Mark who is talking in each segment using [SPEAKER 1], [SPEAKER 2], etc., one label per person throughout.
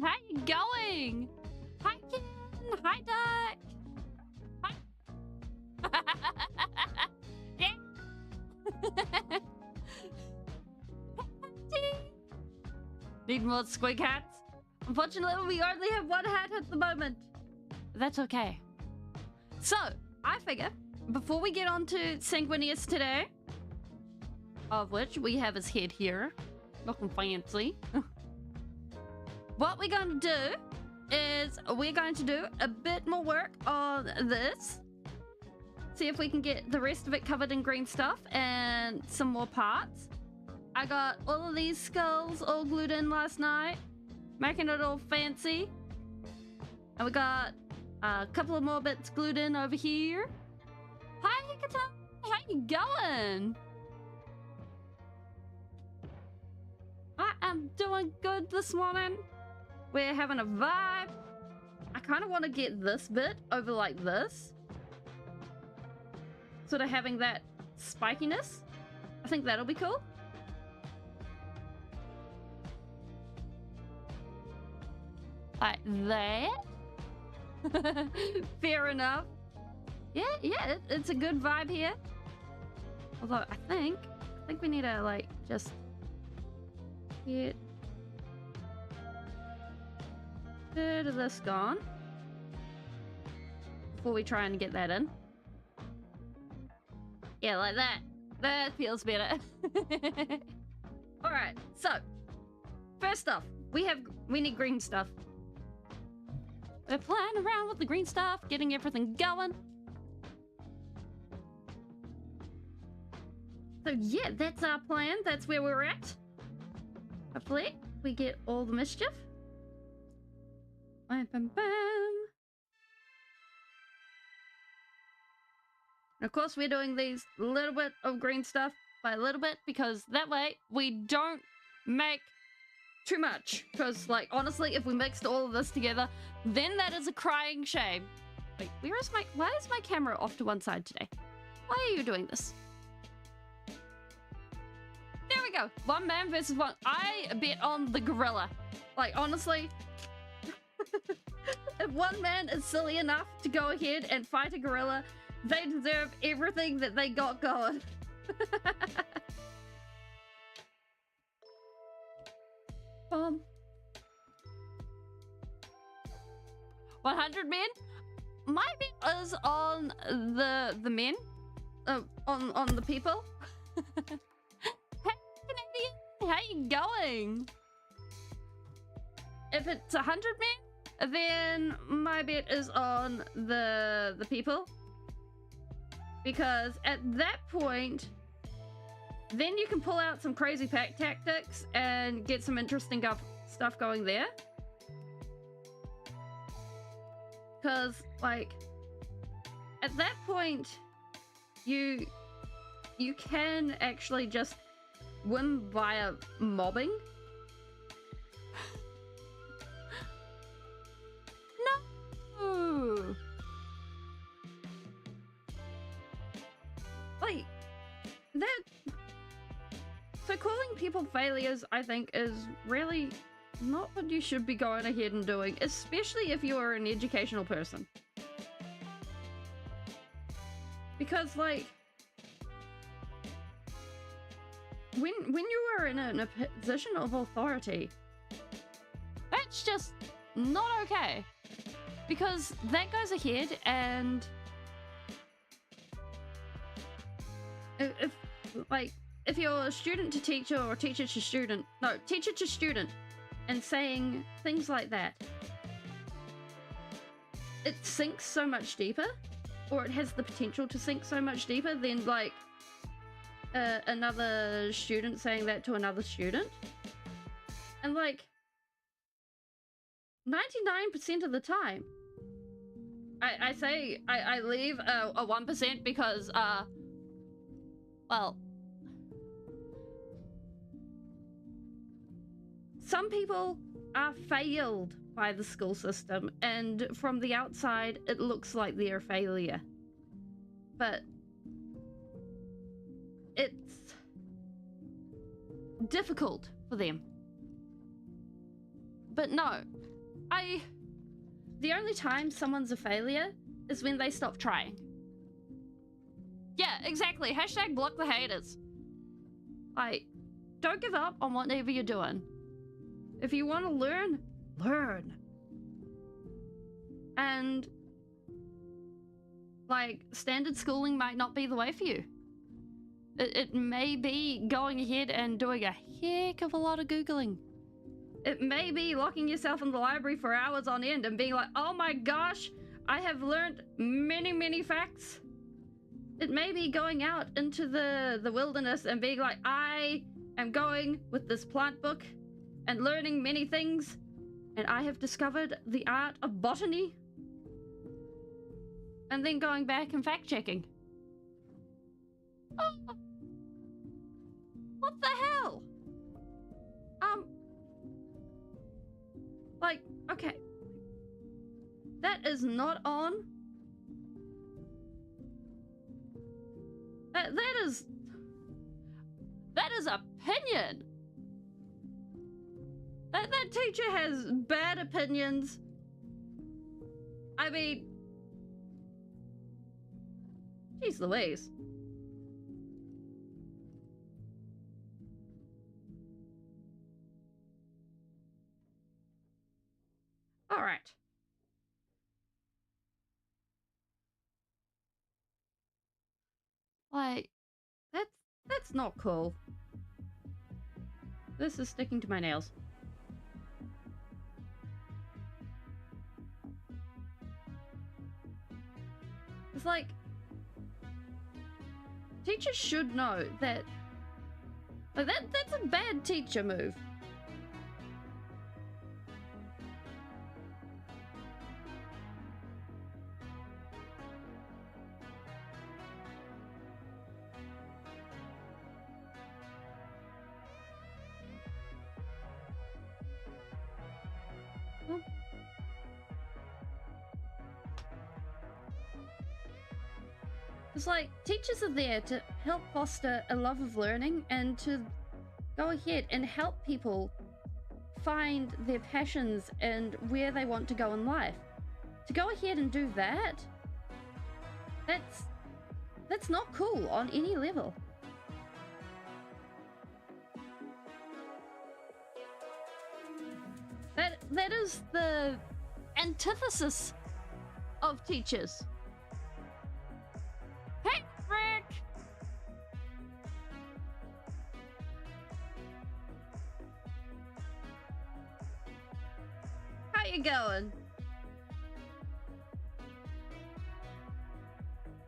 [SPEAKER 1] How you going? Hi, Ken. Hi, Duck. Hi. Yeah. Need more squig hats? Unfortunately, we only have one hat at the moment. That's okay. So, I figure, before we get on to Sanguinius today, of which we have his head here, looking fancy. What we're going to do is we're going to do a bit more work on this. See if we can get the rest of it covered in green stuff and some more parts. I got all of these skulls all glued in last night, making it all fancy. And we got a couple of more bits glued in over here. Hi, Hikata. How you going? I am doing good this morning. We're having a vibe. I kind of want to get this bit over like this. Sort of having that spikiness. I think that'll be cool. Like that. Fair enough. Yeah, it's a good vibe here. Although I think we need to like just get a bit of this gone before we try and get that in. Yeah, like that. That feels better. Alright, so first off, we need green stuff. We're playing around with the green stuff, getting everything going. So yeah, that's our plan. That's where we're at. Hopefully, we get all the mischief. Bam, bam, bam. And of course, we're doing these little bit of green stuff by a little bit because that way we don't make too much. Because, like, honestly, if we mixed all of this together, then that is a crying shame. Wait, why is my camera off to one side today? Why are you doing this? There we go. One man versus one. I bet on the gorilla. Like, honestly, if one man is silly enough to go ahead and fight a gorilla, they deserve everything that they got going. 100 men? My bet is on the men. On the people. Hey, Canadian, how you going? If it's 100 men, then my bet is on the people. Because at that point, then you can pull out some crazy pack tactics and get some interesting stuff going there. Because, like, at that point, you can actually just win via mobbing. No! Like, calling people failures, I think, is really not what you should be going ahead and doing, especially if you are an educational person. Because, like, when you are in a position of authority, that's just not okay. Because that goes ahead and if you're a student to teacher or teacher to student, no, teacher to student, and saying things like that, it sinks so much deeper, or it has the potential to sink so much deeper than, like, another student saying that to another student. And, like, 99% of the time, I say I leave a 1% because, well, some people are failed by the school system, and from the outside, it looks like they're a failure. But it's difficult for them. But no, the only time someone's a failure is when they stop trying. Yeah, exactly. Hashtag block the haters. Like, don't give up on whatever you're doing. If you want to learn, learn. And, like, standard schooling might not be the way for you. It may be going ahead and doing a heck of a lot of Googling. It may be locking yourself in the library for hours on end and being like, oh my gosh, I have learned many, many facts. It may be going out into the wilderness and being like, I am going with this plant book and learning many things, and I have discovered the art of botany. And then going back and fact-checking. Oh, what the hell? Like, okay. That is not on. That is opinion. That teacher has bad opinions. I mean, jeez Louise. All right. Like, that's not cool. This is sticking to my nails. It's like, teachers should know that, like, that's a bad teacher move. It's like, teachers are there to help foster a love of learning and to go ahead and help people find their passions and where they want to go in life. To go ahead and do that, that's not cool on any level. That is the antithesis of teachers. Hey, Rick! How you going?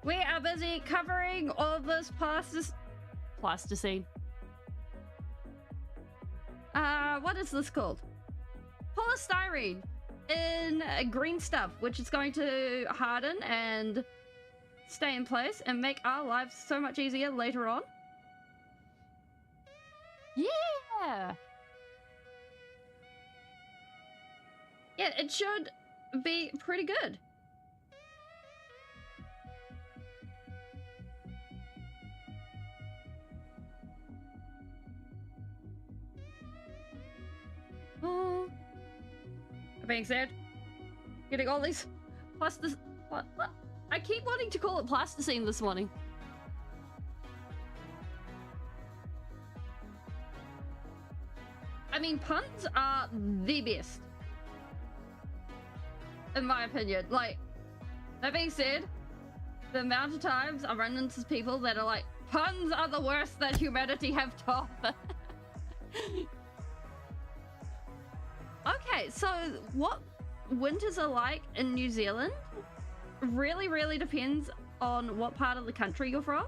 [SPEAKER 1] We are busy covering all this plasticine. What is this called? Polystyrene in green stuff, which is going to harden and stay in place and make our lives so much easier later on. Yeah! Yeah, it should be pretty good. That being said, getting all these plastic... What? I keep wanting to call it plasticine this morning. I mean, puns are the best. In my opinion. Like, that being said, the amount of times I run into people that are like, puns are the worst that humanity have to offer. Okay, so what winters are like in New Zealand really depends on what part of the country you're from.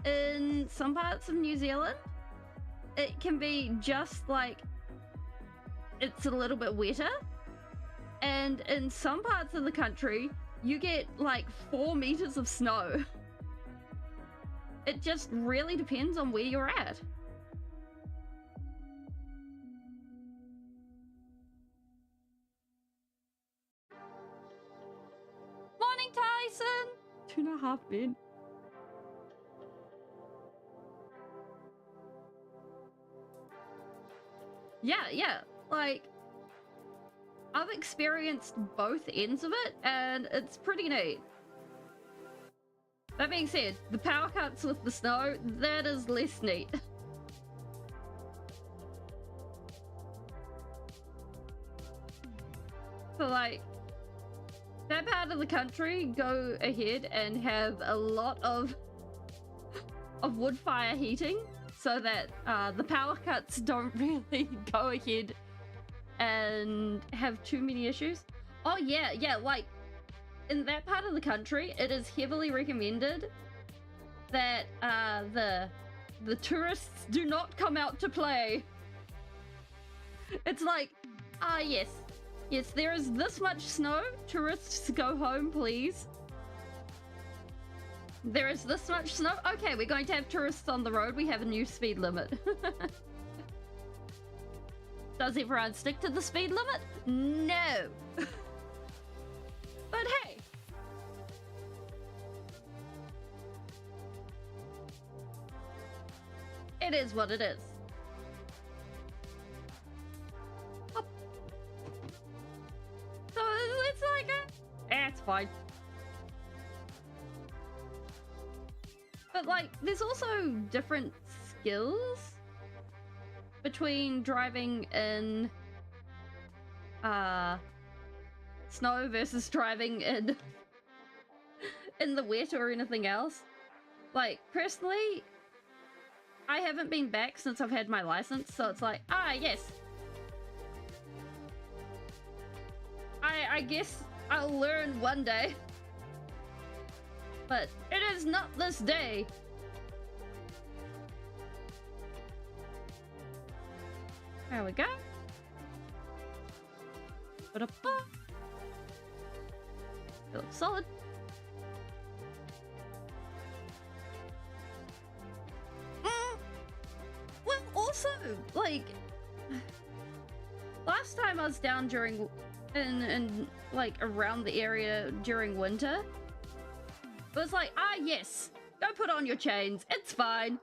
[SPEAKER 1] In some parts of New Zealand, it can be just like it's a little bit wetter, and in some parts of the country you get like 4 meters of snow. It just really depends on where you're at. Morning, Tyson! 2.5 men. Yeah, like, I've experienced both ends of it, and it's pretty neat. That being said, the power cuts with the snow, that is less neat. So, like, that part of the country, go ahead and have a lot of wood fire heating, so that the power cuts don't really go ahead and have too many issues. Oh yeah, like in that part of the country, it is heavily recommended that the tourists do not come out to play. It's like, yes, there is this much snow, tourists go home please. There is this much snow. Okay, we're going to have tourists on the road. We have a new speed limit. Does everyone stick to the speed limit? No. But hey. It is what it is. Oh. So it's like it's fine. But, like, there's also different skills between driving in snow versus driving in the wet or anything else. Like, personally, I haven't been back since I've had my license, so it's like, yes. I guess I'll learn one day. But it is not this day. There we go. Feel solid. Well, also, like, last time I was down during, in like around the area during winter, it was like, yes, go put on your chains, it's fine.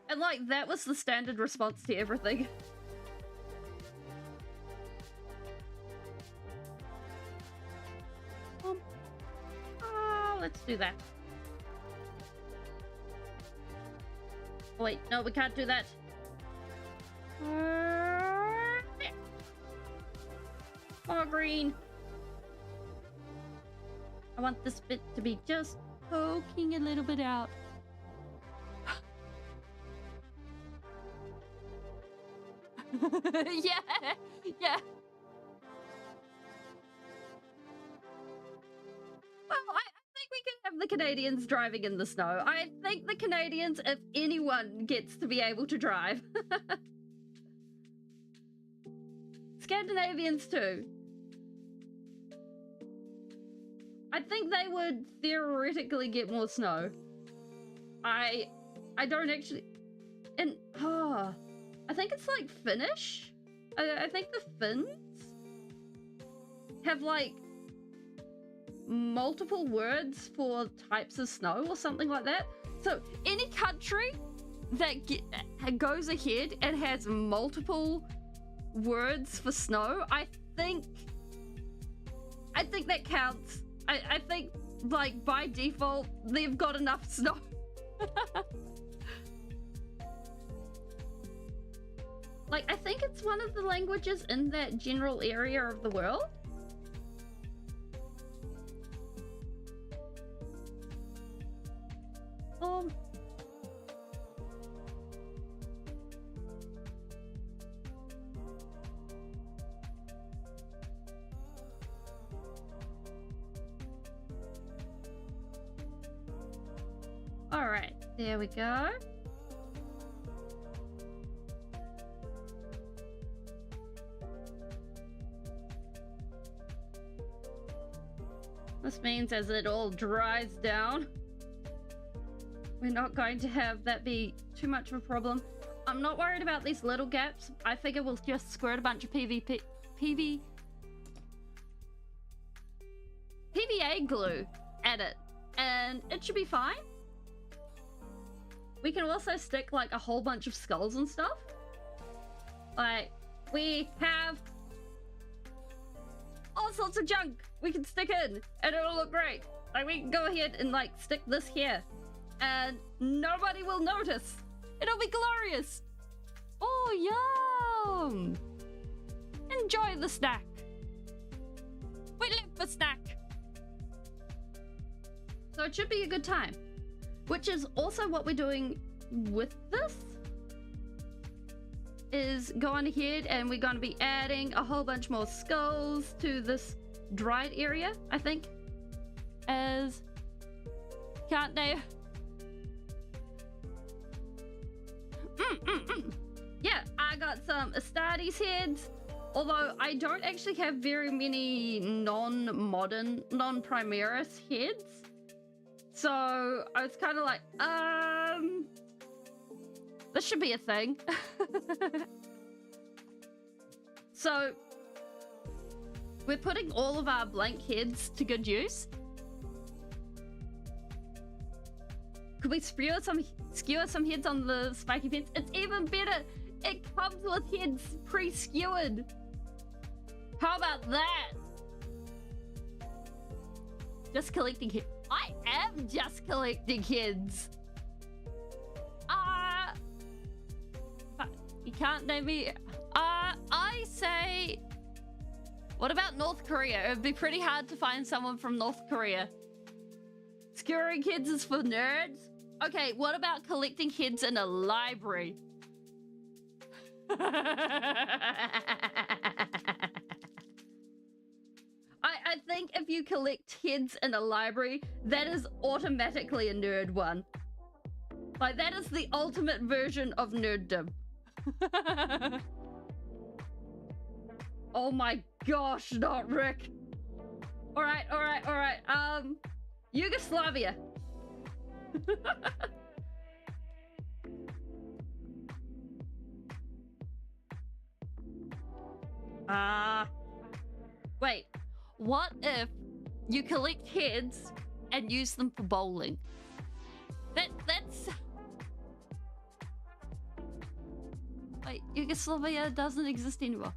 [SPEAKER 1] And like, that was the standard response to everything. Let's do that. Oh, wait, no, we can't do that. More green. I want this bit to be just poking a little bit out. Yeah. Well, I think we can have the Canadians driving in the snow. I think the Canadians, if anyone, gets to be able to drive. Scandinavians too. I think they would theoretically get more snow. I don't actually... And, I think it's like Finnish. I think the Finns have like multiple words for types of snow or something like that. So any country that goes ahead and has multiple words for snow, I think that counts. I think, like, by default, they've got enough snow. Like, I think it's one of the languages in that general area of the world. All right, there we go. This means as it all dries down, we're not going to have that be too much of a problem. I'm not worried about these little gaps. I figure we'll just squirt a bunch of PVA glue at it, and it should be fine. We can also stick like a whole bunch of skulls and stuff. Like, we have all sorts of junk we can stick in and it'll look great. Like, we can go ahead and like stick this here and nobody will notice. It'll be glorious. Oh, yum. Enjoy the snack. We live for snack. So it should be a good time. Which is also what we're doing with this. Is going ahead and we're going to be adding a whole bunch more skulls to this dried area, I think. As... Can't they? Yeah, I got some Astartes heads. Although I don't actually have very many non-modern, non-Primaris heads. So I was kind of like, this should be a thing. So we're putting all of our blank heads to good use. Could we skewer some heads on the spiky fence? It's even better. It comes with heads pre-skewered. How about that? Just collecting heads. I am just collecting kids. You can't name me. I say, what about North Korea? It would be pretty hard to find someone from North Korea. Skewering kids is for nerds? Okay, what about collecting kids in a library? I think if you collect kids in a library, that is automatically a nerd one. Like, that is the ultimate version of nerddom. Oh my gosh, not Rick. Alright. Yugoslavia. Wait. What if you collect heads and use them for bowling? That's... Wait, Yugoslavia doesn't exist anymore.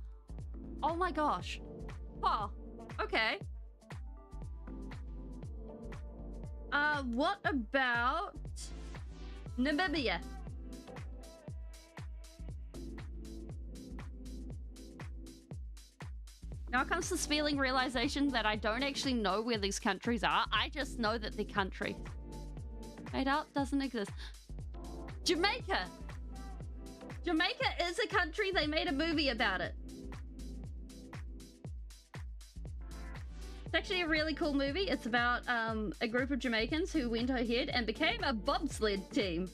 [SPEAKER 1] Oh my gosh. Oh, okay. What about Namibia? Now comes the Speeling realization that I don't actually know where these countries are. I just know that they're countries. Made up doesn't exist. Jamaica! Jamaica is a country. They made a movie about it. It's actually a really cool movie. It's about a group of Jamaicans who went ahead and became a bobsled team.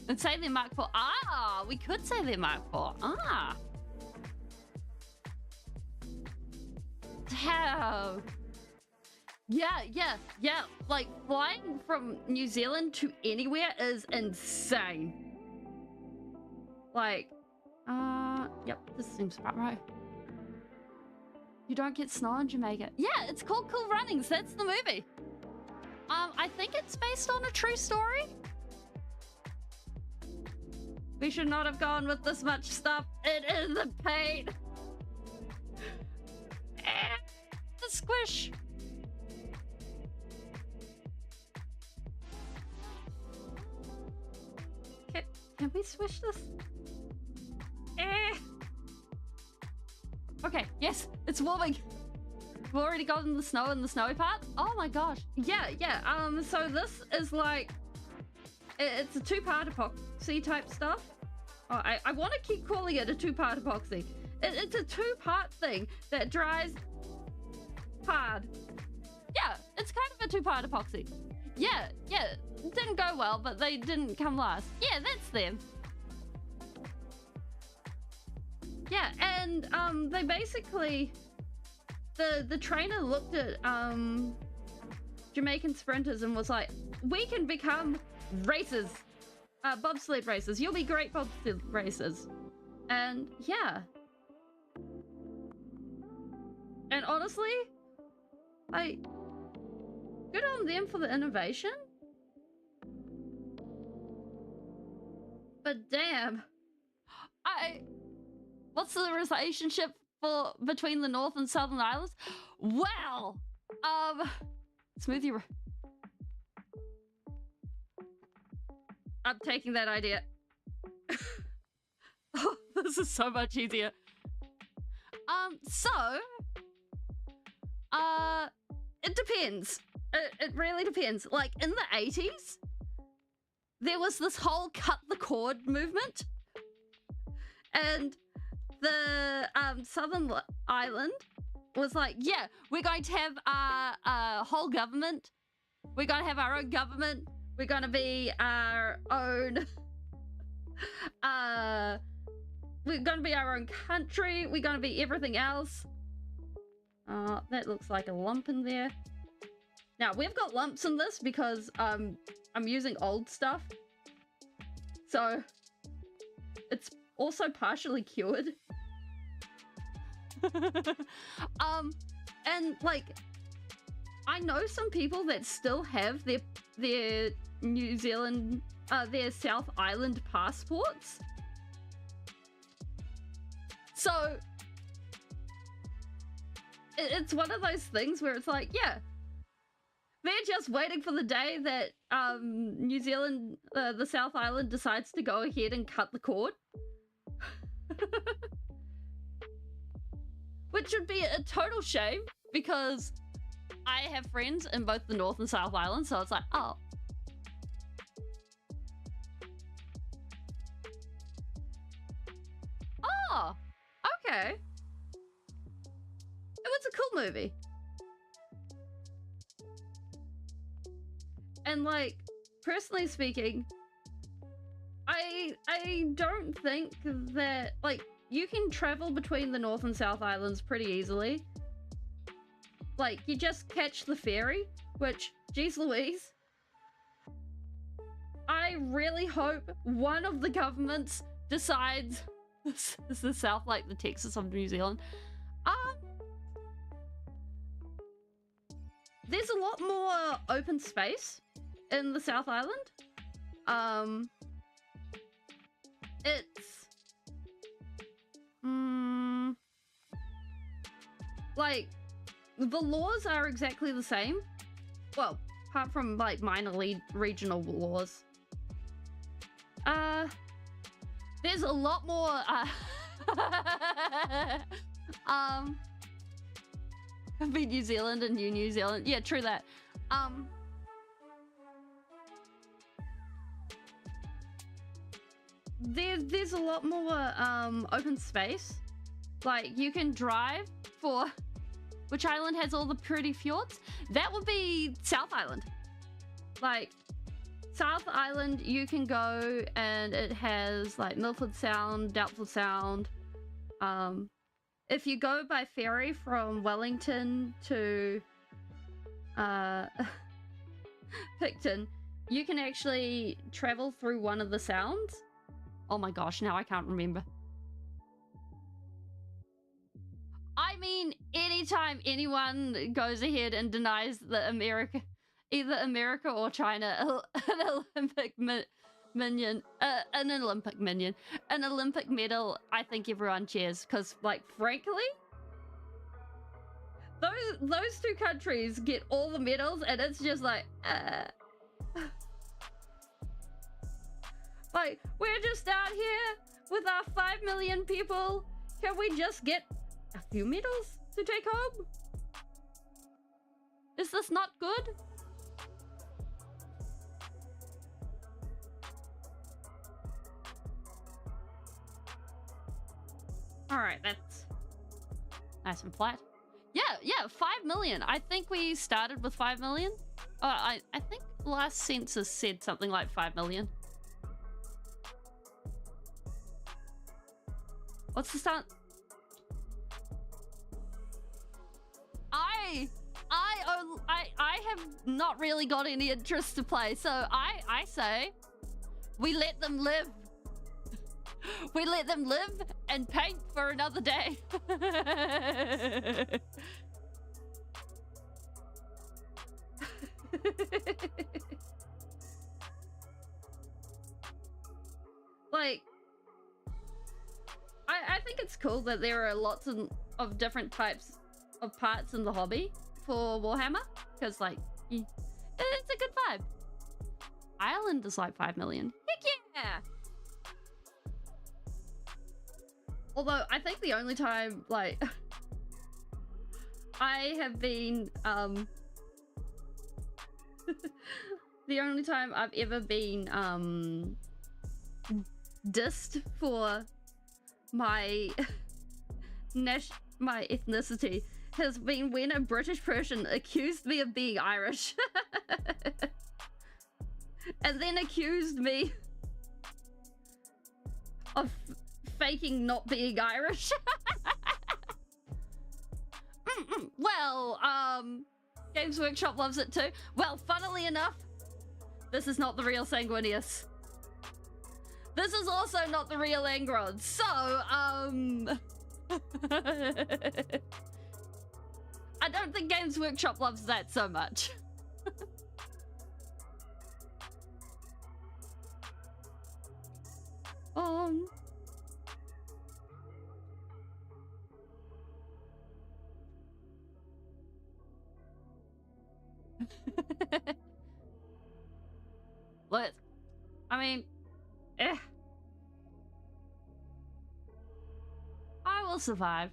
[SPEAKER 1] And say they're Mark IV. Ah, we could say they're Mark IV. Ah. Damn. Yeah. Like, flying from New Zealand to anywhere is insane. Like, yep, this seems about right. You don't get snow in Jamaica. Yeah, it's called Cool Runnings. That's the movie. I think it's based on a true story. We should not have gone with this much stuff. It is a pain. The squish. Can we swish this? Okay, yes, it's warming. We've already gotten the snow in the snowy part. Oh my gosh. Yeah. So this is like, it's a two-part epoxy type stuff. Oh, I want to keep calling it a two-part epoxy. It's a two-part thing that dries hard. Yeah, it's kind of a two-part epoxy. Yeah, it didn't go well, but they didn't come last. Yeah, that's them. Yeah, and they basically, the trainer looked at Jamaican sprinters and was like, we can become racers, bobsled racers. You'll be great bobsled racers. And yeah. And honestly, good on them for the innovation. But damn, what's the relationship between the North and Southern Islands? Well, smoothie. I'm taking that idea. Oh, this is so much easier. It depends. It really depends. Like in the 80s, there was this whole cut the cord movement, and the Southern Island was like, yeah, we're going to have our whole government. We're going to have our own government. We're going to be our own. We're going to be our own country. We're going to be everything else. That looks like a lump in there. Now, we've got lumps in this because I'm using old stuff. So, it's also partially cured. And, like, I know some people that still have their New Zealand, their South Island passports. So, it's one of those things where it's like, yeah, they're just waiting for the day that New Zealand, the South Island, decides to go ahead and cut the cord. Which would be a total shame, because I have friends in both the North and South Island, so it's like, oh. Oh, okay. It was a cool movie. And, like, personally speaking, I don't think that, like, you can travel between the North and South Islands pretty easily. Like, you just catch the ferry, which, geez Louise, I really hope one of the governments decides this is the South, like the Texas of New Zealand. There's a lot more open space in the South Island. It's like, the laws are exactly the same. Well, apart from like minor regional laws. There's a lot more be New Zealand and New Zealand. Yeah, true that. There's a lot more open space. Like, you can drive for which island has all the pretty fjords? That would be South Island. Like, South Island, you can go and it has like Milford Sound, Doubtful Sound. If you go by ferry from Wellington to Picton, you can actually travel through one of the sounds. Oh my gosh, now I can't remember. I mean, anytime anyone goes ahead and denies that either America or China, an Olympic minion, an Olympic medal, I think everyone cheers. Because, like, frankly, those two countries get all the medals, and it's just like, like, we're just out here with our 5 million people. Can we just get a few medals to take home? Is this not good? Alright, that's nice and flat. Yeah, 5 million. I think we started with 5 million. I think last census said something like 5 million. What's the start? I have not really got any interest to play, so I say we let them live. We let them live and paint for another day. Like, I think it's cool that there are lots of different types of parts in the hobby for Warhammer, because, like, it's a good vibe. Ireland is like 5 million. Heck yeah! Although, I think the only time, like, I have been, the only time I've ever been, dissed for my my ethnicity has been when a British person accused me of being Irish. And then accused me of faking not being Irish. Well, Games Workshop loves it too. Well, funnily enough, this is not the real Sanguinius. This is also not the real Engrod, so, I don't think Games Workshop loves that so much. What? I mean, I will survive.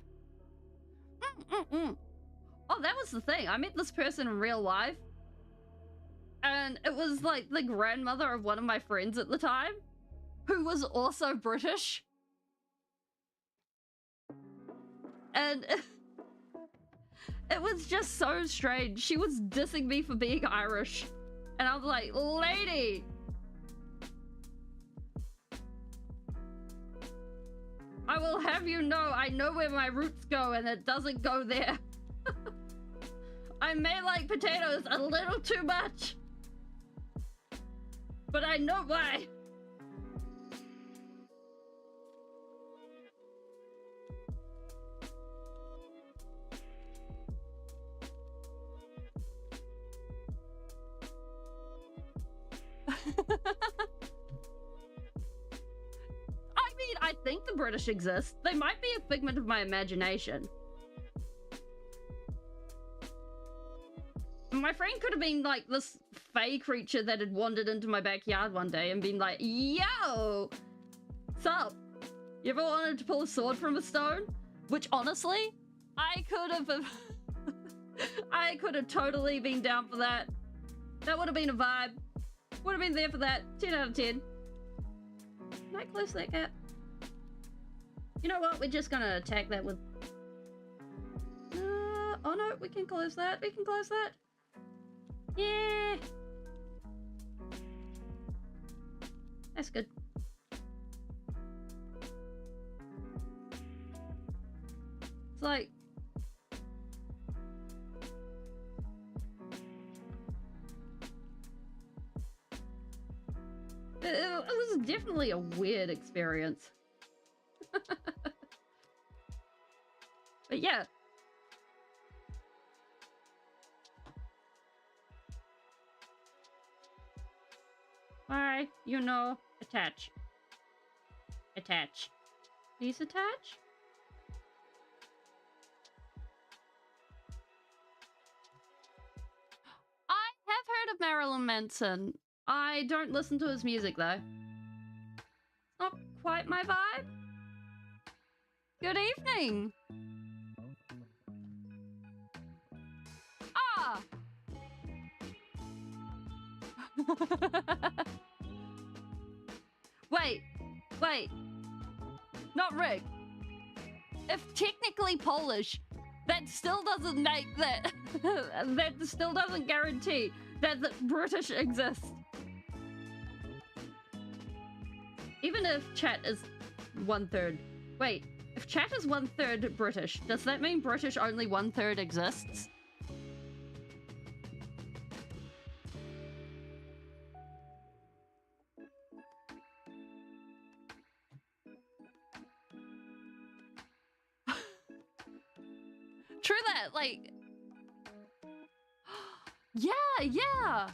[SPEAKER 1] Oh, that was the thing. I met this person in real life. And it was like the grandmother of one of my friends at the time, who was also British. And it was just so strange. She was dissing me for being Irish. And I was like, lady! I will have you know I know where my roots go and it doesn't go there. I may like potatoes a little too much. But I know why. I think the British exist. They might be a figment of my imagination. My friend could have been like this fey creature that had wandered into my backyard one day and been like, yo, sup? You ever wanted to pull a sword from a stone? Which honestly, I could have totally been down for that. That would have been a vibe. Would have been there for that. 10 out of 10. Can I close that gap? You know what? We're just gonna attack that with... oh no, we can close that. We can close that. Yeah. That's good. It's like... It was definitely a weird experience. But yeah. Alright, you know, attach. Attach. Please attach? I have heard of Marilyn Manson. I don't listen to his music though. Not quite my vibe. Good evening. Ah! Wait. Not Rick. If technically Polish, that still doesn't make that... that still doesn't guarantee that the British exists. Even if chat is 1/3. Wait, if chat is 1/3 British, does that mean British only 1/3 exists? True that, like... Yeah!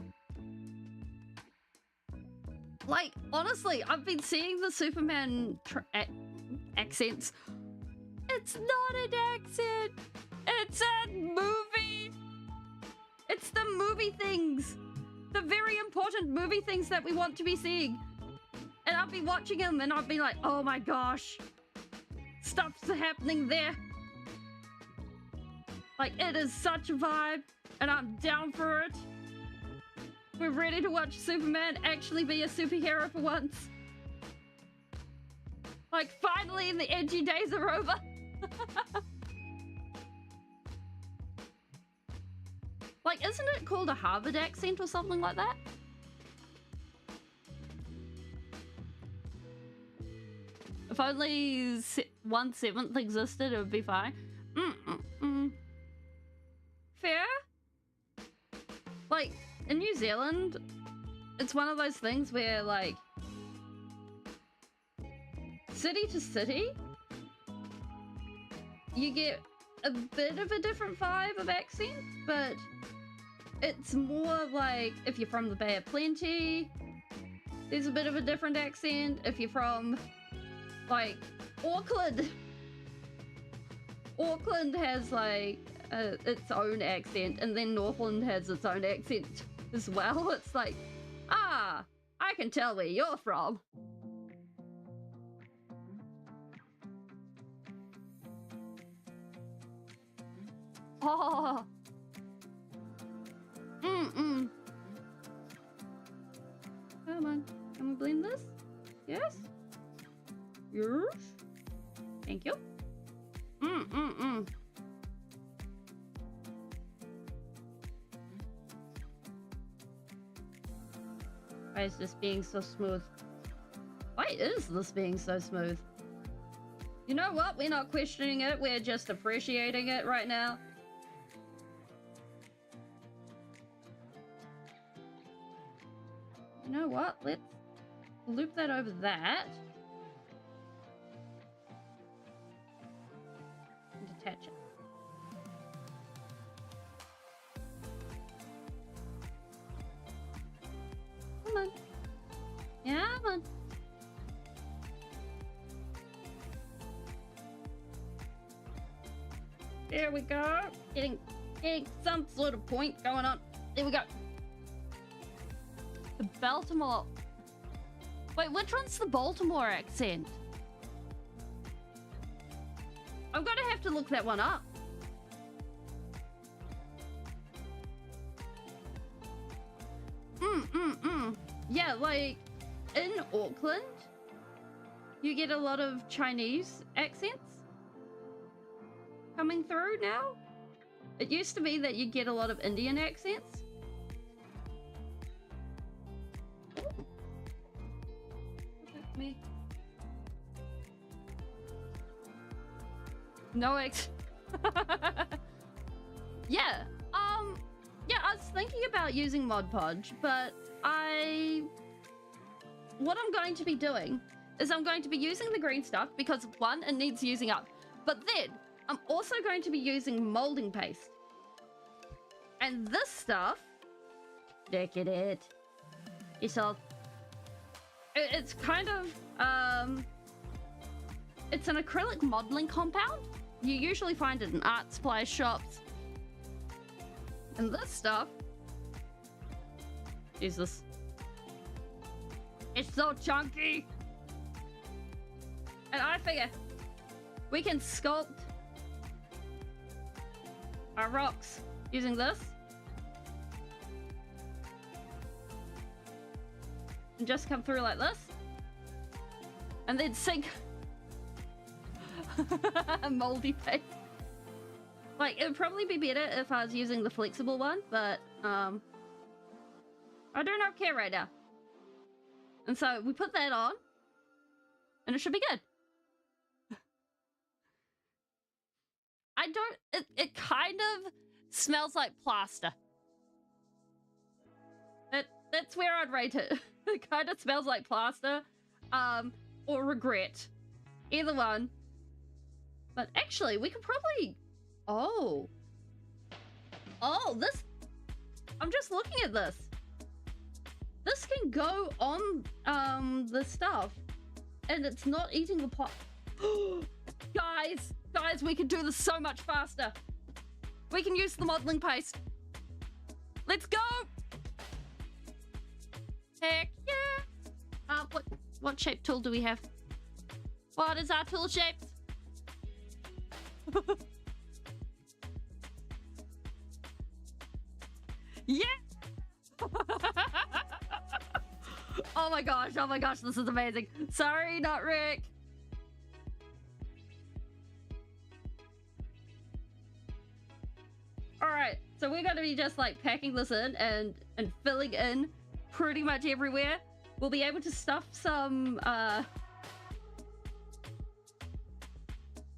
[SPEAKER 1] Like, honestly, I've been seeing the Superman accents. It's not an accent! It's a movie! It's the movie things! The very important movie things that we want to be seeing. And I've been watching them and I've been like, oh my gosh. Stuff's happening there. Like, it is such a vibe, and I'm down for it. We're ready to watch Superman actually be a superhero for once. Like, finally the edgy days are over. Like, isn't it called a Harvard accent or something like that? If only 1/7 existed, it would be fine. Fair? Like, in New Zealand, it's one of those things where, like, city to city, you get a bit of a different vibe of accent, but it's more like if you're from the Bay of Plenty, there's a bit of a different accent. If you're from, like, Auckland, Auckland has, like, its own accent, and then Northland has its own accent as well. It's like, ah, I can tell where you're from. Oh. Come on, can we blend this? Yes? Yes? Thank you. Why is this being so smooth? Why is this being so smooth? You know what? We're not questioning it. We're just appreciating it right now. You know what? Let's loop that over that. And detach it. Come on. Yeah, come on. There we go. Getting some sort of point going on. There we go. The Baltimore. Wait, which one's the Baltimore accent? I'm gonna have to look that one up. Yeah, like, in Auckland, you get a lot of Chinese accents coming through now. It used to be that you get a lot of Indian accents. Me. No X. Yeah. Yeah, I was thinking about using Mod Podge, but what I'm going to be doing is I'm going to be using the green stuff because, one, it needs using up. But then, I'm also going to be using molding paste. And this stuff, look at it. It's all, it's kind of, it's an acrylic modeling compound. You usually find it in art supply shops. And this stuff is this. It's so chunky. And I figure we can sculpt our rocks using this. And just come through like this. And then sink moldy paste. Like, it would probably be better if I was using the flexible one, but I do not care right now. And so we put that on, and it should be good. I don't, it kind of smells like plaster. That's where I'd rate it. It kind of smells like plaster, or regret. Either one. But actually, we could probably, oh, this, I'm just looking at this. This can go on, the stuff, and it's not eating the pot. Guys, we can do this so much faster. We can use the modeling paste. Let's go. Heck yeah. What shape tool do we have? What is our tool shapes? Yeah. Oh my gosh, this is amazing. Sorry, not Rick. Alright, so we're gonna be just like packing this in and filling in pretty much everywhere. We'll be able to stuff some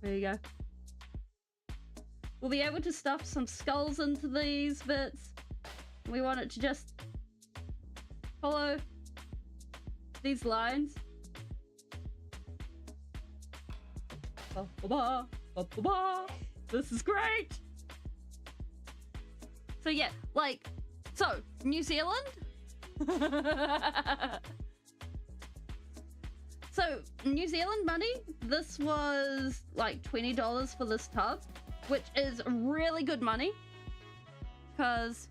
[SPEAKER 1] there you go. We'll be able to stuff some skulls into these bits. We want it to just follow these lines. This is great. So yeah, like, so New Zealand. So New Zealand money, this was like $20 for this tub, which is really good money, because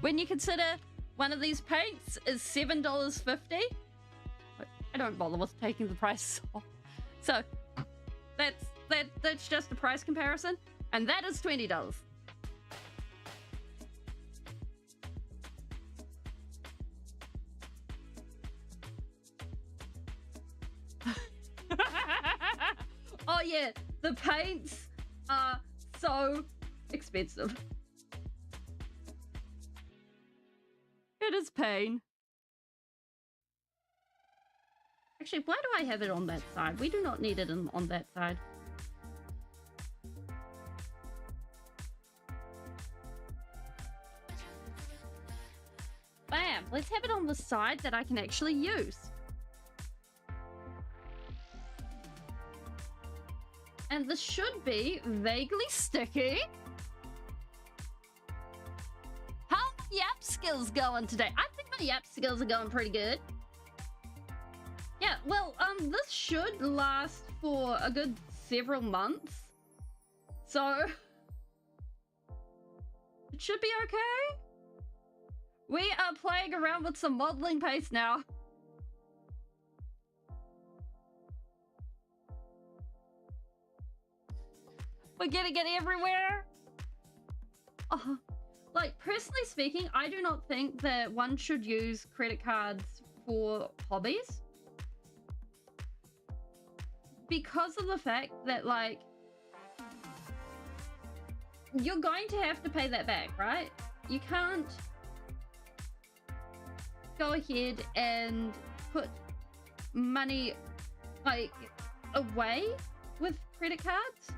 [SPEAKER 1] when you consider one of these paints is $7.50, I don't bother with taking the price off. So that's just a price comparison, and that is $20. Oh yeah, the paints are so expensive. It is pain. Actually, why do I have it on that side? We do not need it on that side. Bam! Let's have it on the side that I can actually use. And this should be vaguely sticky. How are my yap skills going today? I think my yap skills are going pretty good. Yeah, well, this should last for a good several months. So it should be okay. We are playing around with some modeling paste now. We're getting it everywhere. Like, personally speaking, I do not think that one should use credit cards for hobbies. Because of the fact that, like, you're going to have to pay that back, right? You can't go ahead and put money, like, away with credit cards.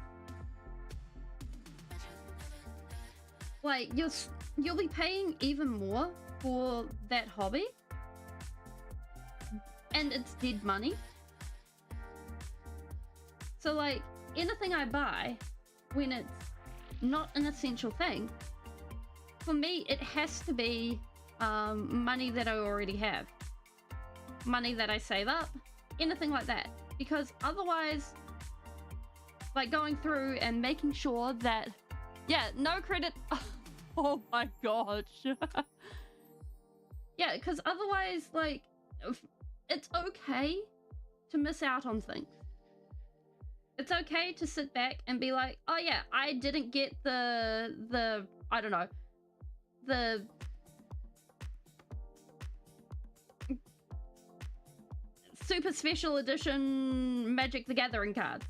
[SPEAKER 1] Like, you'll be paying even more for that hobby, and it's dead money. So, like, anything I buy, when it's not an essential thing, for me, it has to be money that I already have. Money that I save up, anything like that. Because otherwise, like going through and making sure that, yeah, no credit. Oh my gosh. Yeah, because otherwise, like, it's okay to miss out on things. It's okay to sit back and be like, oh yeah, I didn't get the I don't know, the super special edition Magic the Gathering cards.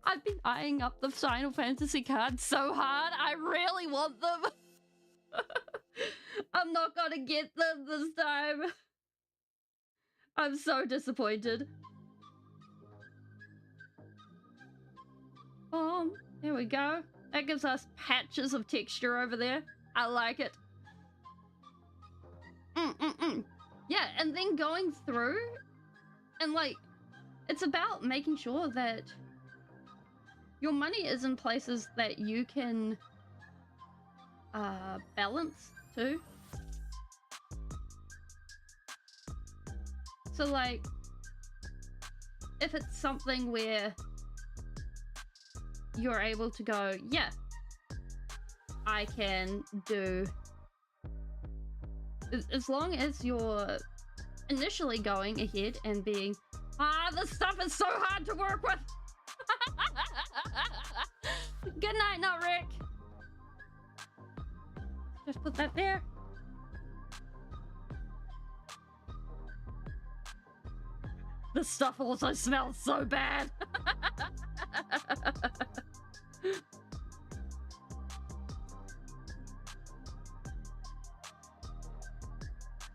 [SPEAKER 1] I've been eyeing up the Final Fantasy cards so hard. I really want them. I'm not gonna get them this time. I'm so disappointed. There we go. That gives us patches of texture over there. I like it. Yeah, and then going through and like, it's about making sure that your money is in places that you can balance too. So like, if it's something where you're able to go, yeah, I can do, as long as you're initially going ahead and being, this stuff is so hard to work with. Good night, not Rick. Just put that there. This stuff also smells so bad.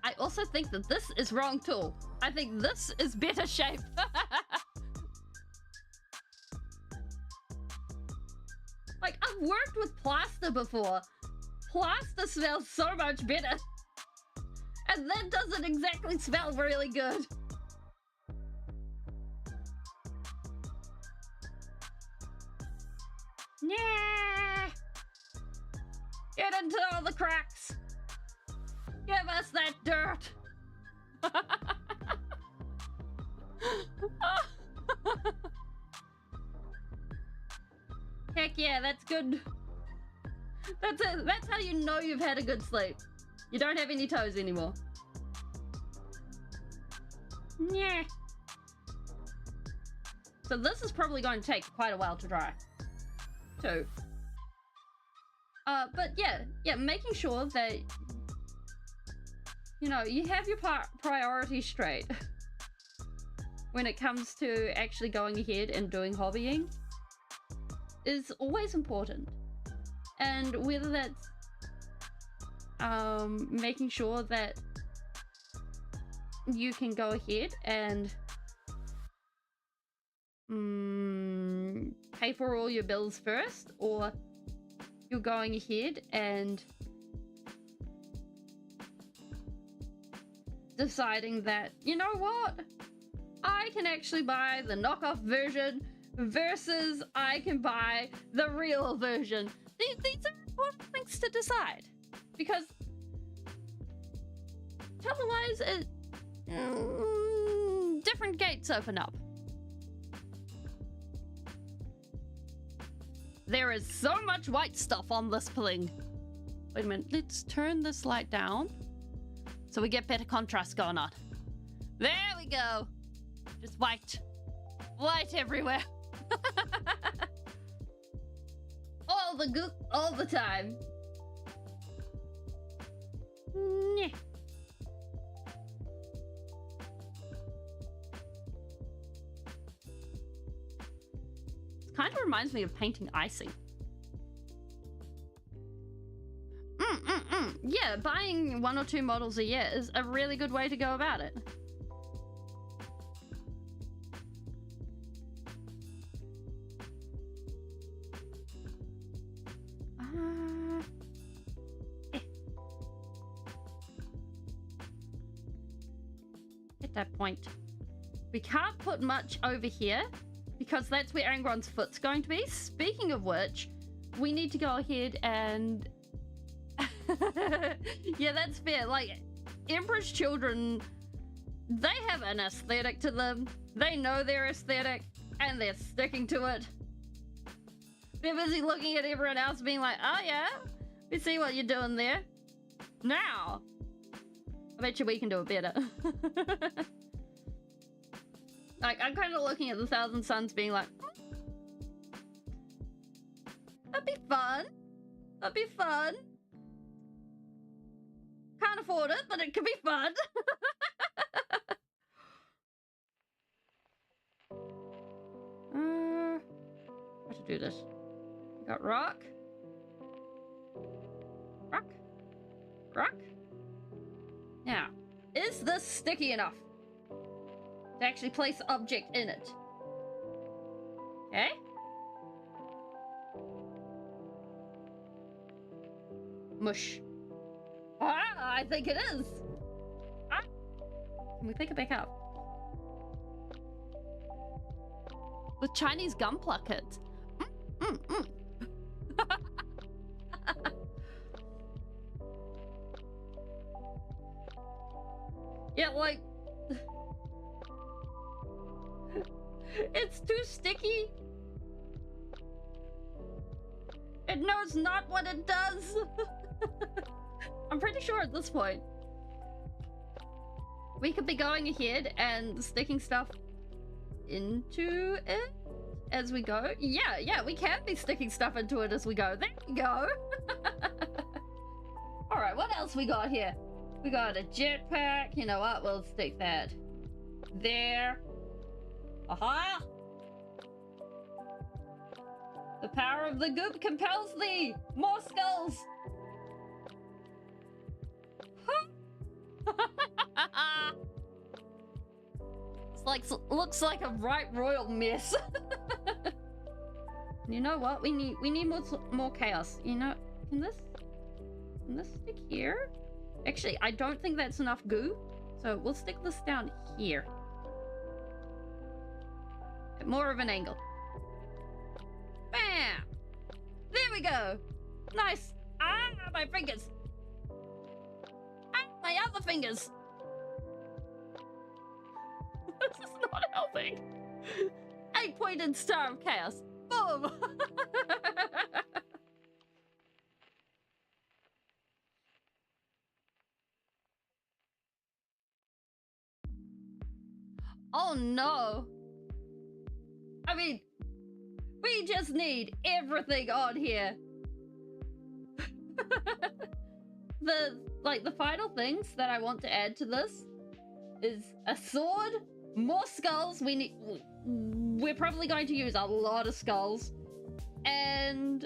[SPEAKER 1] I also think that this is wrong tool. I think this is better shape. Like, I've worked with plaster before. Plaster smells so much better. And that doesn't exactly smell really good. Yeah. Get into all the cracks. Give us that dirt. Heck yeah, that's good. That's it. That's how you know you've had a good sleep. You don't have any toes anymore. Yeah. So this is probably going to take quite a while to dry, too. But yeah, making sure that, you know, you have your priorities straight when it comes to actually going ahead and doing hobbying is always important. And whether that's making sure that you can go ahead and pay for all your bills first, or you're going ahead and deciding that, you know what, I can actually buy the knockoff version versus I can buy the real version. These are important things to decide, because otherwise different gates open up. There is so much white stuff on this pling. Wait a minute, let's turn this light down so we get better contrast going on. There we go. Just white. White everywhere. All the goop, all the time. Nyeh. Kind of reminds me of painting icing. Yeah, buying 1 or 2 models a year is a really good way to go about it. At that point, we can't put much over here because that's where Angron's foot's going to be. Speaking of which, we need to go ahead and... yeah, that's fair. Like, Emperor's children, they have an aesthetic to them. They know their aesthetic, and they're sticking to it. They're busy looking at everyone else being like, oh yeah, we see what you're doing there. Now, I bet you we can do it better. Like, I'm kind of looking at the Thousand Suns being like, that'd be fun. That'd be fun. Can't afford it, but it could be fun. How to do this? We got rock. Rock. Rock. Now, is this sticky enough to actually place the object in it? Okay. Mush. Ah, I think it is. Ah. Can we pick it back up? With Chinese gum pluckers. Yeah, like... it's too sticky. It knows not what it does. I'm pretty sure at this point we could be going ahead and sticking stuff into it as we go. Yeah, we can be sticking stuff into it as we go. There we go. Alright, what else we got here? We got a jetpack. You know what? We'll stick that there. Aha! The power of the goop compels thee! More skulls! It's like, looks like a right royal mess. You know what? We need more chaos. You know, can this stick here? Actually, I don't think that's enough goo, so we'll stick this down here. At more of an angle. Bam! There we go. Nice. Ah, my fingers. Ah, my other fingers. This is not helping. 8-pointed star of chaos. Boom! Oh no. I mean, we just need everything on here. The final things that I want to add to this is a sword, more skulls. We're probably going to use a lot of skulls, and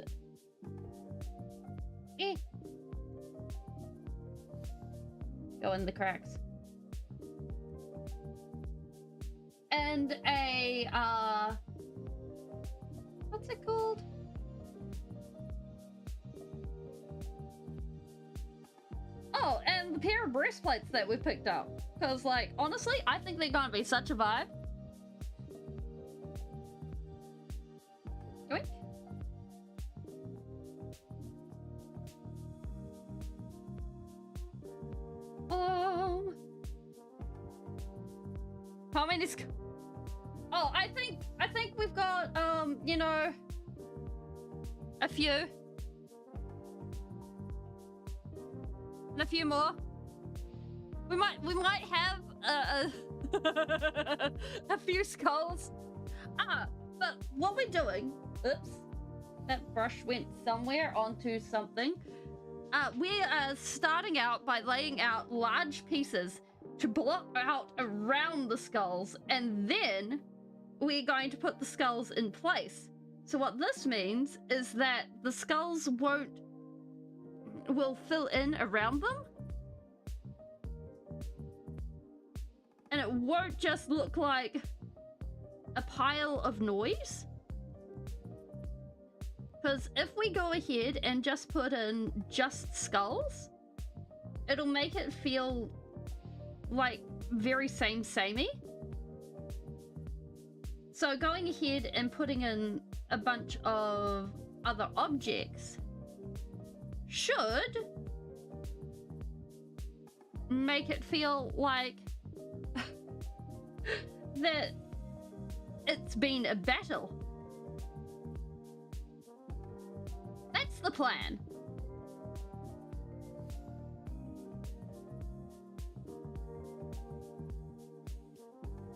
[SPEAKER 1] go in the cracks. And a what's it called? Oh, and the pair of breastplates that we picked up. Because, like, honestly, I think they're gonna be such a vibe. Yoink. How many Oh, I think we've got, you know, a few. And a few more. We might have a few skulls. But what we're doing, oops, that brush went somewhere onto something. We are starting out by laying out large pieces to block out around the skulls, and then we're going to put the skulls in place. So what this means is that the skulls will fill in around them, and it won't just look like a pile of noise. Because if we go ahead and just put in just skulls, it'll make it feel like very samey. So going ahead and putting in a bunch of other objects should make it feel like that it's been a battle. That's the plan.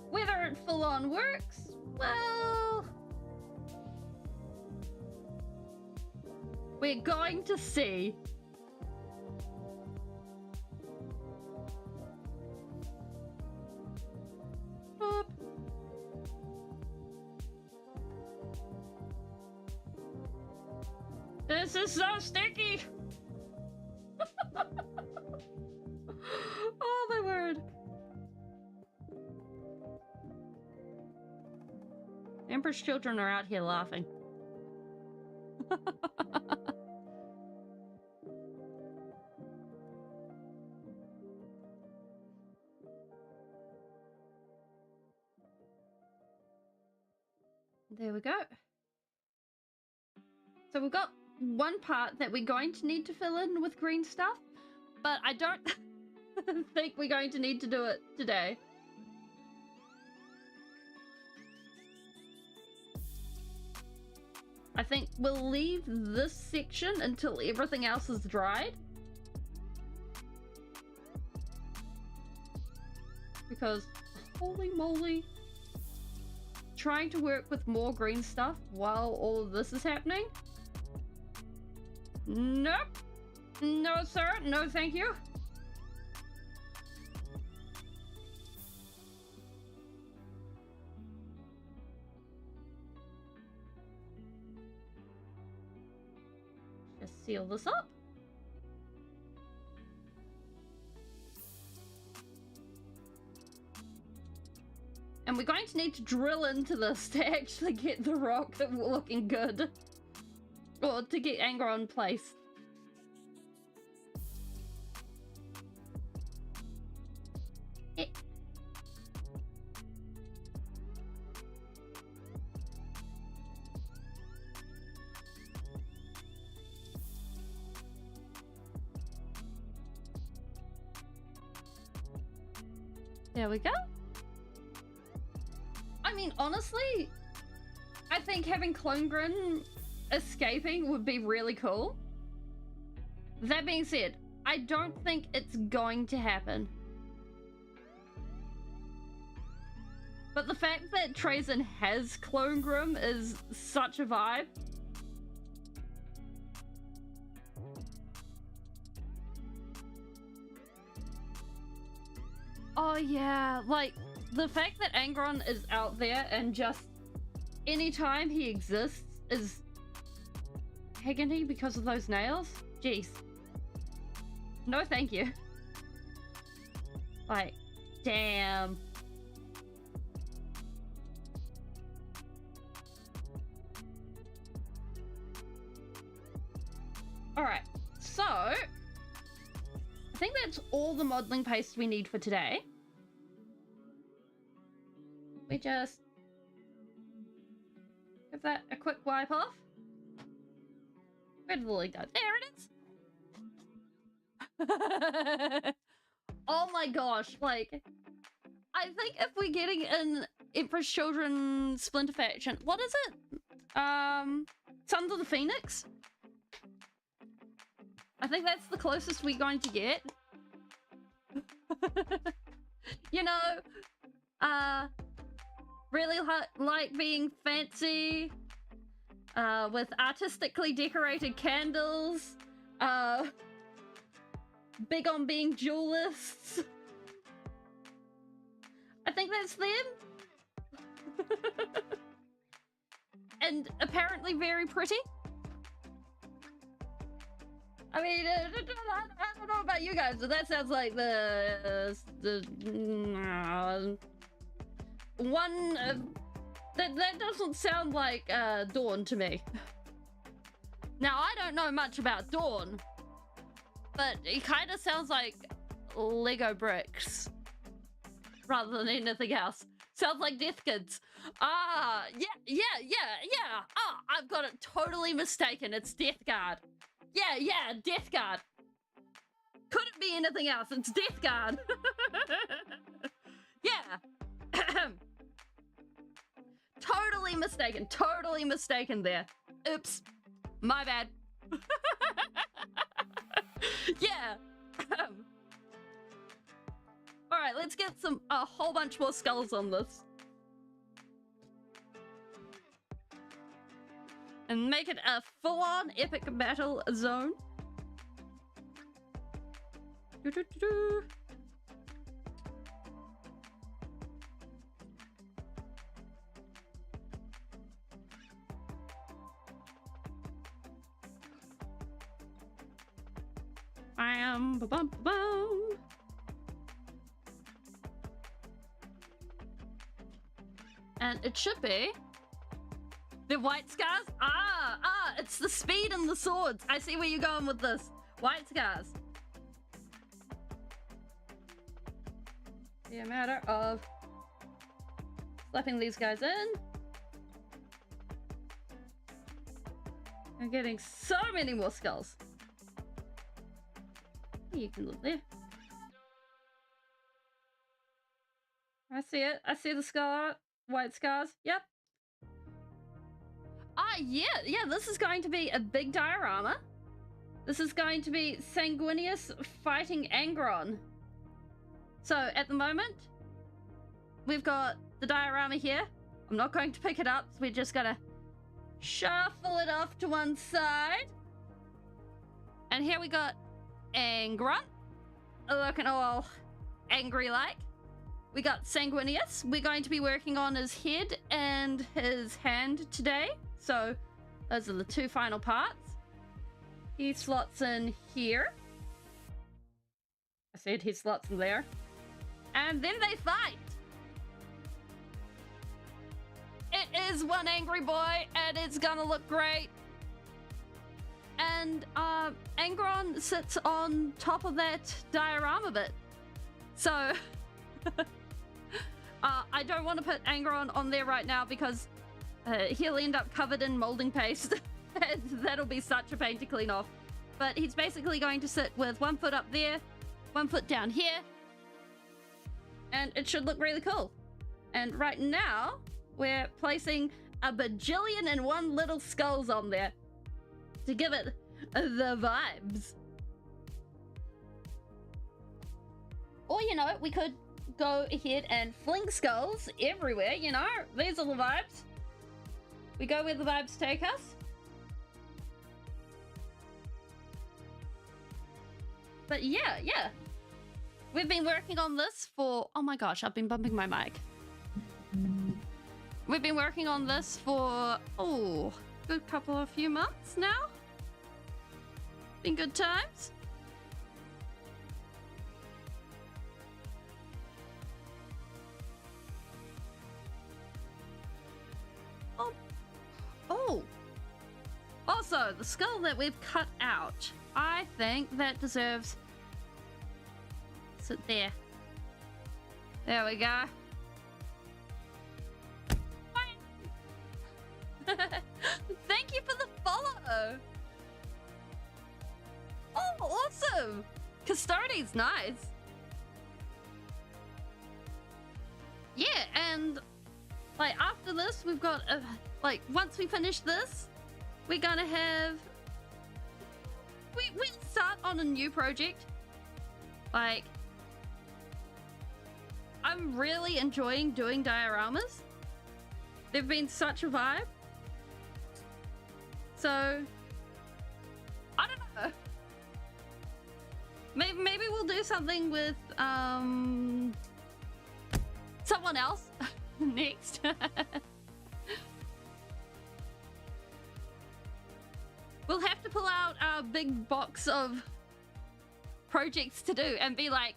[SPEAKER 1] Whether it full on works, well, we're going to see. Boop. This is so sticky. Oh my word. Emperor's children are out here laughing. There we go. So we've got one part that we're going to need to fill in with green stuff, but I don't think we're going to need to do it today. I think we'll leave this section until everything else is dried. Because, holy moly, trying to work with more green stuff while all of this is happening? Nope. No, sir. No, thank you. Just seal this up. And we're going to need to drill into this to actually get the rock looking good. Or to get Angron placed. There we go. I mean, honestly, I think having Klungren escaping would be really cool. That being said, I don't think it's going to happen. But the fact that Trazen has Klungrim is such a vibe. Oh yeah, like, the fact that Angron is out there and just anytime he exists is agony because of those nails? Jeez. No thank you. Like, damn. Alright, so I think that's all the modeling paste we need for today. We just give that a quick wipe off. Where did the lily go? There it is! Oh my gosh, like, I think if we're getting an Emperor's Children Splinter Faction, what is it? Sons of the Phoenix? I think that's the closest we're going to get. You know, really like being fancy, with artistically decorated candles, big on being duelists. I think that's them. And apparently very pretty. I mean, I don't know about you guys, but that sounds like the one that doesn't sound like Dawn to me. Now I don't know much about Dawn, but it kind of sounds like Lego bricks rather than anything else. Sounds like Death Kids. Ah, yeah. Ah, I've got it totally mistaken. It's Death Guard. Yeah, Death Guard. Couldn't be anything else. It's Death Guard. Yeah. Totally mistaken there. Oops. My bad. Yeah. All right, let's get a whole bunch more skulls on this. And make it a full-on epic battle zone. Doo-doo-doo-doo. Bam, ba-bum, ba-bum. And it should be the white scars. It's the speed and the swords. I see where you're going with this. White scars. Be a matter of slapping these guys in. I'm getting so many more skulls. You can look there. I see it. I see the scar. White scars. Yep. Yeah, this is going to be a big diorama. This is going to be Sanguinius fighting Angron. So, at the moment, we've got the diorama here. I'm not going to pick it up, so we're just gonna shuffle it off to one side. And here we got Angron, looking all angry-like. We got Sanguinius. We're going to be working on his head and his hand today. So those are the two final parts. He slots in here. I said he slots in there. And then they fight. It is one angry boy, and it's gonna look great. And Angron sits on top of that diorama bit. So I don't want to put Angron on there right now because he'll end up covered in molding paste. And that'll be such a pain to clean off. But he's basically going to sit with 1 foot up there, 1 foot down here, and it should look really cool. And right now, we're placing a bajillion and one little skulls on there to give it the vibes. Or, you know, we could go ahead and fling skulls everywhere, you know? These are the vibes. We go where the vibes take us. But yeah. We've been working on this for... Oh my gosh, I've been bumping my mic. We've been working on this for, good few months now. Been good times. Also, the skull that we've cut out, I think that deserves... Sit there. There we go. Thank you for the follow. Oh, awesome. Custody's nice. Yeah, and like after this, we've got like once we finish this, we're gonna have we'll start on a new project. Like I'm really enjoying doing dioramas. They've been such a vibe. So I don't know. Maybe we'll do something with someone else next. We'll have to pull out our big box of projects to do and be like,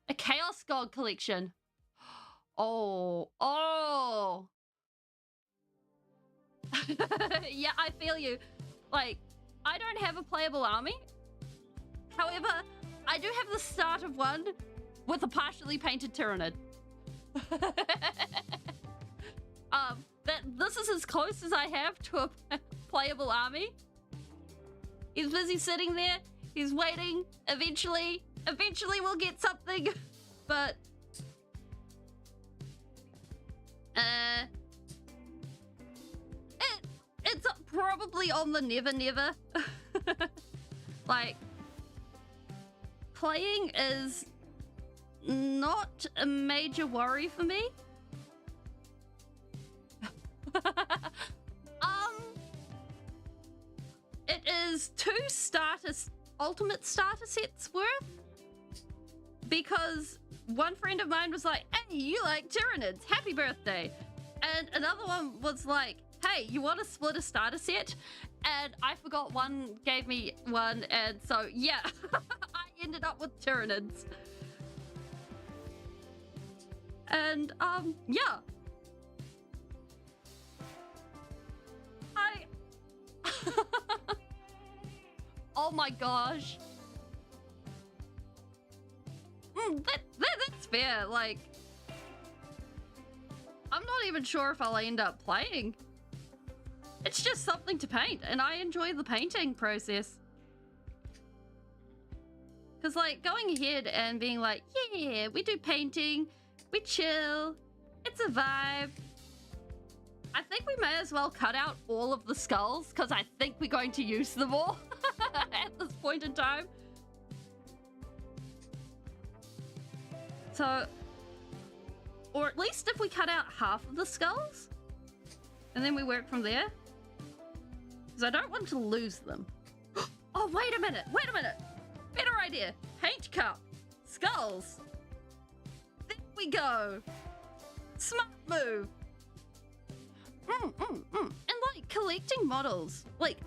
[SPEAKER 1] a Chaos God collection. Oh. Yeah, I feel you. Like, I don't have a playable army. However, I do have the start of one with a partially painted Tyrannid. This is as close as I have to a playable army. He's busy sitting there. He's waiting. Eventually we'll get something. But it's probably on the never. Like, playing is not a major worry for me. It is 2 ultimate starter sets worth, because one friend of mine was like, hey, you like Tyranids, happy birthday. And another one was like, hey, you want to split a starter set? And I forgot one gave me one, and so yeah, I ended up with Tyranids. And yeah. Oh my gosh. That's fair. Like, I'm not even sure if I'll end up playing. It's just something to paint, and I enjoy the painting process. Because, like, going ahead and being like, yeah, we do painting, we chill, it's a vibe. I think we may as well cut out all of the skulls, because I think we're going to use them all at this point in time. So, or at least if we cut out half of the skulls, and then we work from there. Because I don't want to lose them. Oh, wait a minute. Better idea. Paint cup. Skulls. There we go. Smart move. And like collecting models. Like,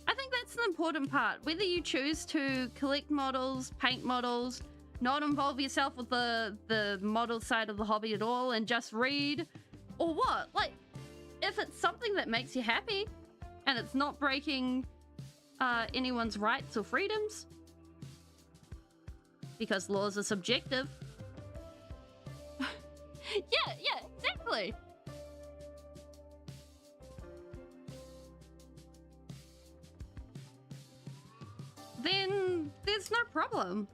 [SPEAKER 1] I think that's an important part. Whether you choose to collect models, paint models, not involve yourself with the model side of the hobby at all and just read, or what? Like, if it's something that makes you happy and it's not breaking anyone's rights or freedoms, because laws are subjective. yeah, exactly. Then there's no problem.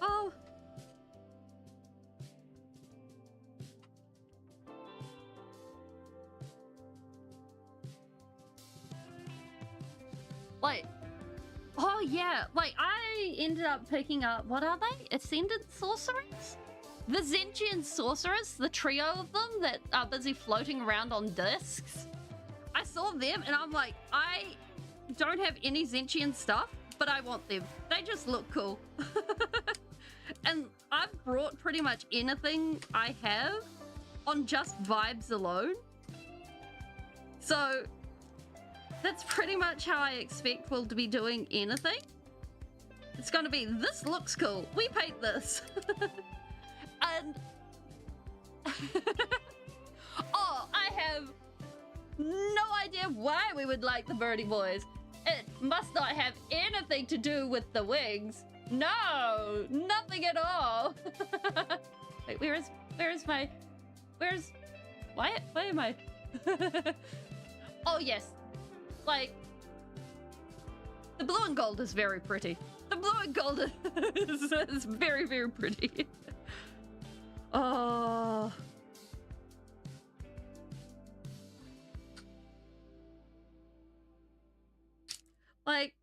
[SPEAKER 1] Oh. Like, oh yeah, like I ended up picking up, what are they? Ascendant Sorcerers? The Zentian Sorcerers, the trio of them that are busy floating around on discs. I saw them and I'm like, I don't have any Zentian stuff, but I want them. They just look cool. And I've brought pretty much anything I have on just vibes alone. So that's pretty much how I expect we'll be doing anything. It's gonna be, this looks cool, we paint this. And oh, I have no idea why we would like the Birdie Boys. It must not have anything to do with the wings. No, nothing at all. Wait, why am I? Oh yes, like the blue and gold is very pretty. The blue and gold is very, very pretty. Oh. Like,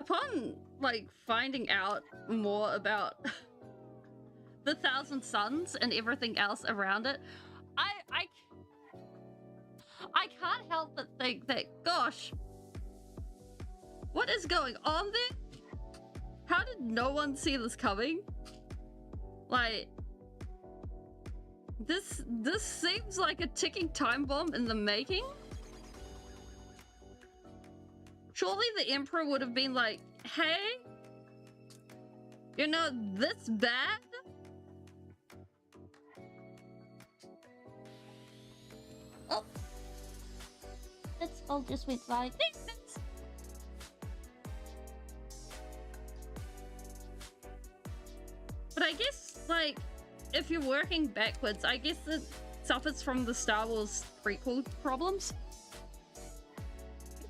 [SPEAKER 1] upon like finding out more about the Thousand Suns and everything else around it, I can't help but think that, gosh, what is going on there? How did no one see this coming? Like, this seems like a ticking time bomb in the making. Surely the Emperor would have been like, hey, You're not this bad? Oh. Let's all just went like this. But I guess, like, if you're working backwards, I guess it suffers from the Star Wars prequel problems.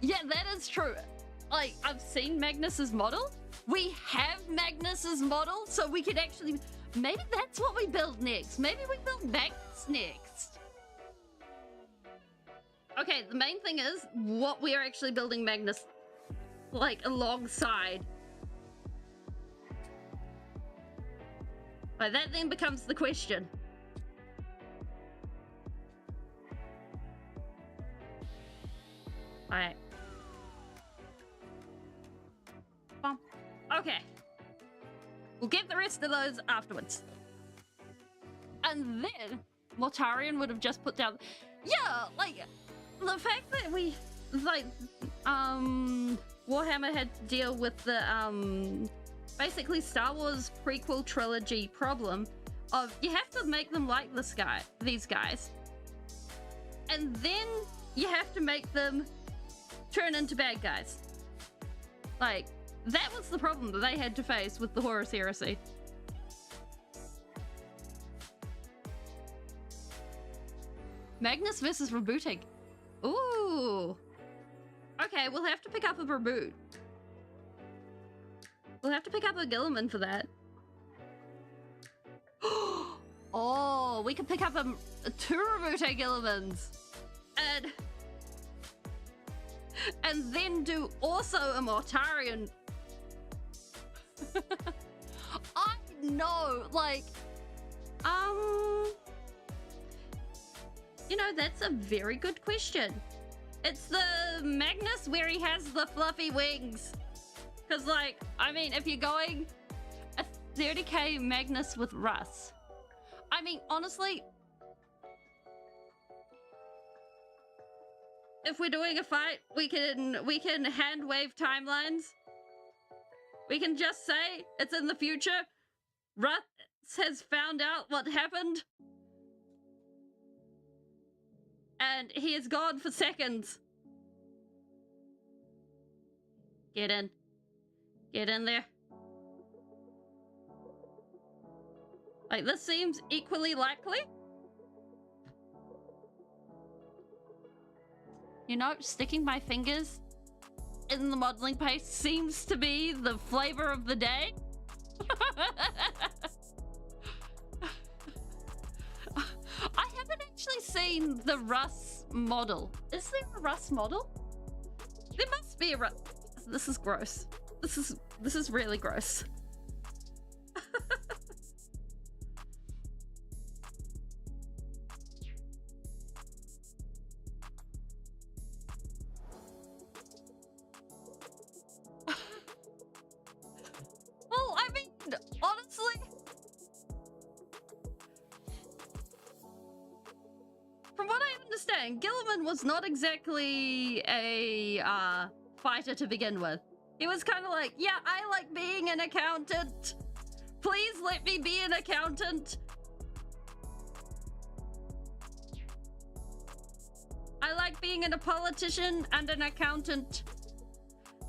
[SPEAKER 1] Yeah, that is true. Like, I've seen Magnus's model. We have Magnus's model, so we could actually... Maybe that's what we build next. Maybe we build Magnus next. Okay, the main thing is what we are actually building Magnus, like, alongside. Like, that then becomes the question. Alright. Okay. We'll get the rest of those afterwards. And then Mortarion would have just put down... Yeah, like, the fact that we, like, Warhammer had to deal with the, basically Star Wars prequel trilogy problem of you have to make them like these guys. And then you have to make them turn into bad guys. Like, that was the problem that they had to face with the Horus Heresy. Magnus versus rebooting. Ooh. Okay, we'll have to pick up a reboot. We'll have to pick up a Gilliman for that. Oh, we could pick up two Reboote Gillimans. And then do also a Mortarion. I know, like, you know, that's a very good question. It's the Magnus where he has the fluffy wings. Because, like, I mean, if you're going a 30k Magnus with Russ, I mean, honestly, if we're doing a fight, we can hand wave timelines. We can just say it's in the future. Russ has found out what happened. And he is gone for seconds. Get in. Get in there. Like, this seems equally likely. You know, sticking my fingers in the modeling paste seems to be the flavor of the day. I haven't actually seen the Russ model. Is there a Russ model? There must be a Russ. This is gross. This is really gross. Well, I mean, honestly, from what I understand, Gilliman was not exactly a fighter to begin with. He was kind of like, yeah, I like being an accountant. Please let me be an accountant. I like being a politician and an accountant.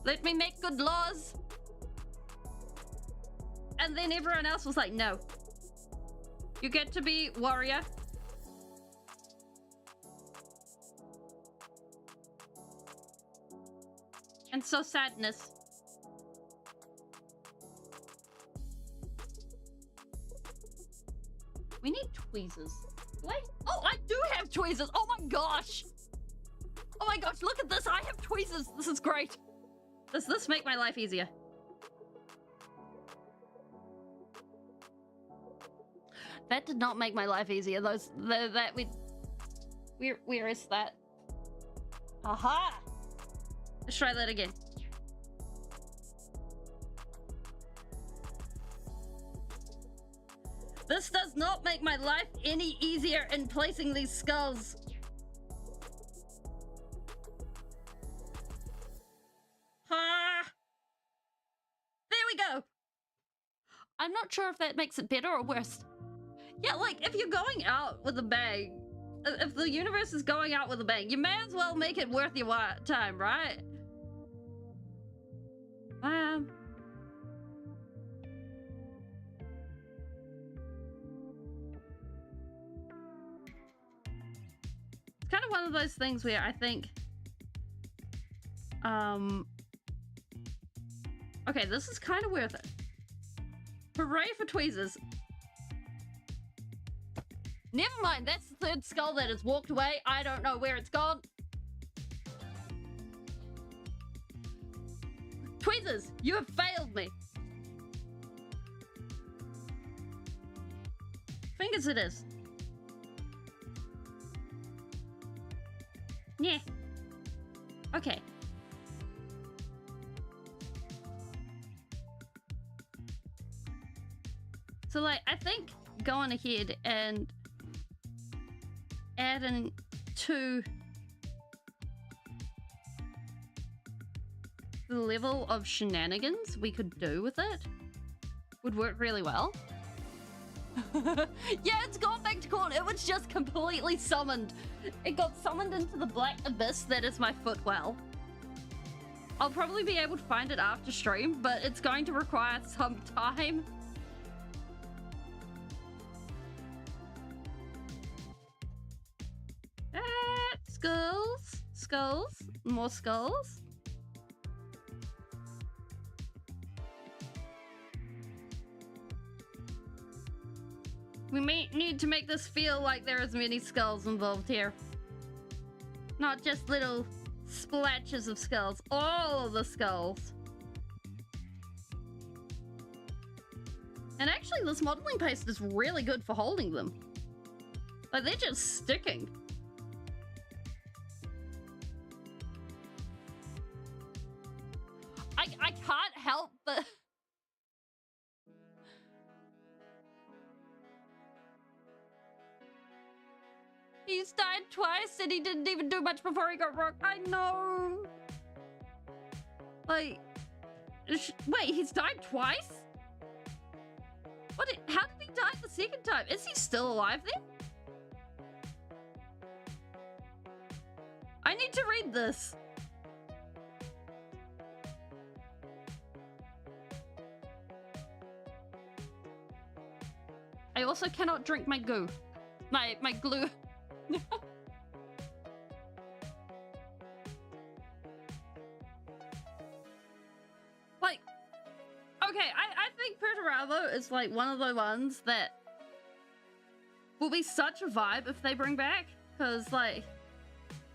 [SPEAKER 1] Let me make good laws. And then everyone else was like, no. You get to be warrior. And so sadness. We need tweezers. Wait. Oh, I do have tweezers. Oh my gosh. Oh my gosh, look at this. I have tweezers. This is great. Does this make my life easier? That did not make my life easier. Where is that? Aha! Let's try that again. This does not make my life any easier in placing these skulls. Ah! There we go. not sure if that makes it better or worse. Yeah, like, if you're going out with a bang, if the universe is going out with a bang, you may as well make it worth your time, right? It's kind of one of those things where I think, okay, this is kind of worth it. Hooray for tweezers. Never mind, that's the third skull that has walked away. I don't know where it's gone. Tweezers, you have failed me. Fingers it is. Yeah. Okay. So, like, I think going ahead and adding to the level of shenanigans we could do with it would work really well. Yeah, it's gone back to court. It was just completely summoned. It got summoned into the black abyss that is my footwell. I'll probably be able to find it after stream, but it's going to require some time. Skulls, more skulls. We may need to make this feel like there is many skulls involved here. Not just little splatches of skulls, all of the skulls. And actually this modeling paste is really good for holding them. Like, they're just sticking. I can't help but... He's died twice and he didn't even do much before he got rocked. I know. Like, wait, he's died twice? How did he die the second time? Is he still alive then? I need to read this. I also cannot drink my goo. My glue. Like, okay, I think Perturabo is like one of the ones that will be such a vibe if they bring back, because like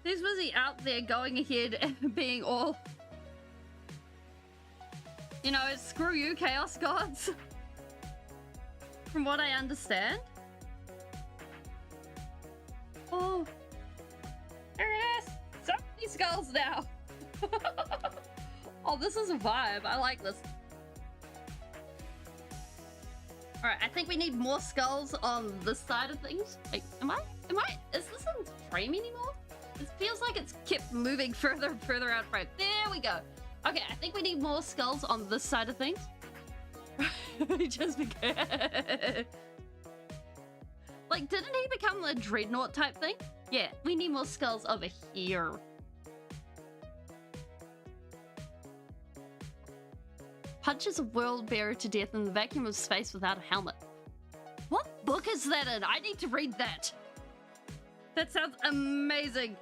[SPEAKER 1] he's busy out there going ahead and being all, you know, screw you, Chaos Gods. From what I understand. Oh, there it is. So many skulls now. Oh, this is a vibe. I like this. All right, I think we need more skulls on this side of things. Like, is this in frame anymore? It feels like it's kept moving further and further out frame. There we go. Okay, I think we need more skulls on this side of things. Just because. Like, didn't he become the dreadnought type thing? Yeah, we need more skulls over here. Punches a world bearer to death in the vacuum of space without a helmet. What book is that in? I need to read that. That sounds amazing.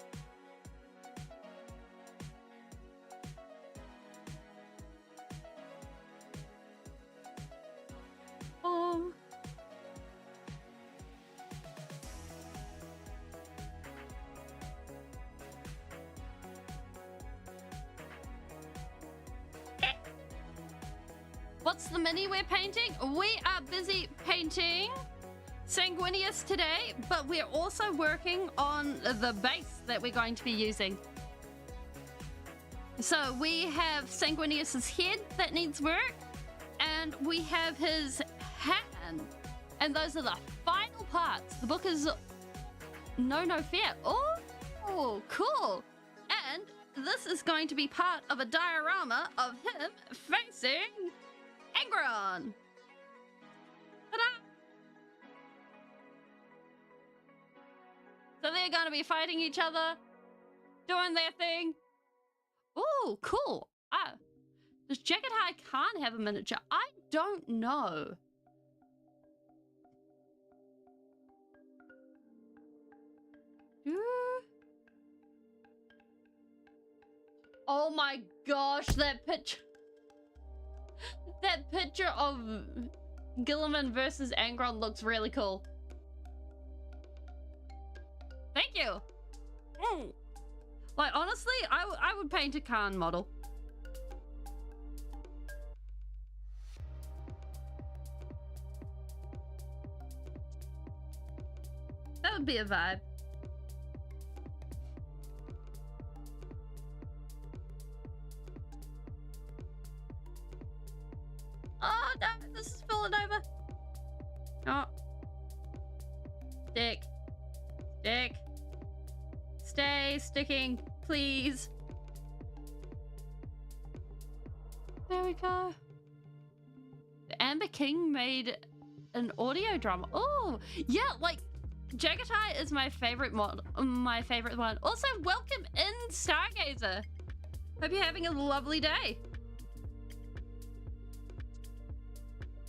[SPEAKER 1] Oh. What's the mini we're painting? We are busy painting Sanguinius today, but we're also working on the base that we're going to be using. So we have Sanguinius's head that needs work, and we have his hand, and those are the final parts. The book is no fear. Oh, cool. And this is going to be part of a diorama of him facing Angron. they're gonna be fighting each other, doing their thing. Oh, cool. Ah, does Jagged High can't have a miniature? I don't know. Oh my gosh, that picture. That picture of Gilliman versus Angron looks really cool. Thank you. Like, honestly, I would paint a Khan model. That would be a vibe. Oh no, this is falling over. Oh. Stick. Stick. Stay sticking, please. There we go. The Amber King made an audio drama. Oh, yeah, like Jagged High is my favorite mod, my favorite one. Also, welcome in, Stargazer. Hope you're having a lovely day.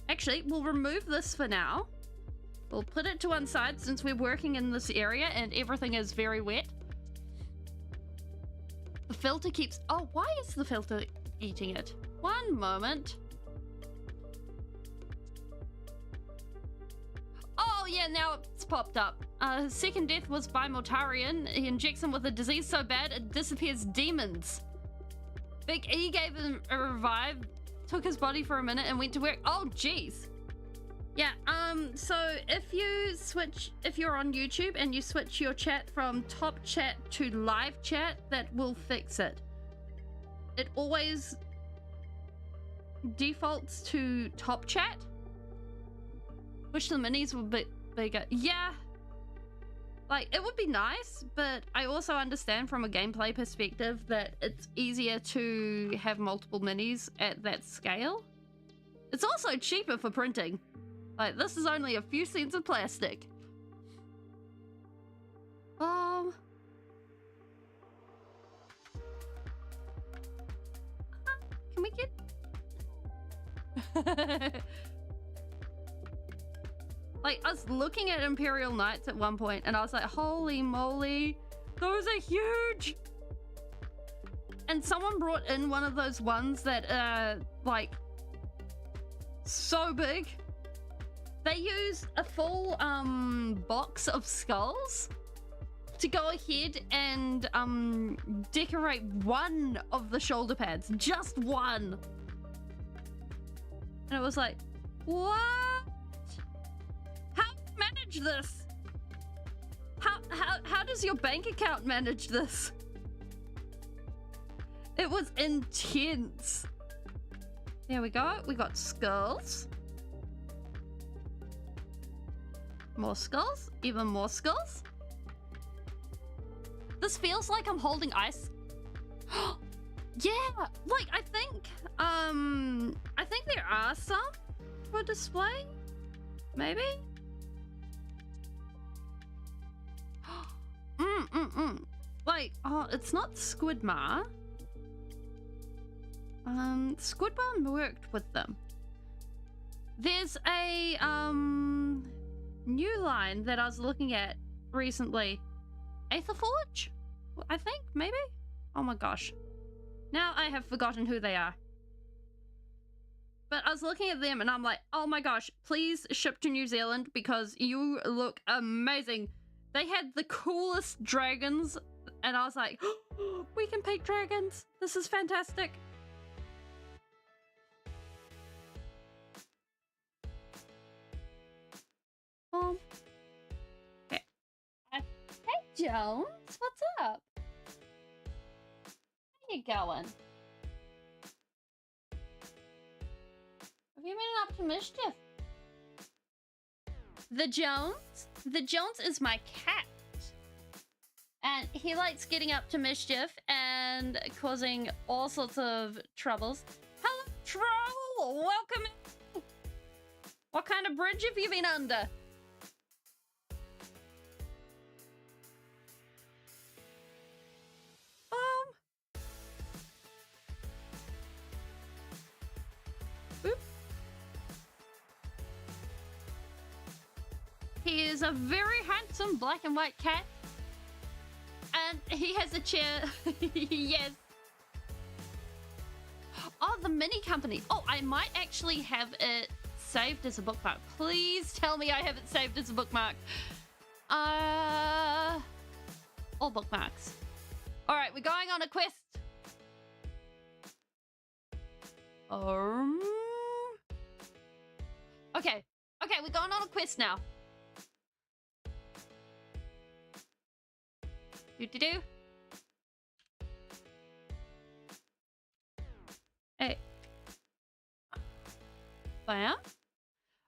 [SPEAKER 1] Actually, we'll remove this for now. We'll put it to one side since we're working in this area and everything is very wet. The filter keeps... Oh, why is the filter eating it? One moment. Oh, yeah, now it's popped up. His second death was by Mortarian. He injects him with a disease so bad it disappears demons. Big E gave him a revive, took his body for a minute and went to work. Oh, jeez. Yeah, so if you're on YouTube and you switch your chat from top chat to live chat, that will fix it. It always defaults to top chat. Wish the minis were a bit bigger. Yeah, like it would be nice, but I also understand from a gameplay perspective that it's easier to have multiple minis at that scale. It's also cheaper for printing. Like, this is only a few cents of plastic. Can we get... Like, I was looking at Imperial Knights at one point, and I was like, holy moly, those are huge! And someone brought in one of those ones that are, like, so big. They used a full box of skulls to go ahead and decorate one of the shoulder pads, just one. And it was like, what? How do you manage this? How does your bank account manage this? It was intense. There we go. We got skulls. More skulls, even more skulls. This feels like I'm holding ice. Yeah, like I think there are some for display, maybe. Like, oh, it's not Squidmar. Squidmar worked with them. There's a new line that I was looking at recently. Aetherforge? I think, maybe? Oh my gosh. Now I have forgotten who they are. But I was looking at them and I'm like, oh my gosh, please ship to New Zealand because you look amazing. They had the coolest dragons and I was like, oh, we can paint dragons. This is fantastic. Okay. Hey Jones, what's up? How you going? Have you been up to mischief? The Jones is my cat. And he likes getting up to mischief and causing all sorts of troubles. Hello, troll! Welcome in. What kind of bridge have you been under? He is a very handsome black and white cat. And he has a chair. Yes. Oh, the mini company. Oh, I might actually have it saved as a bookmark. Please tell me I have it saved as a bookmark. All bookmarks. All right, we're going on a quest. Okay, we're going on a quest now. Do. Hey. Bam.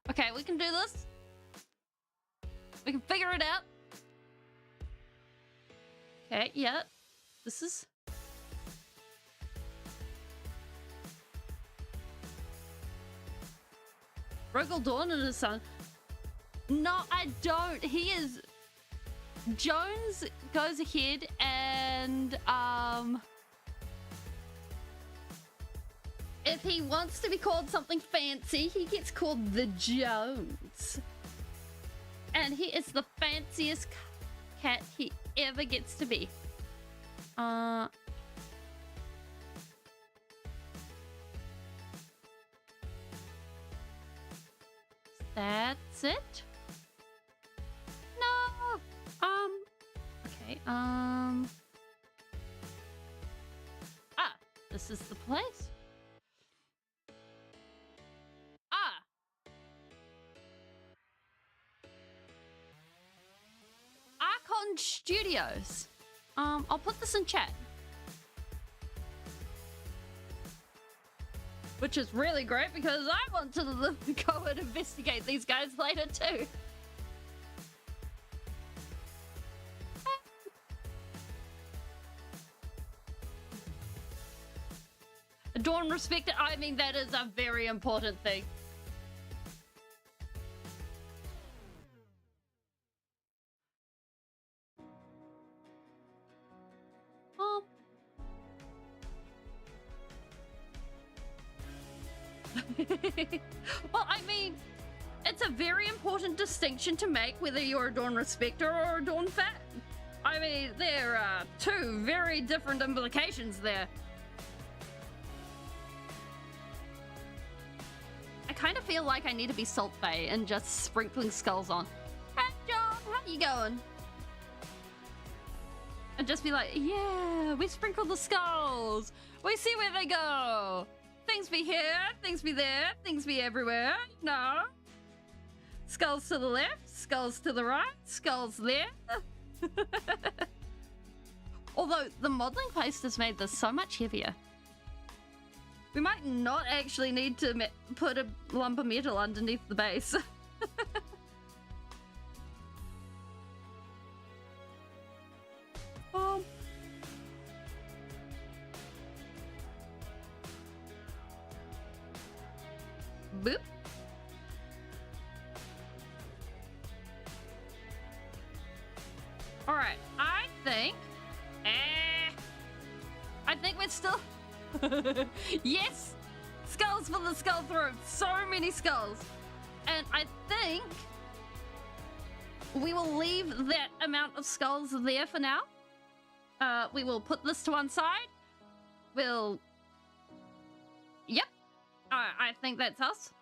[SPEAKER 1] Okay, we can do this. We can figure it out. Okay, yeah. This is... Rogel Dawn and his son. No, I don't. He is... Jones goes ahead and, if he wants to be called something fancy, he gets called the Jones. And he is the fanciest cat he ever gets to be. That's it? No! Okay, this is the place. Archon Studios. I'll put this in chat. Which is really great because I want to go and investigate these guys later too. Adore and respect it. I mean, that is a very important thing. Well, I mean, it's a very important distinction to make whether you're a Dawn Respecter or a Dawn fan. I mean, there are two very different implications there. I kind of feel like I need to be Salt Bae and just sprinkling skulls on. Hey, John, how you going? And just be like, yeah, we sprinkle the skulls. We see where they go. Things be here, things be there, things be everywhere. No. Skulls to the left, skulls to the right, skulls there. Although the modeling paste has made this so much heavier. We might not actually need to put a lump of metal underneath the base. Boop. All right, I think we're still... Yes! Skulls for the skull throat. So many skulls. And I think we will leave that amount of skulls there for now. We will put this to one side. We'll... Yep. I think that's us.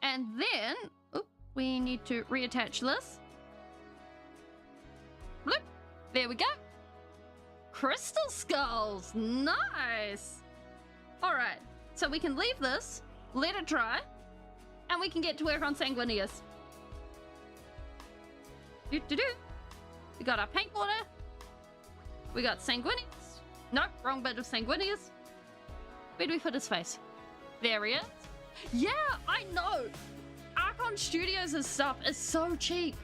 [SPEAKER 1] And then... Oop, we need to reattach this. Look. There we go. Crystal skulls. Nice. All right. So we can leave this, let it dry, and we can get to work on Sanguinius. We got our paint water. We got Sanguinius. Nope, wrong bit of Sanguinius. Where do we put his face? There he is. Yeah, I know. Archon Studios' stuff is so cheap.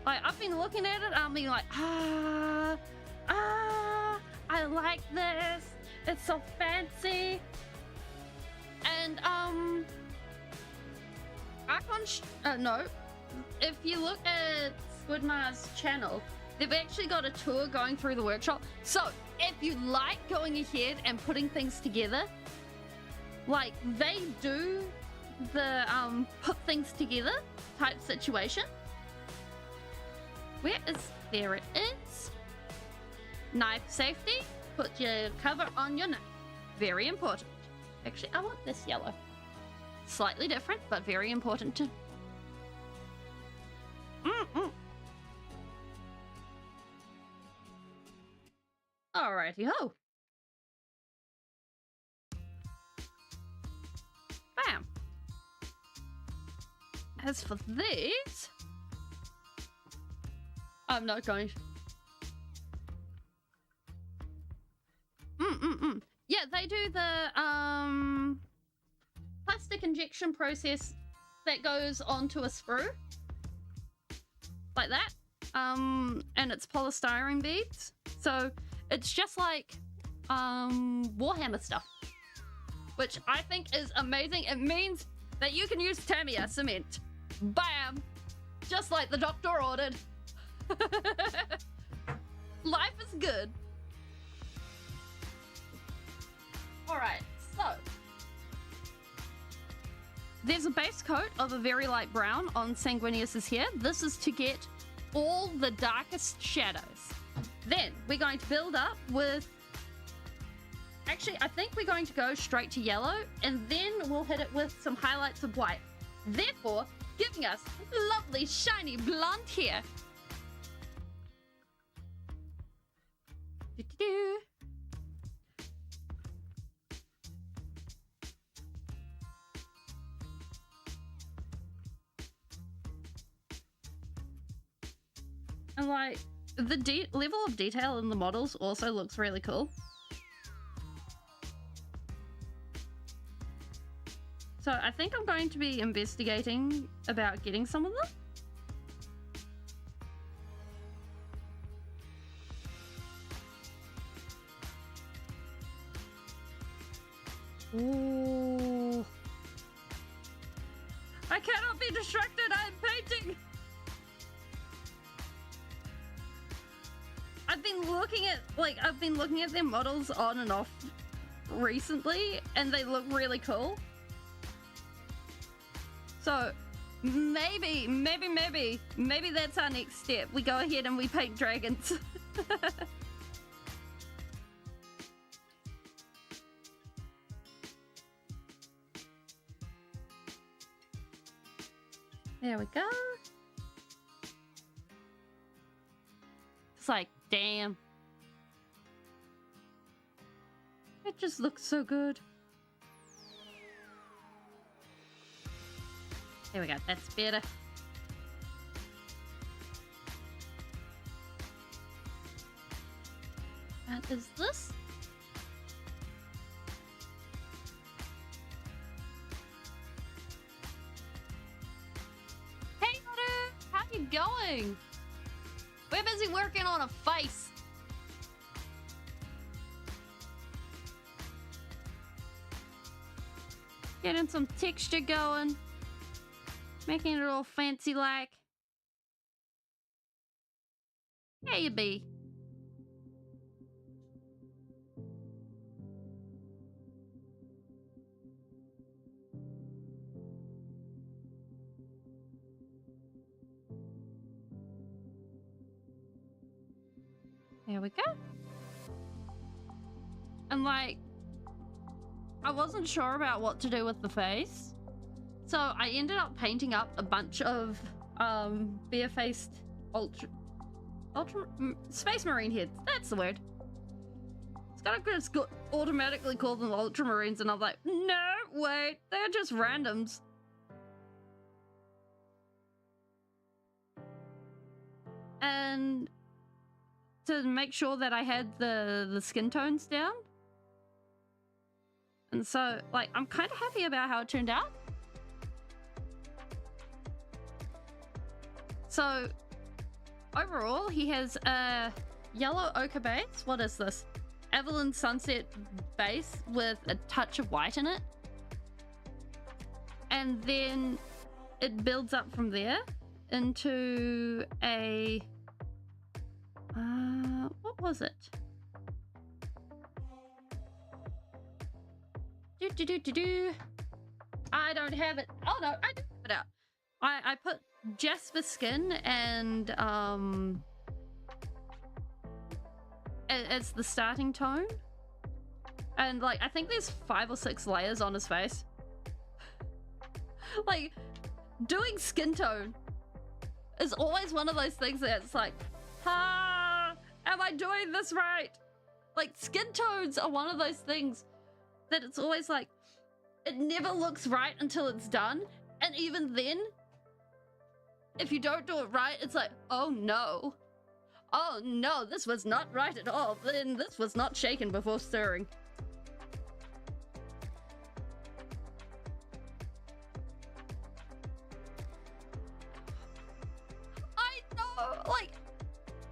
[SPEAKER 1] Like, I've been looking at it, I'm being like, I like this. It's so fancy. And, no. If you look at Squidmar's channel, they've actually got a tour going through the workshop. So, if you like going ahead and putting things together, like, they do the put things together type situation. Where is, there it is. Knife safety, put your cover on your knife. Very important. Actually, I want this yellow. Slightly different, but very important to... Alrighty ho. Bam. As for these, I'm not going to... Yeah, they do the plastic injection process that goes onto a sprue. Like that. And it's polystyrene beads. So it's just like Warhammer stuff. Which I think is amazing. It means that you can use Tamiya cement. Bam! Just like the doctor ordered. Life is good. Alright, so there's a base coat of a very light brown on Sanguinius's hair. This is to get all the darkest shadows. Then we're going to build up with... Actually, I think we're going to go straight to yellow, and then we'll hit it with some highlights of white. Therefore, giving us lovely, shiny blonde hair. Do-do-do. And like, the level of detail in the models also looks really cool. So I think I'm going to be investigating about getting some of them. Ooh. I cannot be distracted, I'm painting! I've been looking at their models on and off recently, and they look really cool. So maybe that's our next step. We go ahead and we paint dragons. There we go. It's like, damn. It just looks so good. There we go, that's better. And is this? Hey, Otter! How you going? We're busy working on a face. Getting some texture going. Making it all fancy like. Yeah, you be. There we go. And like, I wasn't sure about what to do with the face. So I ended up painting up a bunch of bare-faced Space Marine heads. That's the word. It's got automatically called them Ultramarines, and I'm like, no, wait, they're just randoms. And to make sure that I had the skin tones down. And so, like, I'm kind of happy about how it turned out. So, overall, he has a yellow ochre base. What is this? Evelyn Sunset base with a touch of white in it. And then it builds up from there into a... what was it? I don't have it. Oh no, I do have it out. I put Jasper skin and as the starting tone. And like I think there's 5 or 6 layers on his face. Like doing skin tone is always one of those things that's like, am I doing this right? Like skin tones are one of those things that it's always like, it never looks right until it's done. And even then, if you don't do it right, it's like, oh no, this was not right at all. Then this was not shaken before stirring. I know, like,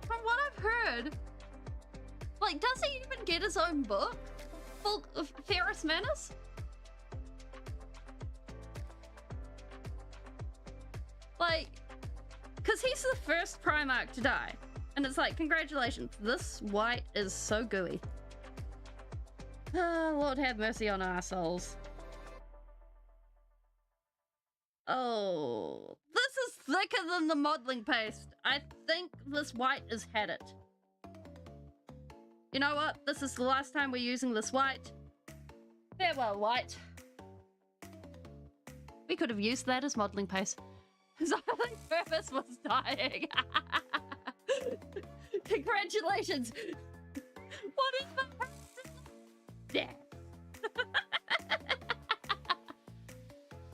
[SPEAKER 1] from what I've heard, like, does he even get his own book? Full of Ferris Manus? Like, because he's the first Primarch to die. And it's like, congratulations, this white is so gooey. Lord have mercy on our souls. Oh, this is thicker than the modeling paste. I think this white has had it. You know what? This is the last time we're using this white. Farewell, white. We could have used that as modeling paste. Xyling's purpose was dying. Congratulations. What is the purpose? Death.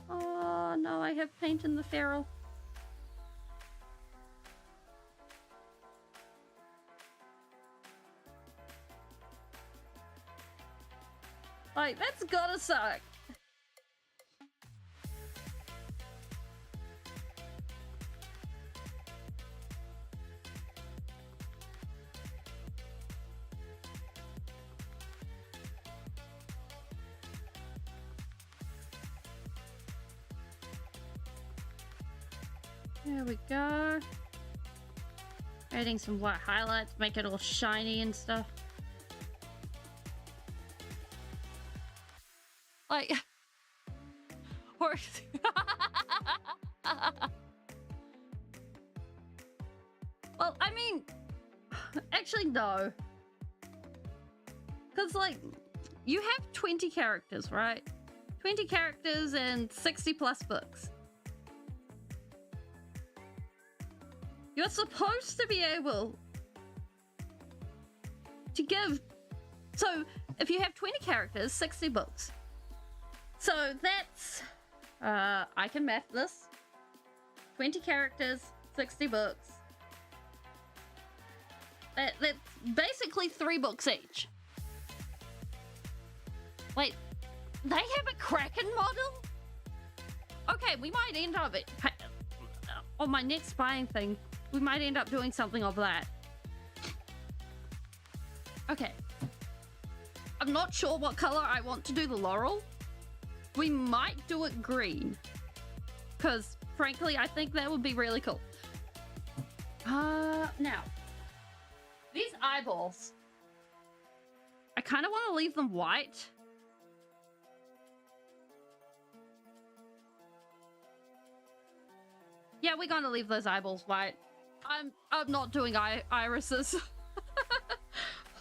[SPEAKER 1] Oh no, I have paint in the feral. Like, that's gotta suck. There we go. Adding some white highlights, make it all shiny and stuff. Like, or well, I mean, actually no, because like you have 20 characters, right? 20 characters and 60 plus books. You're supposed to be able to give, so if you have 20 characters, 60 books. So that's, I can math this. 20 characters, 60 books. That's basically 3 books each. Wait, they have a Kraken model? Okay, we might end up, on my next buying thing, we might end up doing something of that. Okay. I'm not sure what color I want to do the laurel. We might do it green. Because, frankly, I think that would be really cool. Now. These eyeballs. I kind of want to leave them white. Yeah, we're going to leave those eyeballs white. I'm not doing irises.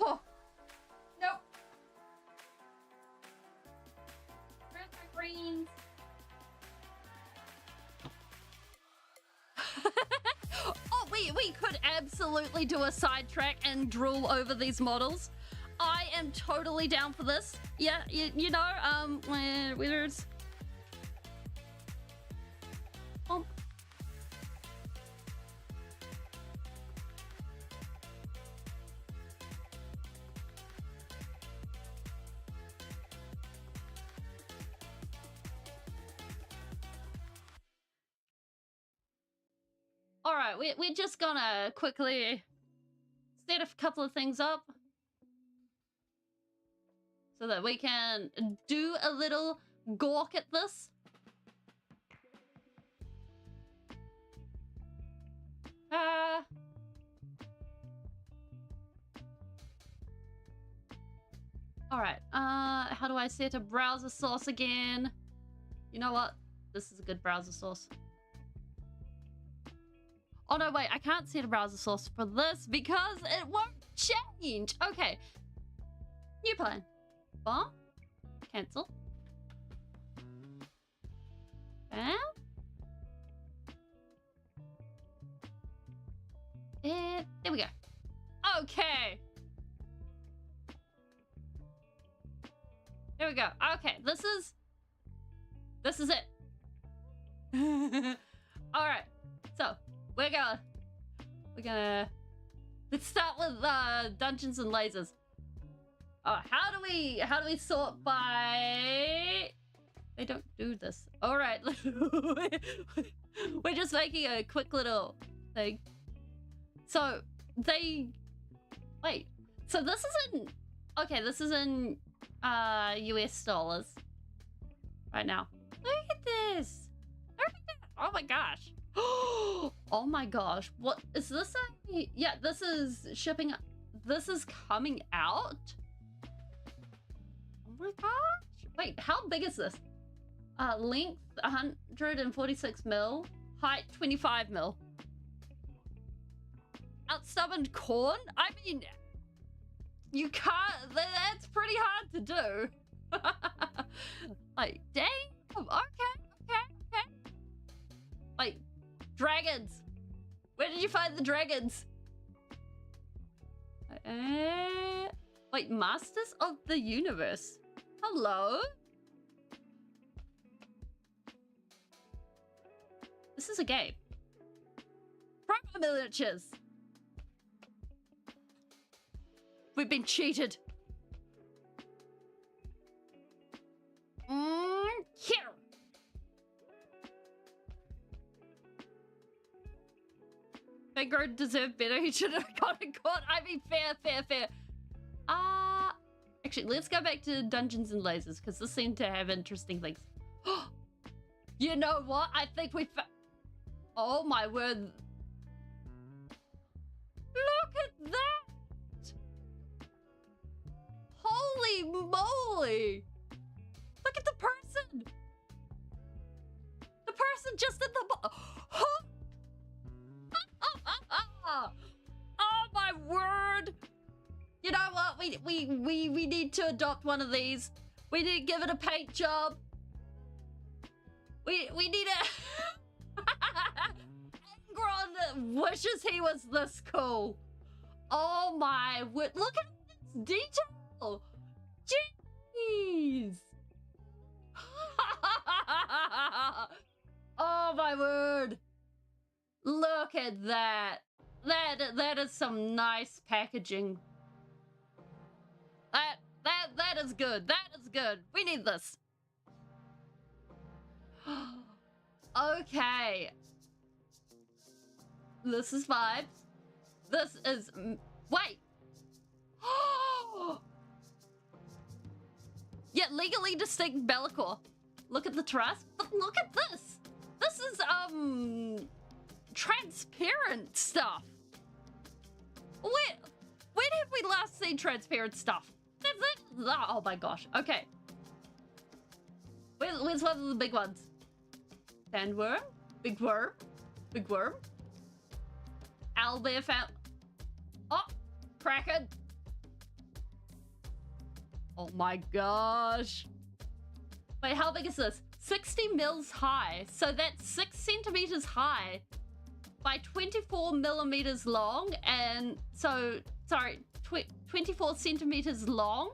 [SPEAKER 1] Oh. Nope. Where's my greens? Oh, we could absolutely do a sidetrack and drool over these models. I am totally down for this. Yeah, you know, where's... Oh. All right, we're just gonna quickly set a couple of things up so that we can do a little gawk at this. All right, how do I set a browser source again? You know what? This is a good browser source. Oh no, wait, I can't set a browser source for this because it won't change. Okay. New plan. Bomb. Cancel. Bam. And there we go. Okay. There we go. Okay, this is it. All right. So we're gonna let's start with dungeons and lasers. Oh, how do we sort by? They don't do this. All right. We're just making a quick little thing. So they wait. So this isn't okay. This is in US dollars right now. Look at this. Look at that. Oh my gosh. Oh my gosh. What is this? Yeah, this is shipping. This is coming out. Oh my gosh. Wait, how big is this? Length 146 mil, height 25 mil. Outstubborn corn? I mean, you can't, that's pretty hard to do. Like, dang, okay. Like, dragons. Where did you find the dragons? Wait, Masters of the Universe. Hello? This is a game. Proper miniatures. We've been cheated. Here. Figure deserved better. He should have gotten caught. I mean, fair. Actually, let's go back to Dungeons and Lasers because this seemed to have interesting things. You know what? I think we oh my word. Look at that! Holy moly! Look at the person! The person just at the oh my word! You know what? We need to adopt one of these. We need to give it a paint job. We need a Angron wishes he was this cool. Oh my word. Look at this detail. Jeez. Oh my word. Look at that. That is some nice packaging. That is good. That is good. We need this. Okay. This is fine. This is wait. Yeah, legally distinct Bellicor. Look at the truss. But look at this. This is transparent stuff. When have we last seen transparent stuff? Oh my gosh. Okay. Where's one of the big ones? Sandworm? Big worm? Big worm? Owlbear found. Oh! Kraken! Oh my gosh. Wait, how big is this? 60 mils high. So that's 6 centimeters high by 24 millimeters long. And so, sorry, 24 centimeters long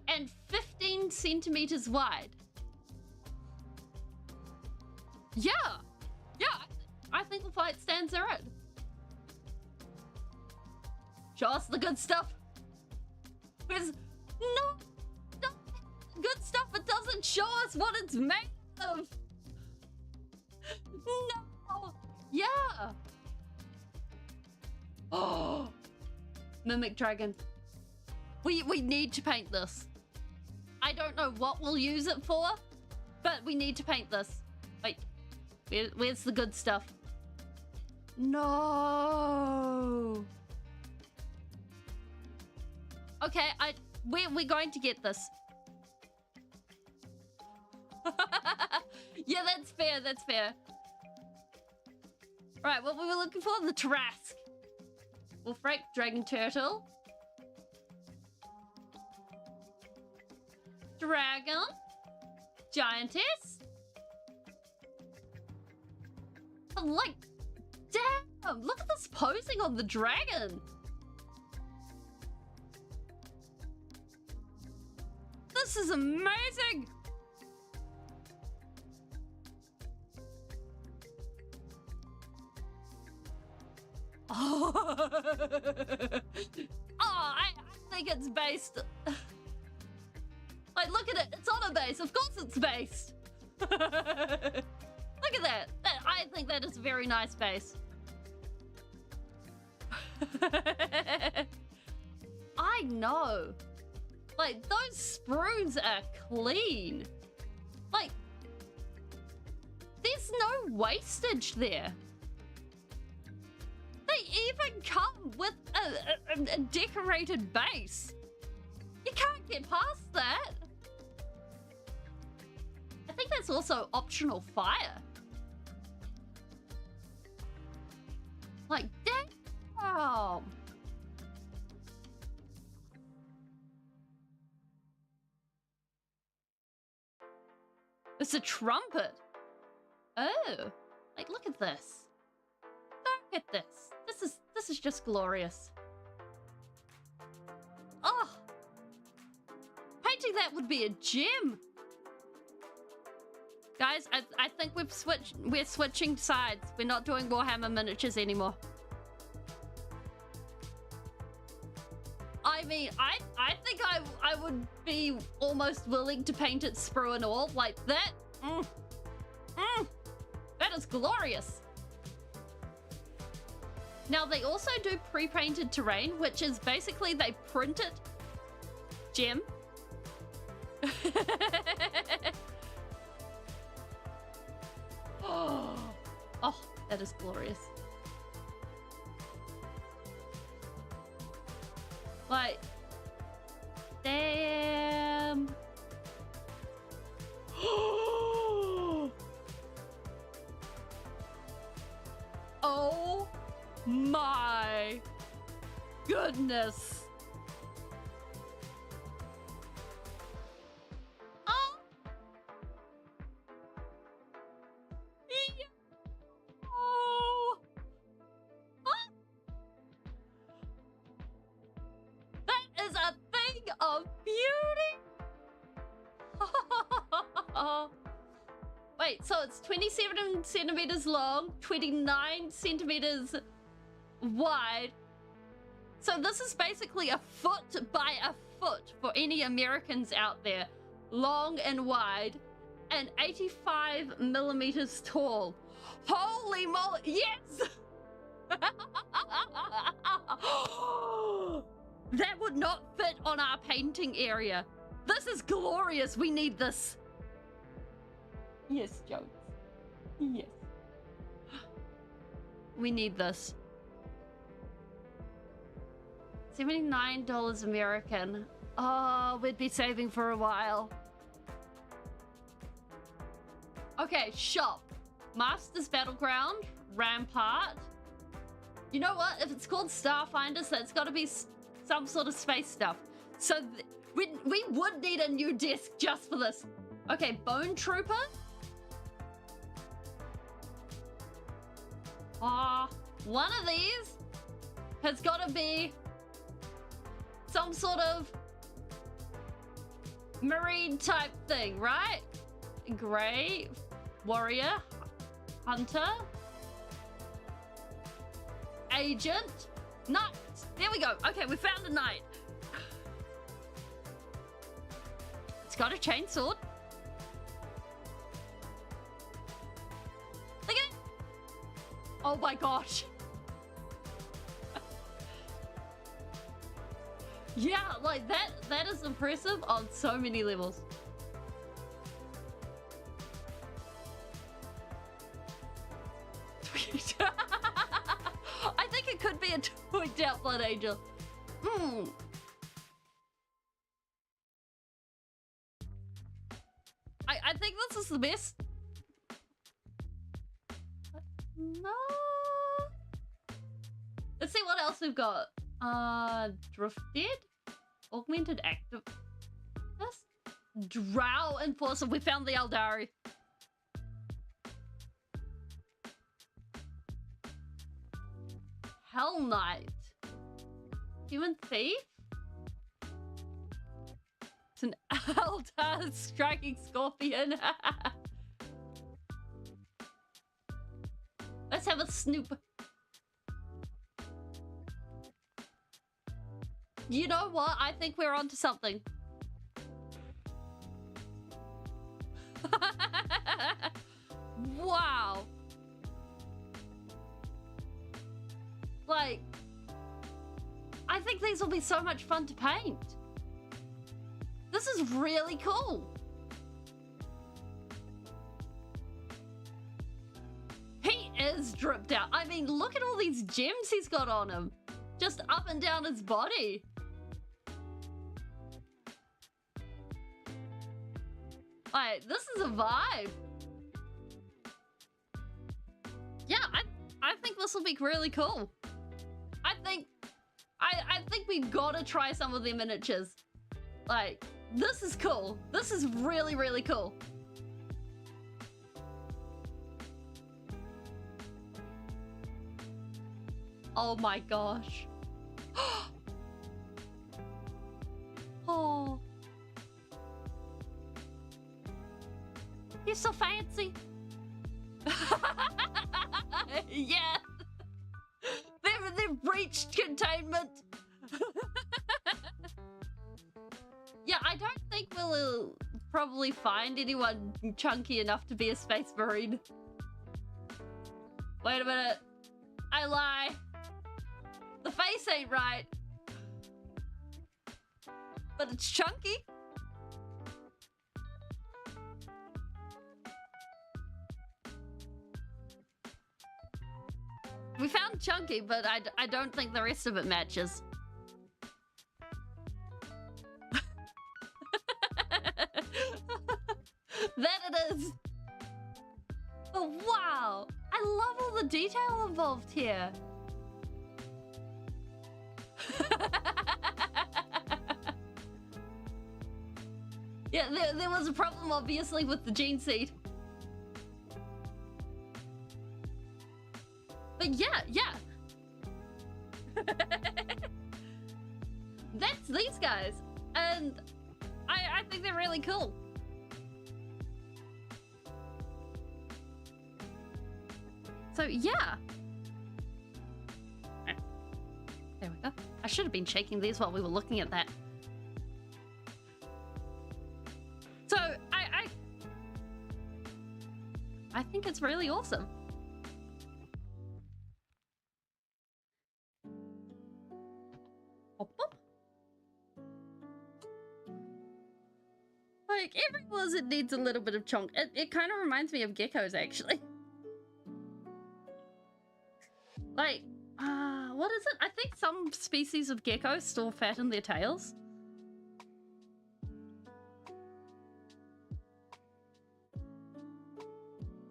[SPEAKER 1] and 15 centimeters wide. Yeah. I think the fight stands are it. Show us the good stuff. Where's no good stuff. It doesn't show us what it's made of. No. Yeah. Oh. Mimic dragon. We need to paint this. I don't know what we'll use it for, but we need to paint this. Wait. Where's the good stuff? No. Okay, we're going to get this. Yeah, that's fair, that's fair. Right, what we were looking for? The Tarask. Wolfrak, Dragon Turtle. Dragon. Giantess. Like, damn, look at this posing on the dragon. This is amazing. Oh, I think it's based. Like, look at it. It's on a base. Of course it's based. Look at that. I think that is a very nice base. I know. Like, those sprues are clean. Like, there's no wastage there. They even come with a decorated base. You can't get past that. I think that's also optional fire. Like, damn. It's a trumpet. Oh, like, look at this. Look at this. This is just glorious. Oh, painting that would be a gem. Guys, I think we're switching sides. We're not doing Warhammer miniatures anymore. I mean, I think I would be almost willing to paint it sprue and all like that. That is glorious. Now, they also do pre-painted terrain, which is basically they print it. Gem. Oh, that is glorious. Like, damn. Oh my goodness. Oh. Oh. Oh. That is a thing of beauty. Wait, so it's 27 centimeters long, 29 centimeters wide. So this is basically a foot by a foot for any Americans out there. Long and wide, and 85 millimeters tall. Holy moly, yes! That would not fit on our painting area. This is glorious. We need this. Yes, Jones. Yes. We need this. $79 American. Oh, we'd be saving for a while. Okay, shop. Masters Battleground. Rampart. You know what? If it's called Starfinders, that's got to be some sort of space stuff. So we would need a new disc just for this. Okay, Bone Trooper. One of these has got to be some sort of marine type thing, right? Gray, warrior, hunter, agent, knight. There we go. Okay, we found a knight. It's got a chainsword. Look at it. Oh my gosh. Yeah, like that is impressive on so many levels. I think it could be a tweaked out Blood Angel. I think this is the best No. Let's see what else we've got. Drifted? Augmented active. Drow Enforcer. We found the Eldari. Hell Knight. Human Thief? It's an Eldar striking scorpion. Let's have a snoop. You know what? I think we're onto something. Wow. Like, I think these will be so much fun to paint. This is really cool. He is dripped out. I mean, look at all these gems he's got on him. Just up and down his body. Like, this is a vibe. Yeah, I think this will be really cool. I think we've got to try some of their miniatures. Like, this is cool. This is really, really cool. Oh my gosh. Oh. You're so fancy. Yeah. They've breached containment. Yeah, I don't think we'll probably find anyone chunky enough to be a space marine. Wait a minute. I lie. The face ain't right. But it's chunky. We found chunky, but I don't think the rest of it matches. That it is. But wow, I love all the detail involved here. Yeah, there was a problem obviously with the gene seed. But yeah. That's these guys. And I think they're really cool. So yeah. There we go. I should have been shaking these while we were looking at that. So I think it's really awesome. Hop, hop. Like, every lizard needs a little bit of chonk. It kind of reminds me of geckos, actually. Like, what is it? I think some species of geckos store fat in their tails.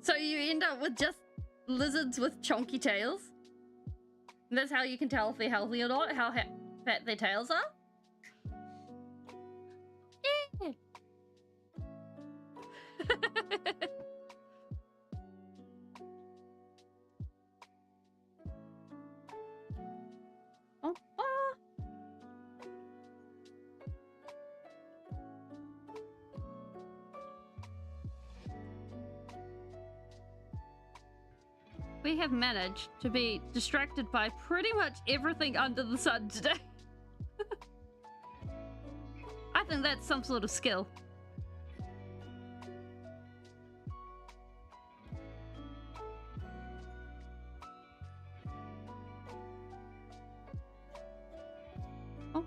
[SPEAKER 1] So you end up with just lizards with chonky tails. And that's how you can tell if they're healthy or not, how fat their tails are. Yeah. We have managed to be distracted by pretty much everything under the sun today. I think that's some sort of skill. Oh.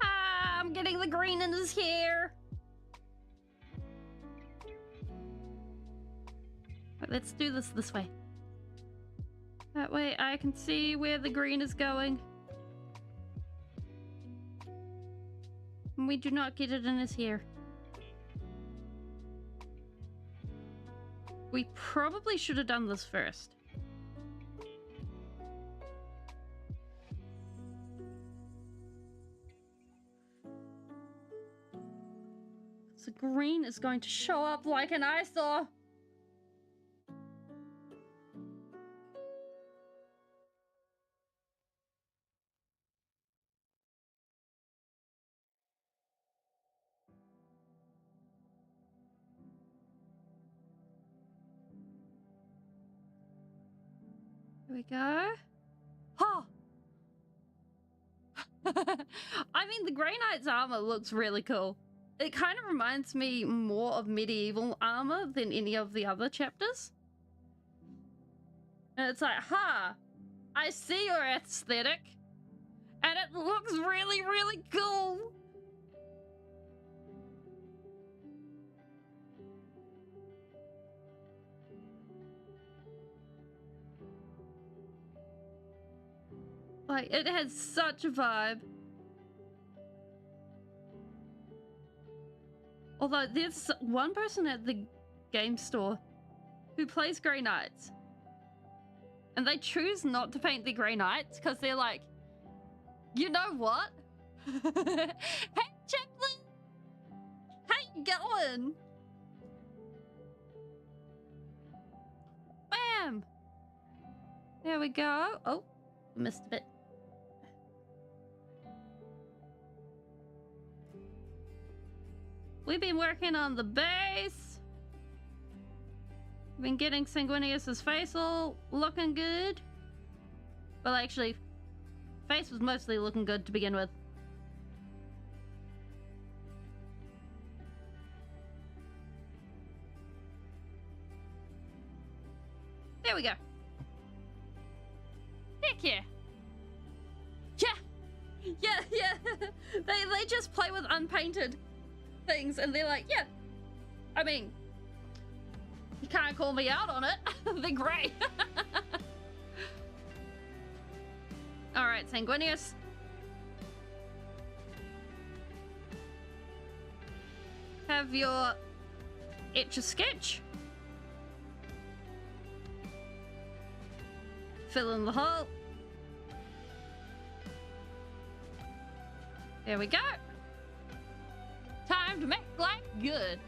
[SPEAKER 1] Ah, I'm getting the green in his hair. Let's do this way. That way I can see where the green is going. And we do not get it in his hair. We probably should have done this first. So green is going to show up like an eyesore. Here we go. Oh! I mean, the Grey Knight's armor looks really cool. It kind of reminds me more of medieval armor than any of the other chapters. And it's like, ha! I see your aesthetic. And it looks really, really cool. Like, it has such a vibe. Although there's one person at the game store who plays Grey Knights. And they choose not to paint the Grey Knights because they're like, you know what? Hey, Chaplain! How you going? Bam! There we go. Oh, missed a bit. We've been working on the base. We've been getting Sanguinius's face all looking good. Well, actually, face was mostly looking good to begin with. There we go. Heck yeah. Yeah. They just play with unpainted things and they're like, yeah. I mean, you can't call me out on it. They're great. Alright, Sanguinius. Have your Etch-a-Sketch. Fill in the hole. There we go. Time to make life good.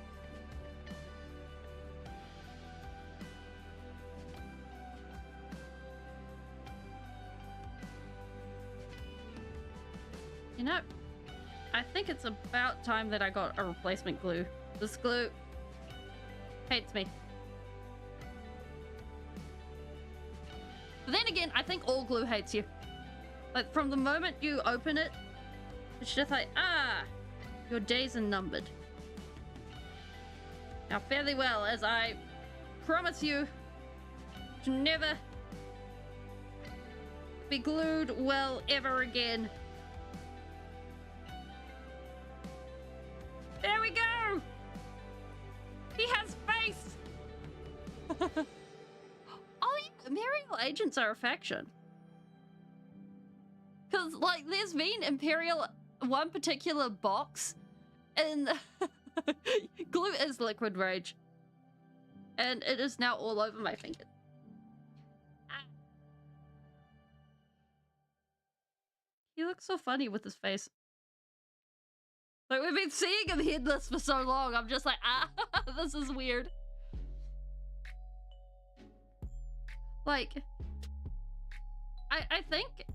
[SPEAKER 1] You know, I think it's about time that I got a replacement glue. This glue hates me. But then again, I think all glue hates you. Like, from the moment you open it, it's just like, ah, your days are numbered. Now, fare thee well, as I promise you to never be glued well ever again. There we go! He has face! Oh yeah, Imperial agents are a faction. Because, like, there's been Imperial... one particular box and glue is liquid rage and it is now all over my fingers. He looks so funny with his face. Like, we've been seeing him headless for so long. I'm just like, this is weird. Like, I think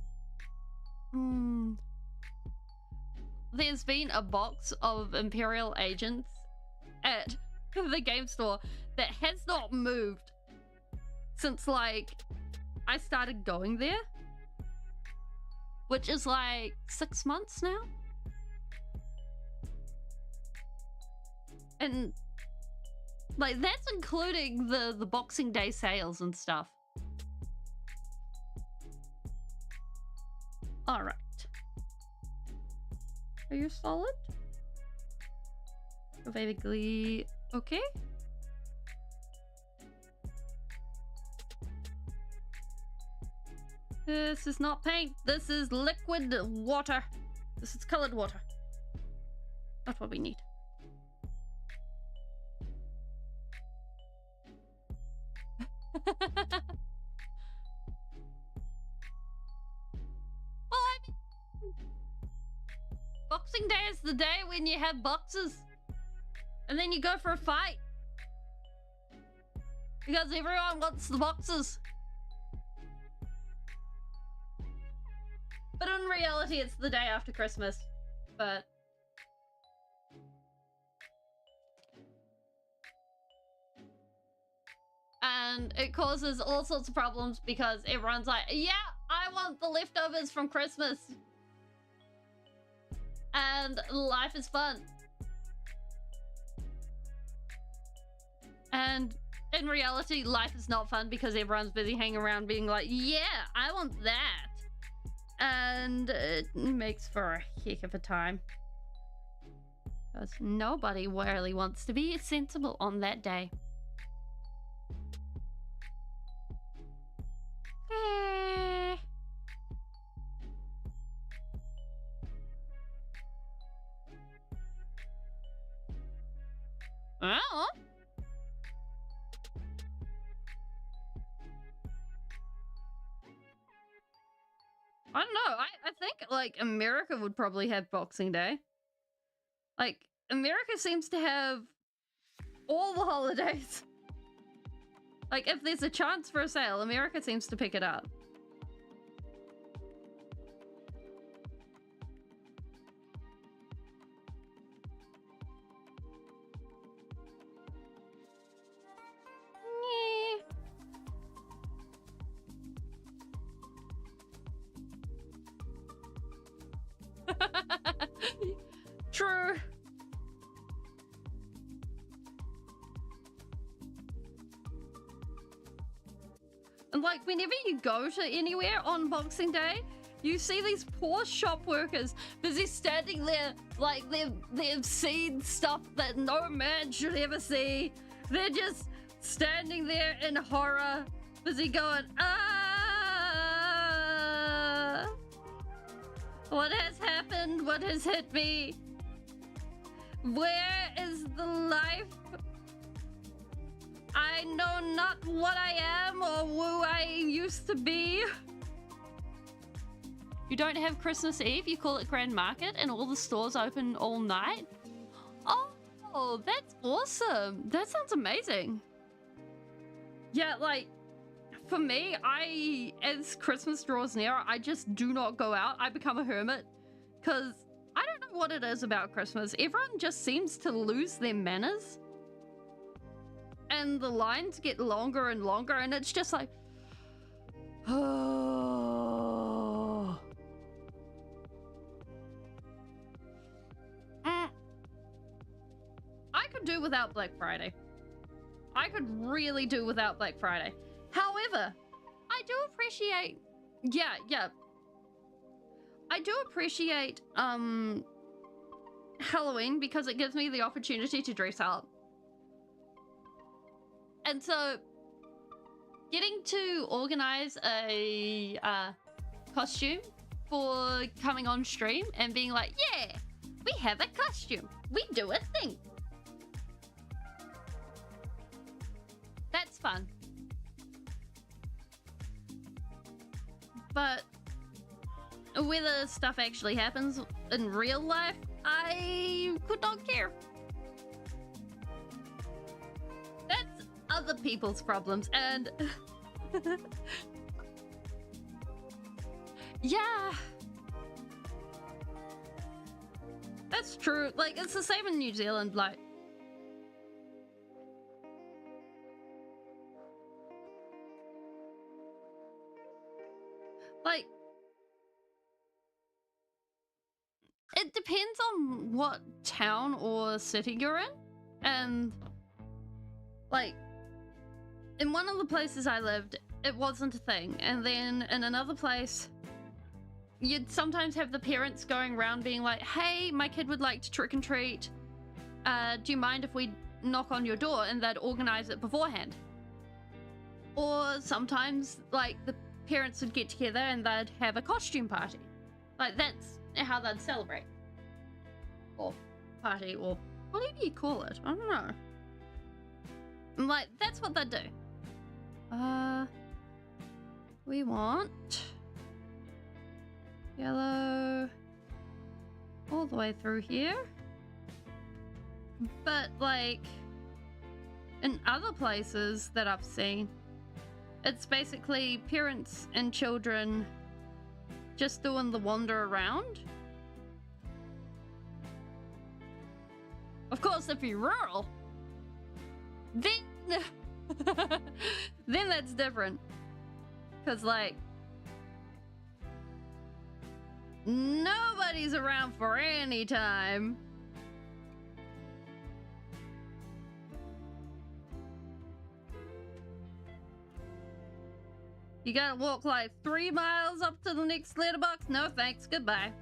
[SPEAKER 1] there's been a box of Imperial agents at the game store that has not moved since, like, I started going there. Which is like 6 months now. And, like, that's including the Boxing Day sales and stuff. Alright. Are you solid? Vaguely okay? This is not paint. This is liquid water. This is colored water. That's what we need. I mean, Boxing Day is the day when you have boxes. And then you go for a fight. Because everyone wants the boxes. But in reality, it's the day after Christmas. But... and it causes all sorts of problems because everyone's like, yeah, I want the leftovers from Christmas. And life is fun. And in reality, life is not fun because everyone's busy hanging around being like, yeah, I want that. And it makes for a heck of a time. Because nobody really wants to be sensible on that day. Oh. I don't know. I think, like, America would probably have Boxing Day. Like, America seems to have all the holidays. Like, if there's a chance for a sale, America seems to pick it up. True. And like, whenever you go to anywhere on Boxing Day, you see these poor shop workers busy standing there like they've seen stuff that no man should ever see. They're just standing there in horror, busy going, ah! What has happened? What has hit me? Where is the life? I know not what I am or who I used to be. You don't have Christmas Eve, you call it Grand Market, and all the stores open all night? Oh, that's awesome. That sounds amazing. Yeah, like, for me, as Christmas draws near, I just do not go out. I become a hermit. Because I don't know what it is about Christmas. Everyone just seems to lose their manners. And the lines get longer and longer, and it's just like, oh. I could do without Black Friday. I could really do without Black Friday. However, I do appreciate, yeah. I do appreciate, Halloween because it gives me the opportunity to dress up. And so, getting to organize a costume for coming on stream and being like, yeah, we have a costume. We do a thing. That's fun. But whether stuff actually happens in real life, I could not care. That's other people's problems, and yeah, that's true. Like, it's the same in New Zealand. Like, it depends on what town or city you're in, and like, in one of the places I lived, it wasn't a thing, and then in another place, you'd sometimes have the parents going around being like, hey, my kid would like to trick and treat, do you mind if we knock on your door? And they'd organize it beforehand. Or sometimes, like, the parents would get together and they'd have a costume party. Like, that's how they'd celebrate. Or party, or whatever you call it. I don't know. Like, that's what they'd do. We want yellow all the way through here. But like in other places that I've seen, it's basically parents and children just doing the wander around. Of course, if you're rural, then then that's different. Cause like nobody's around for any time. You gotta walk like 3 miles up to the next letterbox? No thanks, goodbye.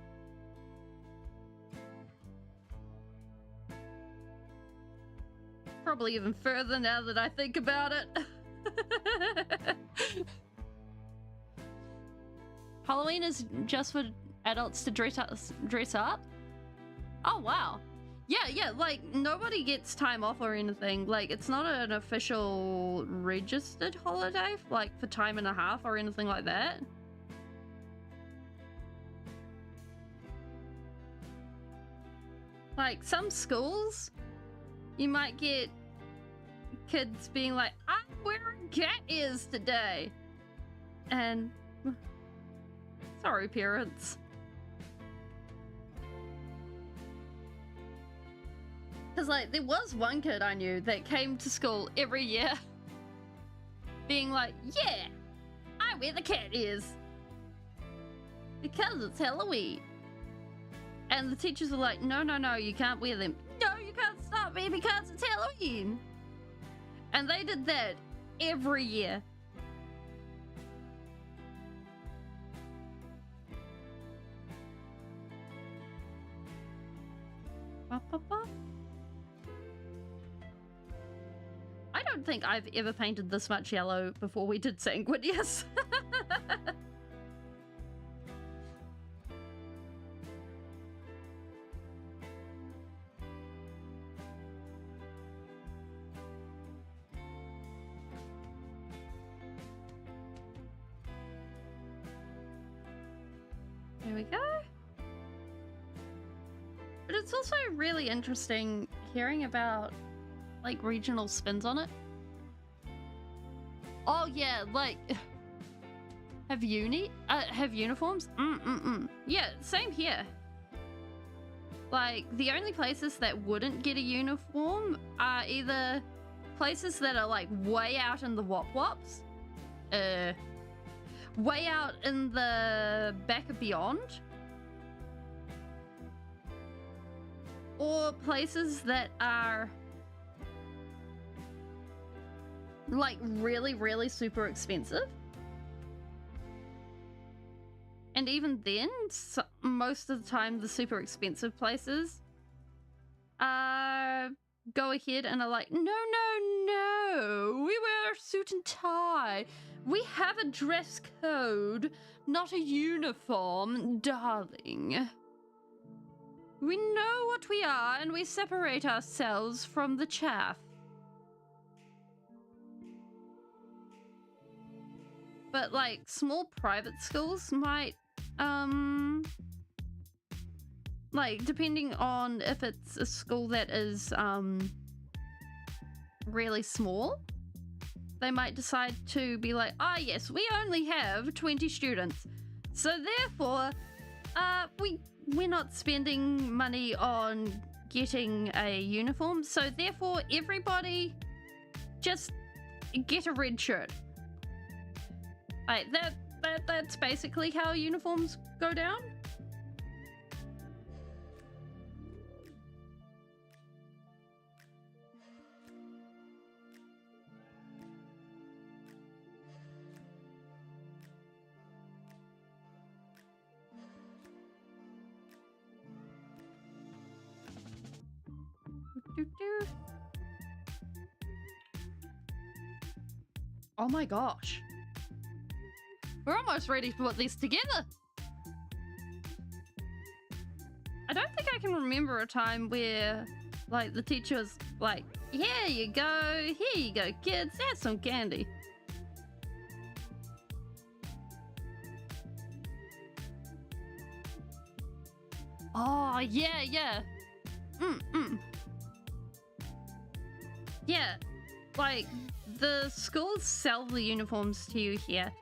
[SPEAKER 1] Probably even further now that I think about it. Halloween is just for adults to dress up? Oh, wow. Yeah, like, nobody gets time off or anything. Like, it's not an official registered holiday, like, for time and a half or anything like that. Like, some schools, you might get kids being like, I'm wearing cat ears today. And, sorry, parents. Because, like, there was one kid I knew that came to school every year being like, yeah, I wear the cat ears because it's Halloween. And the teachers were like, no, you can't wear them. No, you can't stop me because it's Halloween. And they did that every year. I don't think I've ever painted this much yellow before we did Sanguinius. There we go. But it's also really interesting hearing about like regional spins on it. Oh yeah, like have uniforms? Yeah, same here. Like the only places that wouldn't get a uniform are either places that are like way out in the wop-wops, way out in the back of beyond, or places that are like really super expensive. And even then, most of the time the super expensive places go ahead and are like, no, we wear a suit and tie. We have a dress code, not a uniform, darling. We know what we are and we separate ourselves from the chaff. But like small private schools might, like depending on if it's a school that is really small, they might decide to be like, ah, yes, we only have 20 students, so therefore we're not spending money on getting a uniform, so therefore everybody just get a red shirt. Like that's basically how uniforms go down. Oh my gosh. We're almost ready to put these together. I don't think I can remember a time where, like, the teacher was like, here you go, kids, have some candy. Oh, yeah, yeah. Yeah, like, the schools sell the uniforms to you here.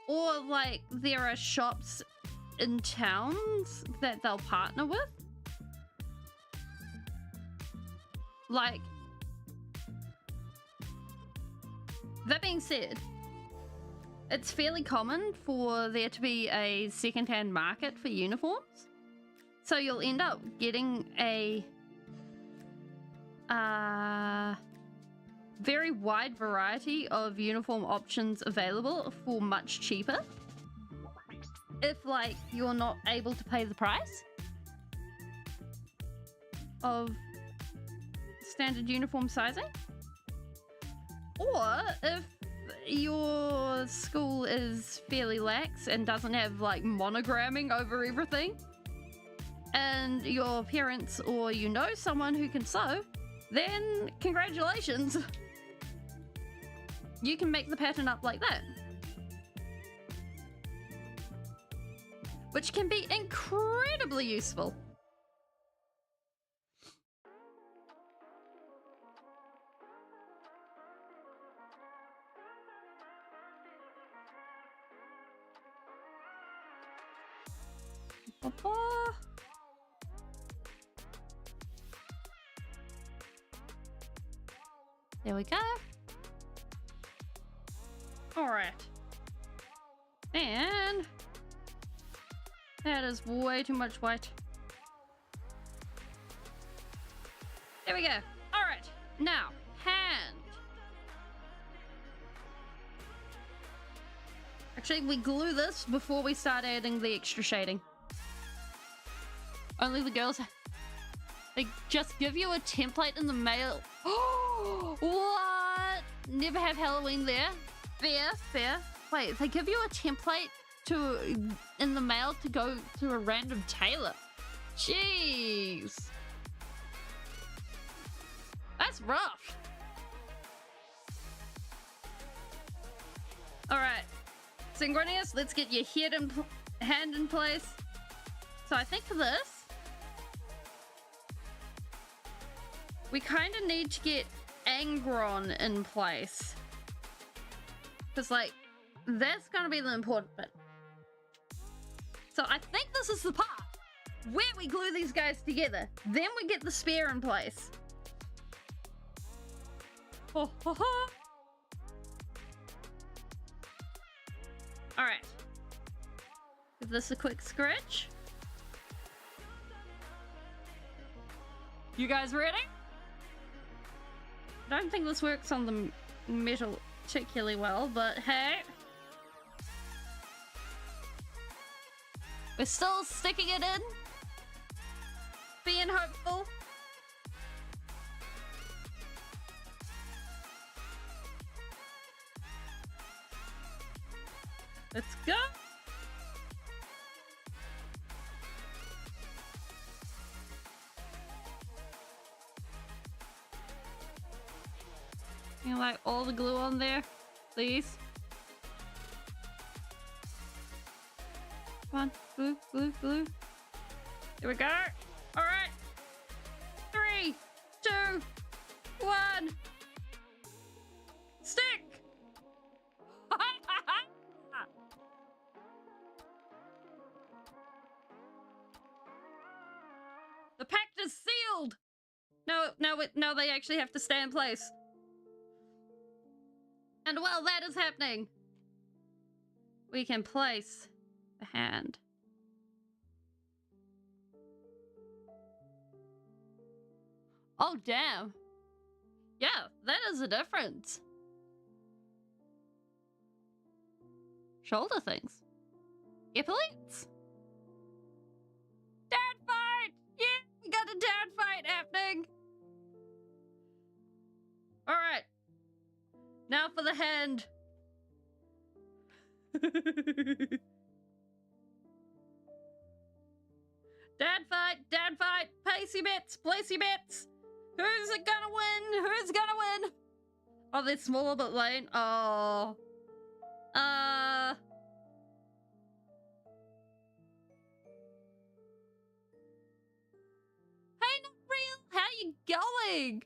[SPEAKER 1] Or, like, there are shops in towns that they'll partner with. Like, that being said, it's fairly common for there to be a second-hand market for uniforms. So you'll end up getting a very wide variety of uniform options available for much cheaper. If, like, you're not able to pay the price of standard uniform sizing. Or if your school is fairly lax and doesn't have, like, monogramming over everything, and your parents or you know someone who can sew, then congratulations. You can make the pattern up like that. Which can be incredibly useful. There we go. Alright. And that is way too much white. There we go. Alright. Now, hand. Actually, we glue this before we start adding the extra shading. Only the girls... They just give you a template in the mail. Oh, what? Never have Halloween there. Fair, fair. Wait, they give you a template in the mail to go to a random tailor. Jeez. That's rough. Alright. Sanguinius, let's get your hand in place. So I think for this, we kind of need to get Angron in place. Because, like, that's going to be the important bit. So I think this is the part where we glue these guys together. Then we get the spear in place. Ho, ho, ho. Alright. Give this a quick scratch. You guys ready? I don't think this works on the metal particularly well, but hey. We're still sticking it in. Being hopeful. Let's go. Can you like all the glue on there, please? Come on, glue, glue, glue. There we go. All right. 3, 2, 1. Stick. The pact is sealed. No, they actually have to stay in place. And while that is happening, we can place the hand. Oh, damn. Yeah, that is a difference. Shoulder things. Epaulets. Dad fight! Yeah, we got a dad fight happening. Alright. Now for the hand. Dad fight, place your bets, place your bets. Who's it gonna win? Who's gonna win? Oh, they're smaller but lane. Oh. you going?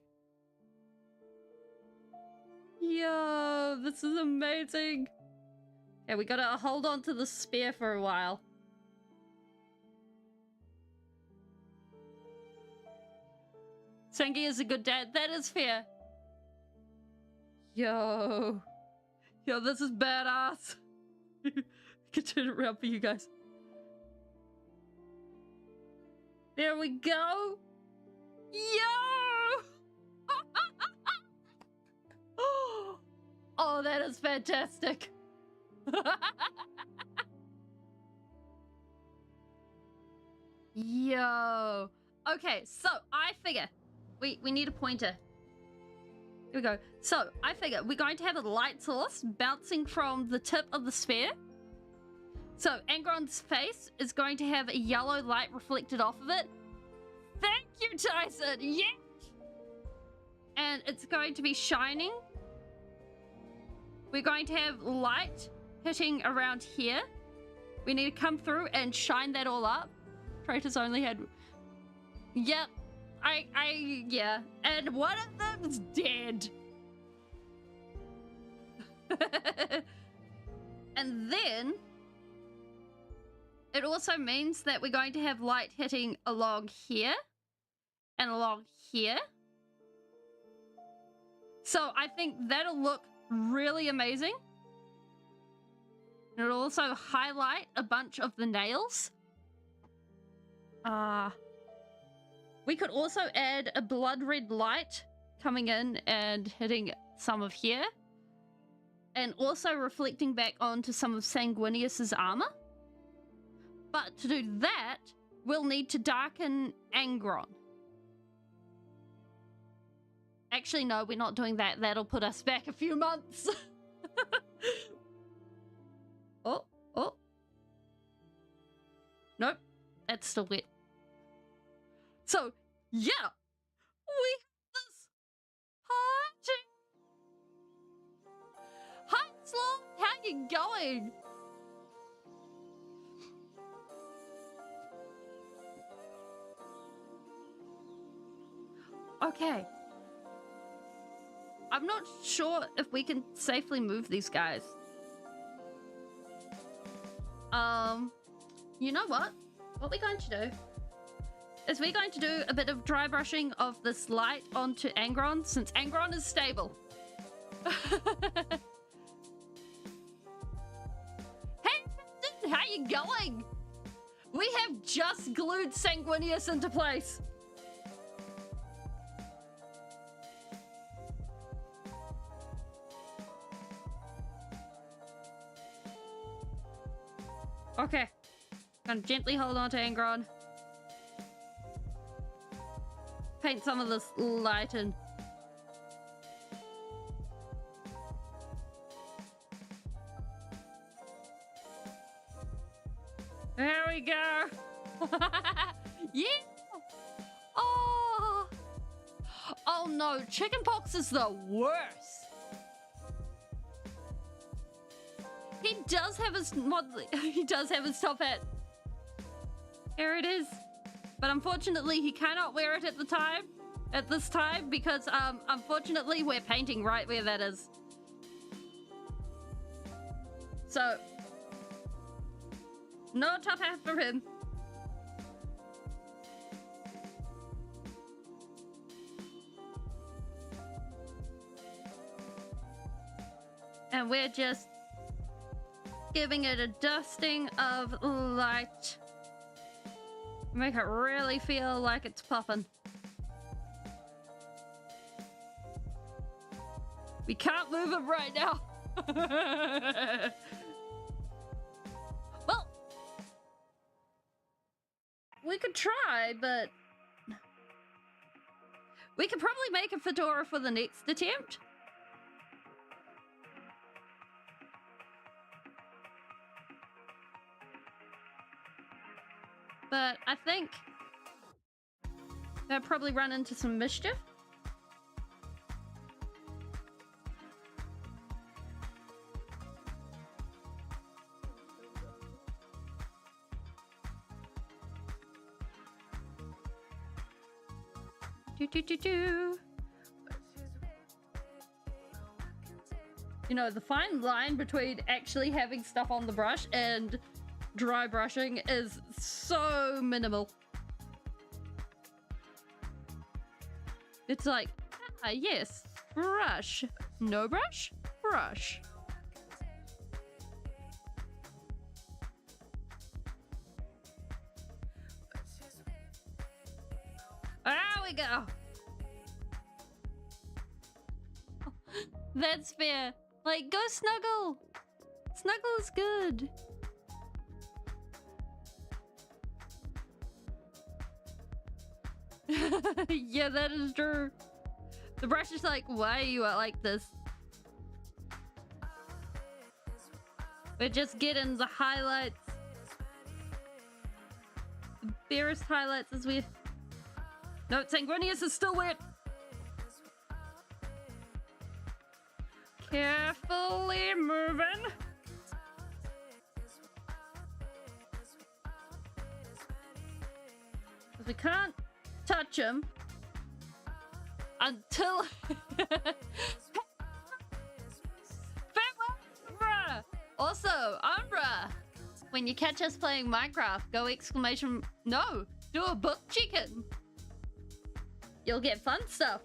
[SPEAKER 1] Yo, this is amazing. Yeah, we gotta hold on to the spear for a while. Sangi is a good dad. That is fair. Yo. Yo, this is badass. I can turn it around for you guys. There we go. Yo! Oh, that is fantastic. Yo. Okay, so I figure we need a pointer. Here we go. So I figure we're going to have a light source bouncing from the tip of the sphere. So Angron's face is going to have a yellow light reflected off of it. Thank you, Tyson. Yeah. And it's going to be shining. We're going to have light hitting around here. We need to come through and shine that all up. Traitors only had... Yep. Yeah. And one of them's dead. And then... it also means that we're going to have light hitting along here. And along here. So I think that'll look really amazing. It'll also highlight a bunch of the nails. We could also add a blood red light coming in and hitting some of here. And also reflecting back onto some of Sanguinius's armor. But to do that, we'll need to darken Angron. Actually, no, we're not doing that. That'll put us back a few months. Oh. Nope, that's still wet. So, yeah, we have this. Hi, Sloth, how you going? Okay. I'm not sure if we can safely move these guys. You know what? What we're going to do is we're going to do a bit of dry brushing of this light onto Angron, since Angron is stable. Hey, how you going? We have just glued Sanguinius into place. Okay. Gonna gently hold on to Angron. Paint some of this light in. There we go. Yeah. Oh. Oh no, chickenpox is the worst. He does have his he does have his top hat. Here it is. But unfortunately he cannot wear it at this time because unfortunately we're painting right where that is. So no top hat for him. And we're just giving it a dusting of light. Make it really feel like it's popping. We can't move him right now. Well, we could try, but we could probably make a fedora for the next attempt. But I think they'll probably run into some mischief. Do. You know, the fine line between actually having stuff on the brush and dry brushing is so minimal. It's like, yes, brush. No brush? Brush. There we go. That's fair. Like, go snuggle. Snuggle is good. Yeah, that is true. The brush is like, why are you like this? We're just getting the highlights. The barest highlights as we... No, Sanguinius is still wet. Carefully moving. Because we can't touch him until... Also, Umbra, when you catch us playing Minecraft, go exclamation... No, do a book chicken. You'll get fun stuff.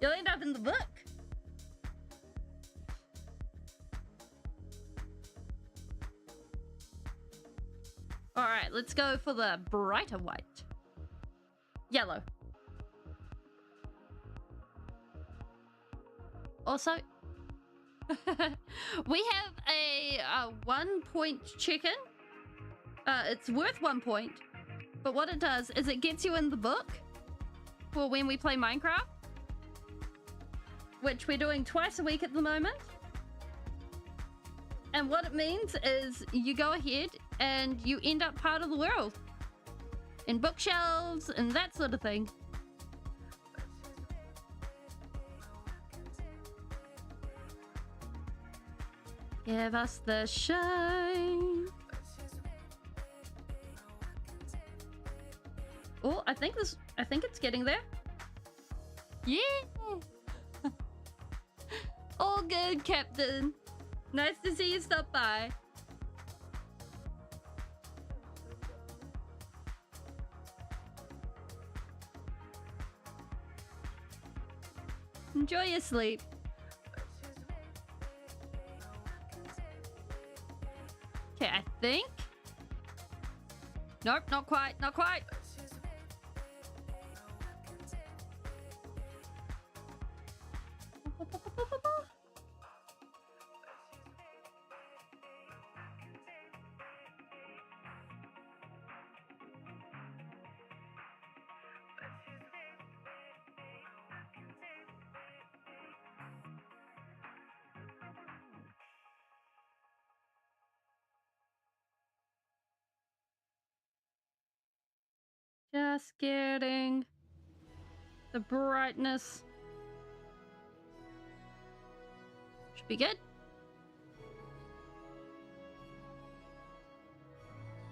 [SPEAKER 1] You'll end up in the book. All right, let's go for the brighter white. Yellow. Also, we have a 1 point chicken. It's worth 1 point, but what it does is it gets you in the book for when we play Minecraft, which we're doing twice a week at the moment. And what it means is you go ahead and you end up part of the world in bookshelves and that sort of thing. Give us the shine. Oh, I think it's getting there. Yeah. All good, Captain. Nice to see you stop by. Enjoy your sleep. Okay, I think. Nope, not quite, not quite. Just getting the brightness. Should be good.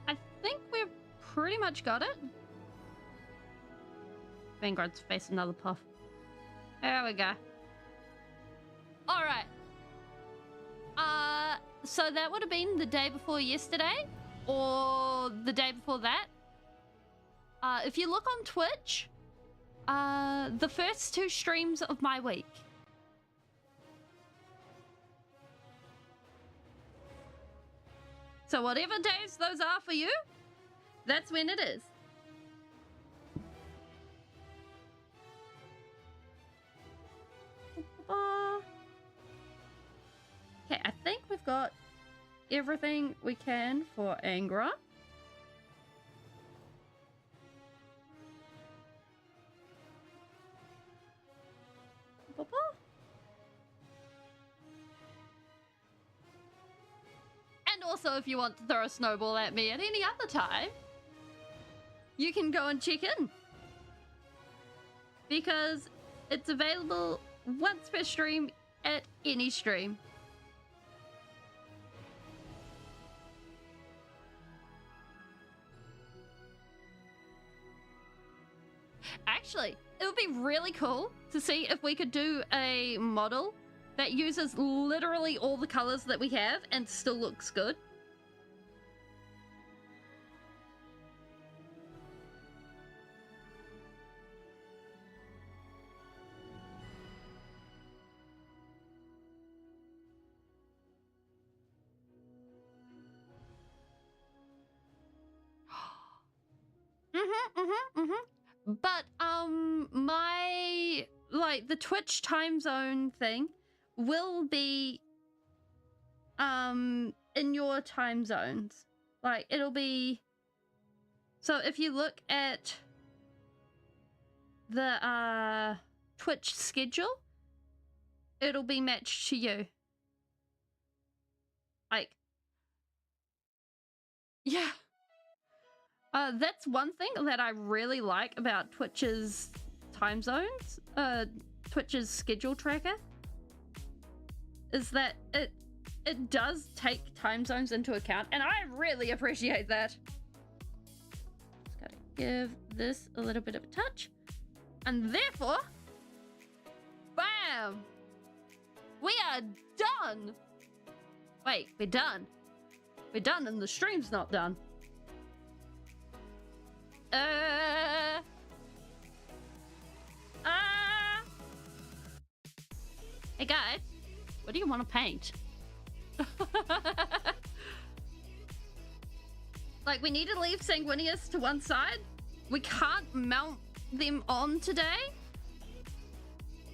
[SPEAKER 1] I think we've pretty much got it. Vanguard's face another puff. There we go. All right. So that would have been the day before yesterday, or the day before that. If you look on Twitch, the first 2 streams of my week. So whatever days those are for you, that's when it is. Okay, I think we've got everything we can for Angra. And also, if you want to throw a snowball at me at any other time, you can go and check in. Because it's available once per stream at any stream. Actually, it would be really cool to see if we could do a model that uses literally all the colors that we have and still looks good. But my like the Twitch time zone thing will be in your time zones. Like it'll be, so if you look at the Twitch schedule, it'll be matched to you. Like, yeah. That's one thing that I really like about Twitch's time zones, Twitch's schedule tracker, is that it does take time zones into account, and I really appreciate that. Just gotta give this a little bit of a touch, and therefore, bam! We are done! Wait, we're done. We're done and the stream's not done. Hey guys, what do you want to paint? Like, we need to leave Sanguinius to one side. We can't mount them on today.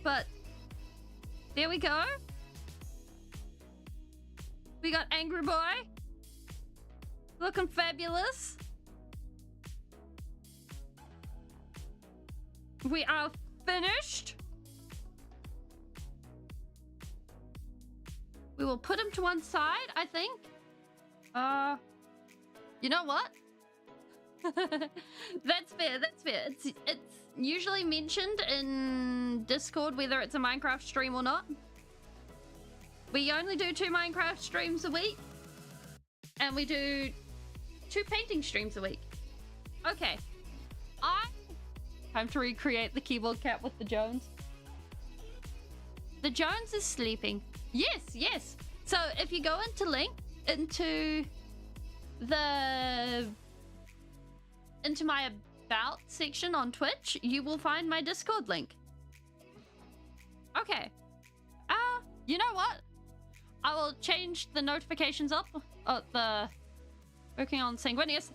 [SPEAKER 1] But there we go. We got Angry Boy. Looking fabulous. We are finished. We will put him to one side, I think. You know what? That's fair, that's fair. It's usually mentioned in Discord whether it's a Minecraft stream or not. We only do 2 Minecraft streams a week. And we do 2 painting streams a week. Okay. Time to recreate the keyboard cat with the Jones. The Jones is sleeping. Yes, yes. So if you go into my about section on Twitch, you will find my Discord link. Okay. You know what? I will change the notifications up. Working on Sanguinius.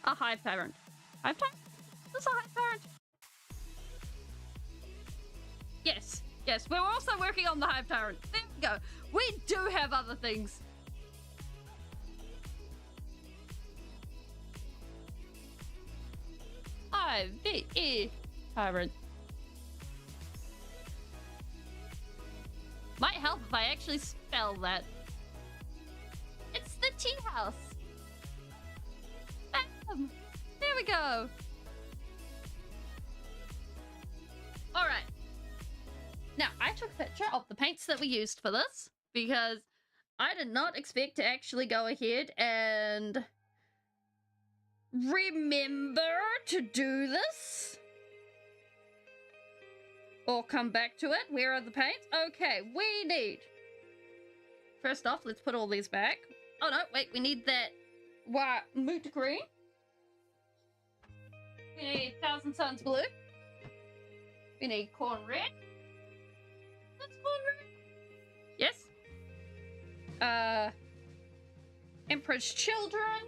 [SPEAKER 1] A hive parent. Hive parent? This is a hive parent. Yes, yes. We're also working on the hive parent. There we go. We do have other things. IVE parent. Might help if I actually spell that. It's the tea house. Bam! There we go. All right. Now, I took a picture of the paints that we used for this because I did not expect to actually go ahead and remember to do this. Or come back to it. Where are the paints? Okay, we need... First off, let's put all these back. Oh no, wait, we need that white moot green. We need Thousand Suns blue. We need corn red. That's corn red. Yes. Emperor's Children.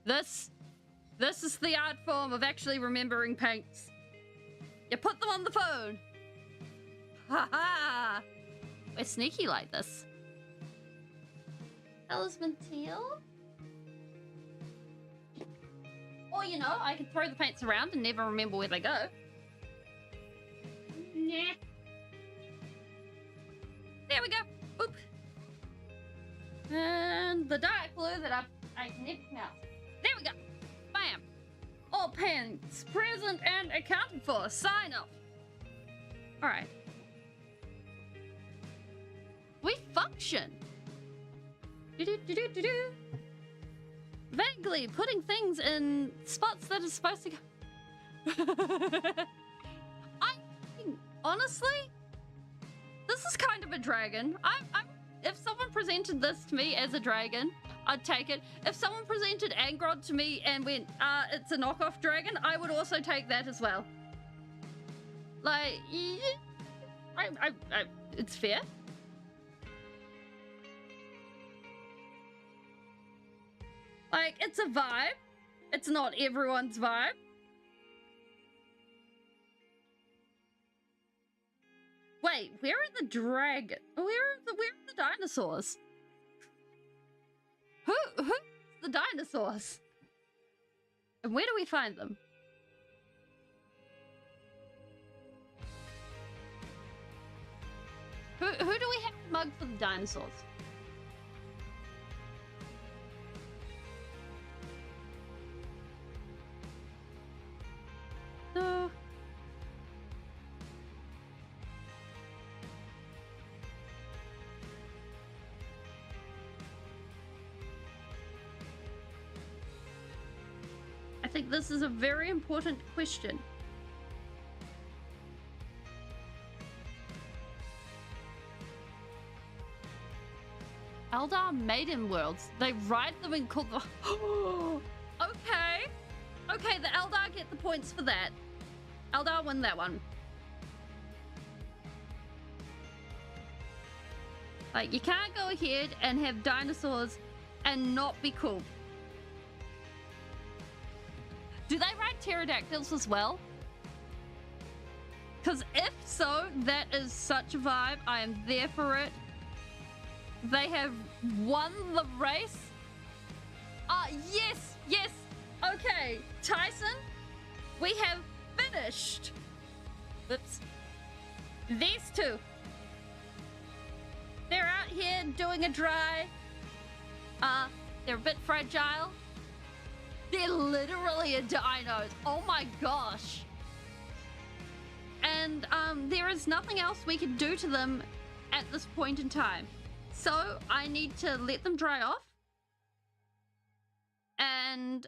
[SPEAKER 1] This is the art form of actually remembering paints. You put them on the phone. Ha ha! We're sneaky like this. Talisman teal. Or, you know, I could throw the paints around and never remember where they go. Nah. There we go. Oop. And the dark blue that I never pronounced. There we go. Bam. All paints present and accounted for. Sign off. Alright. We function. Do-do-do-do-do-do. Vaguely putting things in spots that are supposed to go. I mean, honestly, this is kind of a dragon. If someone presented this to me as a dragon, I'd take it. If someone presented Angrod to me and went, it's a knockoff dragon, I would also take that as well. Like, yeah, it's fair. Like, it's a vibe. It's not everyone's vibe. Wait, where are the dragon? Where are the dinosaurs? Who's the dinosaurs? And where do we find them? Who do we have mug for the dinosaurs? No. I think this is a very important question. Eldar Maiden Worlds. They ride them in called the... Okay. Okay, the Eldar get the points for that. Eldar win that one. Like, you can't go ahead and have dinosaurs and not be cool. Do they ride pterodactyls as well? Because if so, that is such a vibe. I am there for it. They have won the race. Yes, yes. Okay, Tyson, we have finished. Oops. These two. They're out here doing a dry. They're a bit fragile. They're literally a dinos. Oh my gosh. And there is nothing else we can do to them at this point in time. So I need to let them dry off. And,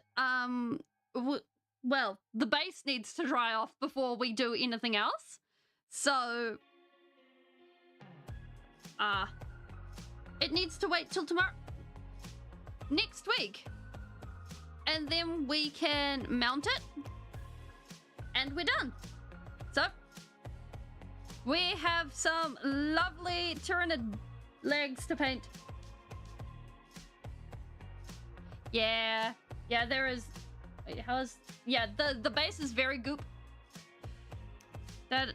[SPEAKER 1] well, the base needs to dry off before we do anything else. So, it needs to wait till tomorrow. Next week. And then we can mount it. And we're done. So, we have some lovely Tyranid legs to paint. Yeah, there is. Wait, yeah, the base is very goop. That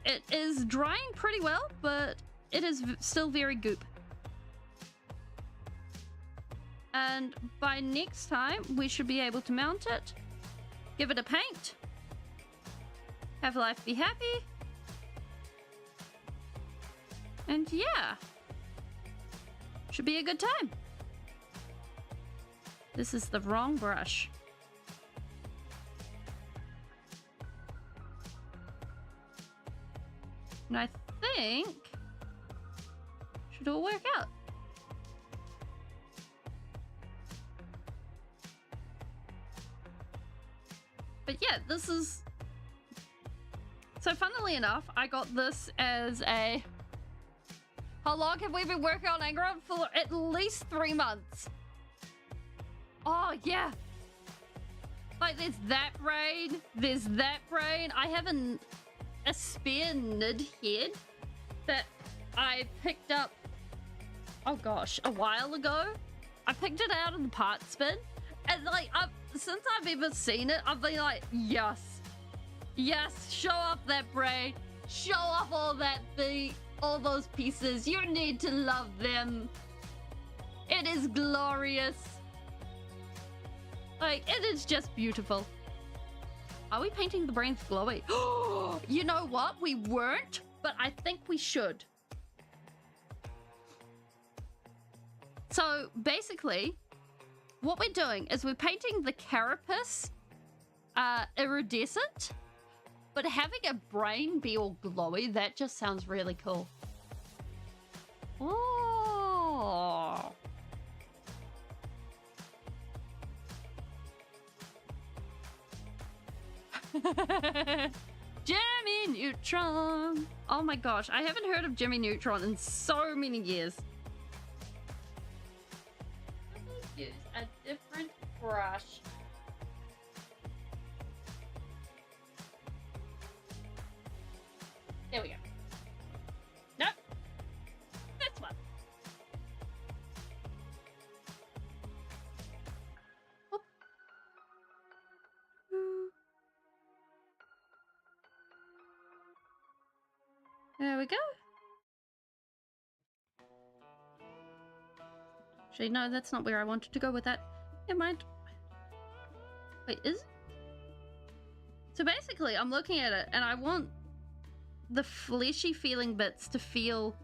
[SPEAKER 1] it is drying pretty well, but it is still very goop. And by next time, we should be able to mount it, give it a paint, have life be happy, and yeah, should be a good time. This is the wrong brush. And I think should all work out. But yeah, this is... So funnily enough, I got this as a... How long have we been working on Angrod? For at least 3 months. Oh, yeah. Like, there's that brain. There's that brain. I have a spear nid head that I picked up, oh gosh, a while ago. I picked it out of the parts bin. And, like, since I've ever seen it, I've been like, yes. Yes, show off that brain. Show off all that feet. All those pieces. You need to love them. It is glorious. Like, it is just beautiful. Are we painting the brains glowy? You know what? We weren't, but I think we should. So, basically, what we're doing is we're painting the carapace iridescent, but having a brain be all glowy, that just sounds really cool. Oh. Jimmy Neutron. Oh my gosh, I haven't heard of Jimmy Neutron in so many years. Use a different brush. There we go. Nope. This one. Oop. There we go. Actually, no, that's not where I wanted to go with that. Never mind. Wait, is it? So basically, I'm looking at it, and I want the fleshy feeling bits to feel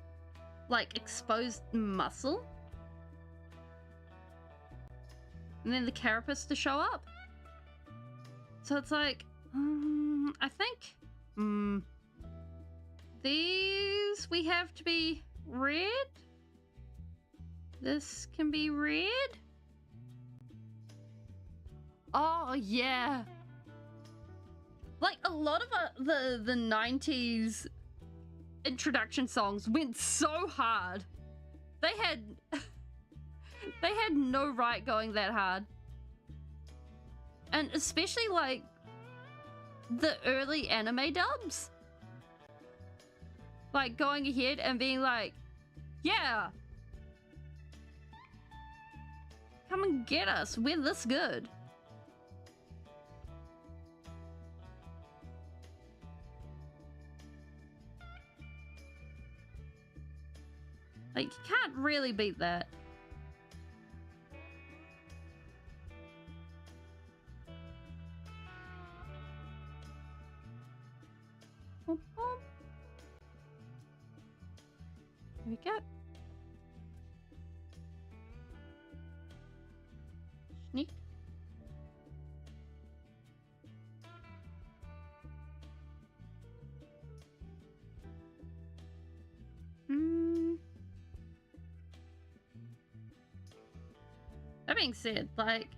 [SPEAKER 1] like exposed muscle. And then the carapace to show up. So it's like, I think, these we have to be red. This can be red. Oh yeah. Like a lot of the 90s introduction songs went so hard. They had no right going that hard. And especially like the early anime dubs. Like going ahead and being like, yeah, come and get us, we're this good. Like, you can't really beat that. Here we go. Sneak. That being said, like,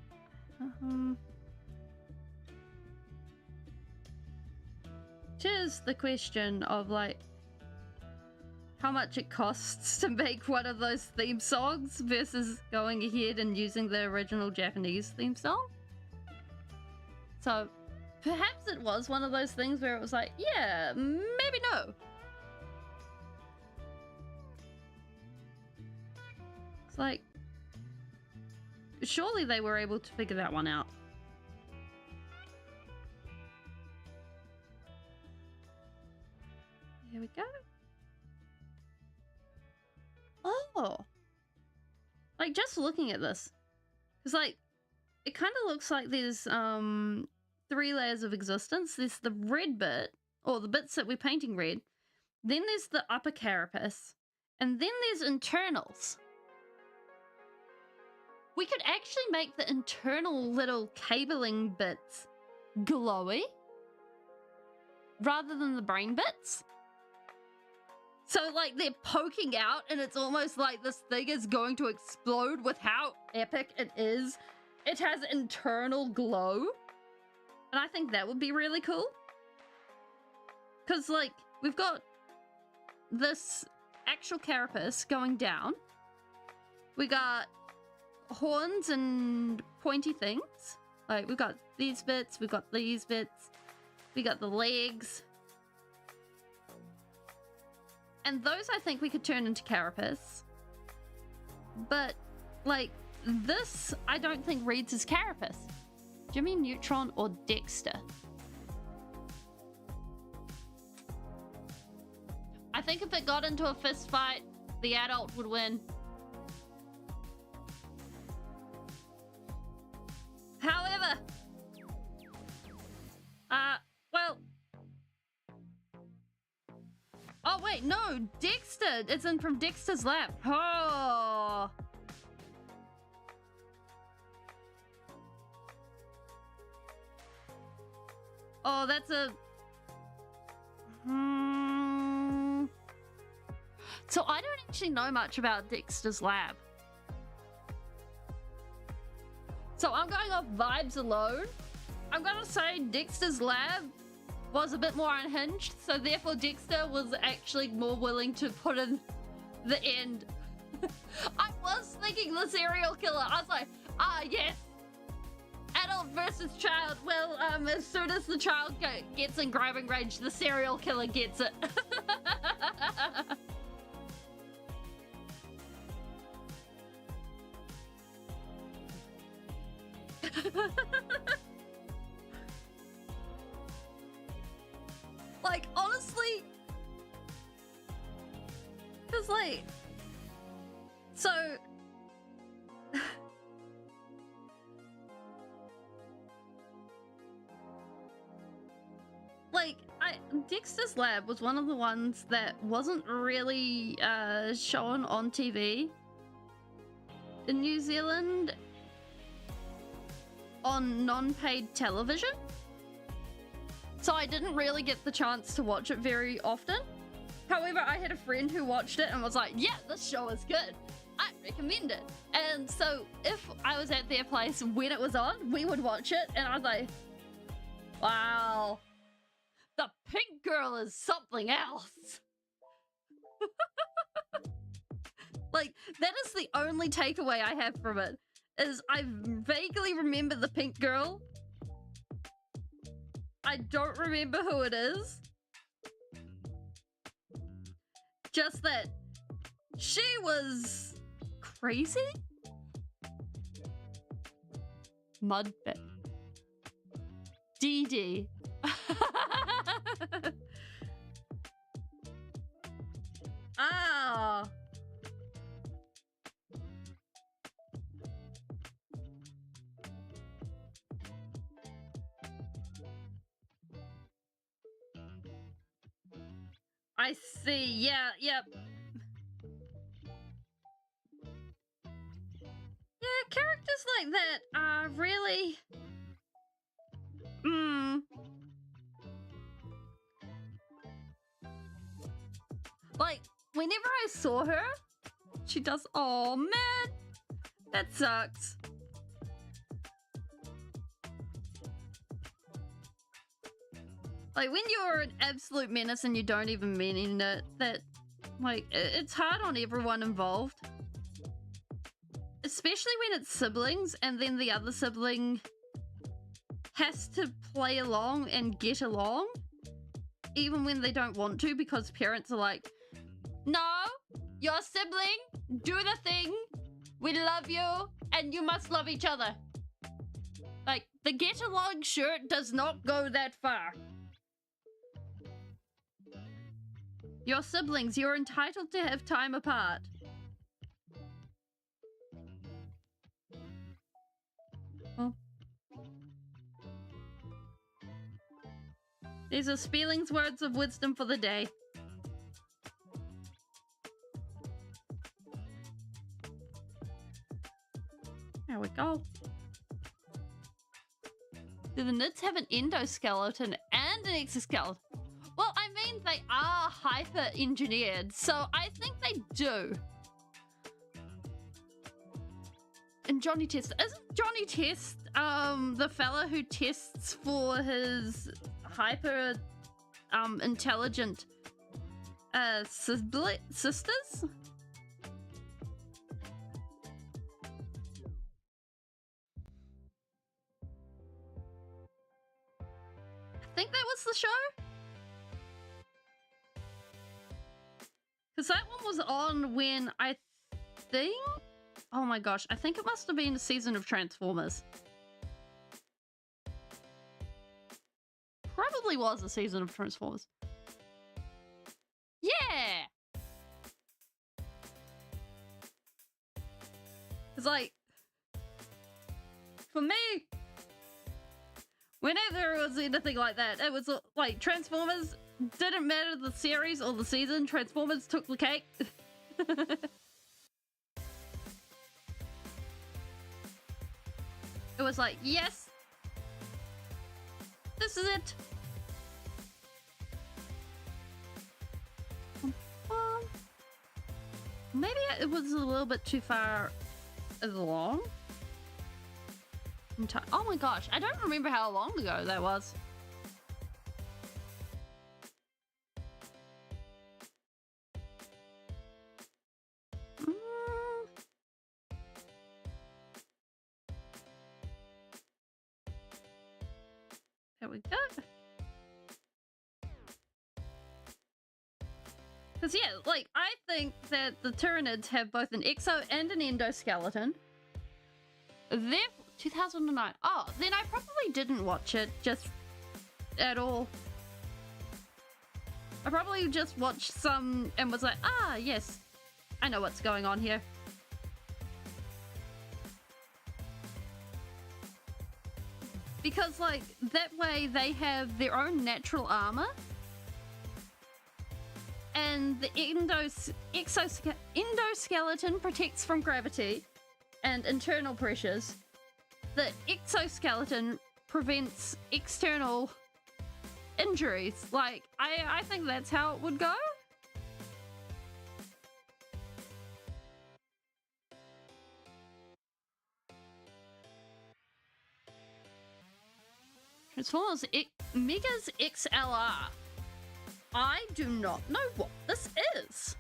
[SPEAKER 1] here's the question of like how much it costs to make one of those theme songs versus going ahead and using the original Japanese theme song. So perhaps it was one of those things where it was like, yeah, maybe no. It's like, surely they were able to figure that one out. Here we go. Oh, like just looking at this, it's like it kind of looks like there's 3 layers of existence. There's the red bit, or the bits that we're painting red. Then there's the upper carapace, and then there's internals. We could actually make the internal little cabling bits glowy rather than the brain bits. So like they're poking out and it's almost like this thing is going to explode with how epic it is. It has internal glow. And I think that would be really cool. Because like we've got this actual carapace going down. We got horns and pointy things. Like we've got these bits, we've got these bits, we got the legs. And those I think we could turn into carapace. But like this I don't think reads as carapace. Jimmy Neutron or Dexter? I think if it got into a fist fight, the adult would win. However, well, oh wait, no, Dexter, it's in from Dexter's Lab. Oh. Oh, that's a, So I don't actually know much about Dexter's Lab. So I'm going off vibes alone. I'm gonna say Dexter's lab was a bit more unhinged, so therefore Dexter was actually more willing to put in the end. I was thinking the serial killer. I was like, yes, adult versus child. Well, as soon as the child gets in grabbing range, the serial killer gets it. Like, honestly, because, like, so, like, Dexter's Lab was one of the ones that wasn't really shown on TV in New Zealand on non-paid television. So I didn't really get the chance to watch it very often. However, I had a friend who watched it and was like, yeah, this show is good. I recommend it. And so if I was at their place when it was on, we would watch it. And I was like, wow, the pink girl is something else. Like, that is the only takeaway I have from it, is I vaguely remember the pink girl. I don't remember who it is. Just that she was crazy? Mudbit. Dee Dee. Ah. I see. Yeah, yep. Yeah, characters like that are really... Like, whenever I saw her, she does... Oh, man. That sucks. Like, when you're an absolute menace and you don't even mean it, that, like, it's hard on everyone involved. Especially when it's siblings and then the other sibling has to play along and get along, even when they don't want to, because parents are like, no, your sibling, do the thing, we love you, and you must love each other. Like, the get along shirt does not go that far. Your siblings, you're entitled to have time apart. Oh. These are Speeling's words of wisdom for the day. There we go. Do the Nids have an endoskeleton and an exoskeleton? Well, I mean, they are hyper-engineered, so I think they do. And Johnny Test, isn't Johnny Test the fella who tests for his hyper intelligent sisters? I think that was the show. Because that one was on when I think... Oh my gosh, I think it must have been a season of Transformers. Probably was a season of Transformers. Yeah! It's like... For me... Whenever it was anything like that, it was like Transformers, didn't matter the series or the season, Transformers took the cake. It was like, yes, this is it. Maybe it was a little bit too far along. in time. Oh my gosh, I don't remember how long ago that was. There we go. Because, yeah, like, I think that the Tyranids have both an exo and an endoskeleton. They're 2009. Oh, then I probably didn't watch it just at all. I probably just watched some and was like, ah, yes, I know what's going on here. Because, like, that way they have their own natural armor. And the endoskeleton protects from gravity and internal pressures. The exoskeleton prevents external injuries. Like, I think that's how it would go. Transformers Megas XLR. I do not know what this is.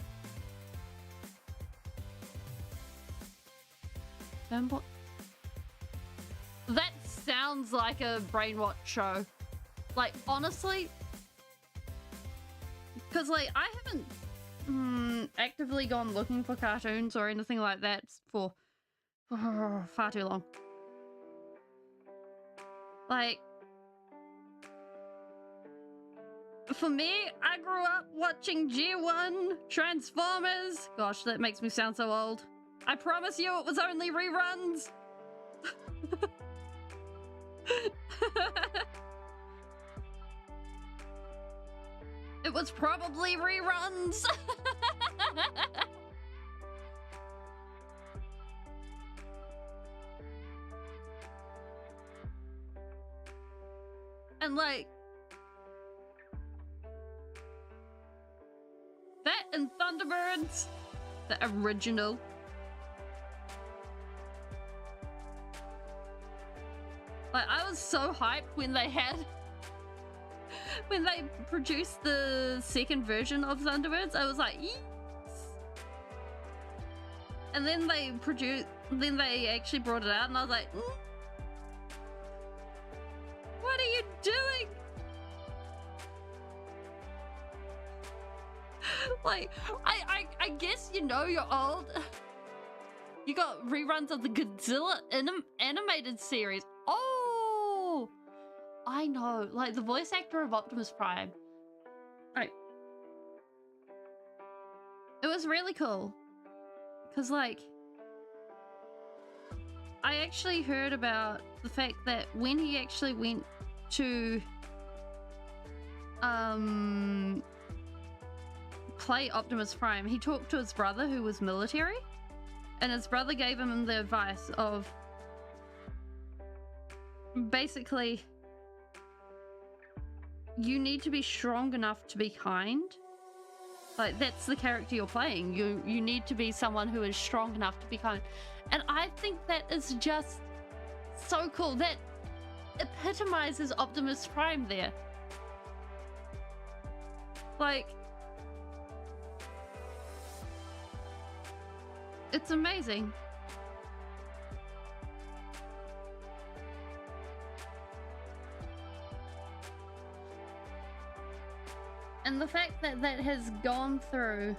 [SPEAKER 1] That sounds like a Brainwatch show. Like, honestly, because, like, I haven't actively gone looking for cartoons or anything like that for far too long. Like, for me, I grew up watching G1, Transformers. Gosh, that makes me sound so old. I promise you it was only reruns. It was probably reruns. And, like, that and Thunderbirds, the original. Like, I was so hyped when they produced the second version of Thunderbirds. I was like, yes! And then they actually brought it out, and I was like, what are you doing? Like, I guess you know you're old. You got reruns of the Godzilla animated series. Oh, I know. Like, the voice actor of Optimus Prime. Right. It was really cool. Because, like, I actually heard about the fact that when he actually went to play Optimus Prime, he talked to his brother who was military, and his brother gave him the advice of basically, you need to be strong enough to be kind. Like, that's the character you're playing. You need to be someone who is strong enough to be kind. And I think that is just so cool. That epitomizes Optimus Prime there. Like, it's amazing. And the fact that that has gone through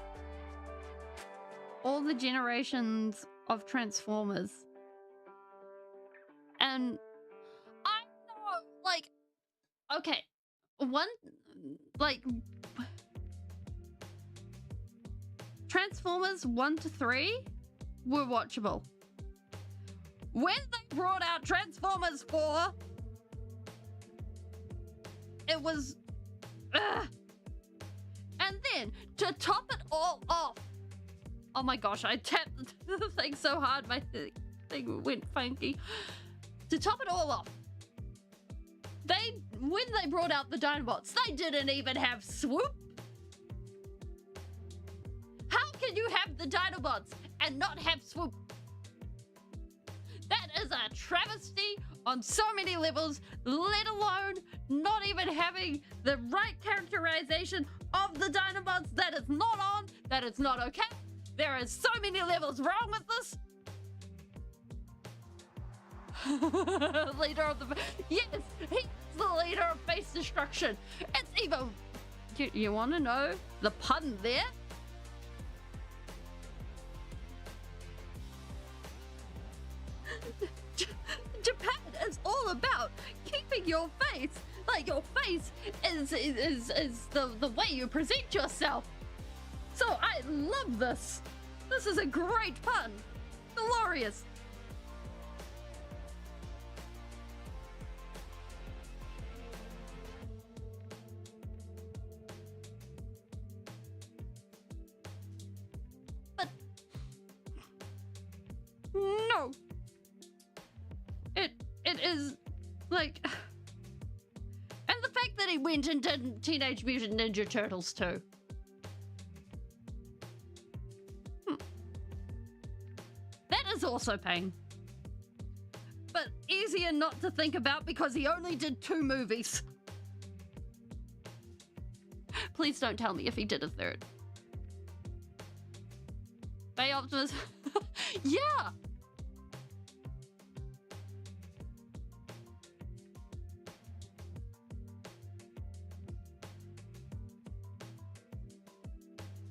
[SPEAKER 1] all the generations of Transformers. And I know, like, okay, Transformers 1 to 3 were watchable. When they brought out Transformers 4, it was... And then, to top it all off... Oh my gosh, I tapped the thing so hard, my thing went funky. To top it all off, when they brought out the Dinobots, they didn't even have Swoop. How can you have the Dinobots and not have Swoop? That is a travesty on so many levels, let alone not even having the right characterization of the Dinobots, that it's not on, that it's not okay. There are so many levels wrong with this. Leader of the... Yes, he's the leader of face destruction. It's even... You want to know the pun there? Japan is all about keeping your face. Like, your face is the way you present yourself. So I love this. This is a great pun. Glorious. But no. It is like, and the fact that he went and did Teenage Mutant Ninja Turtles too. That is also pain. But easier not to think about because he only did 2 movies. Please don't tell me if he did a 3rd. Bay Optimus. Yeah.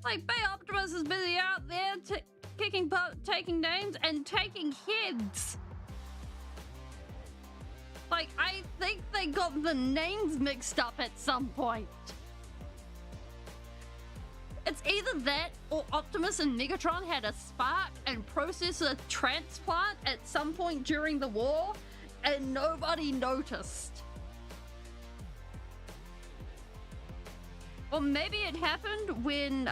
[SPEAKER 1] Like, Bay Optimus is busy out there kicking butt, taking names, and taking heads. Like, I think they got the names mixed up at some point. It's either that or Optimus and Megatron had a spark and processor transplant at some point during the war, and nobody noticed. Or maybe it happened when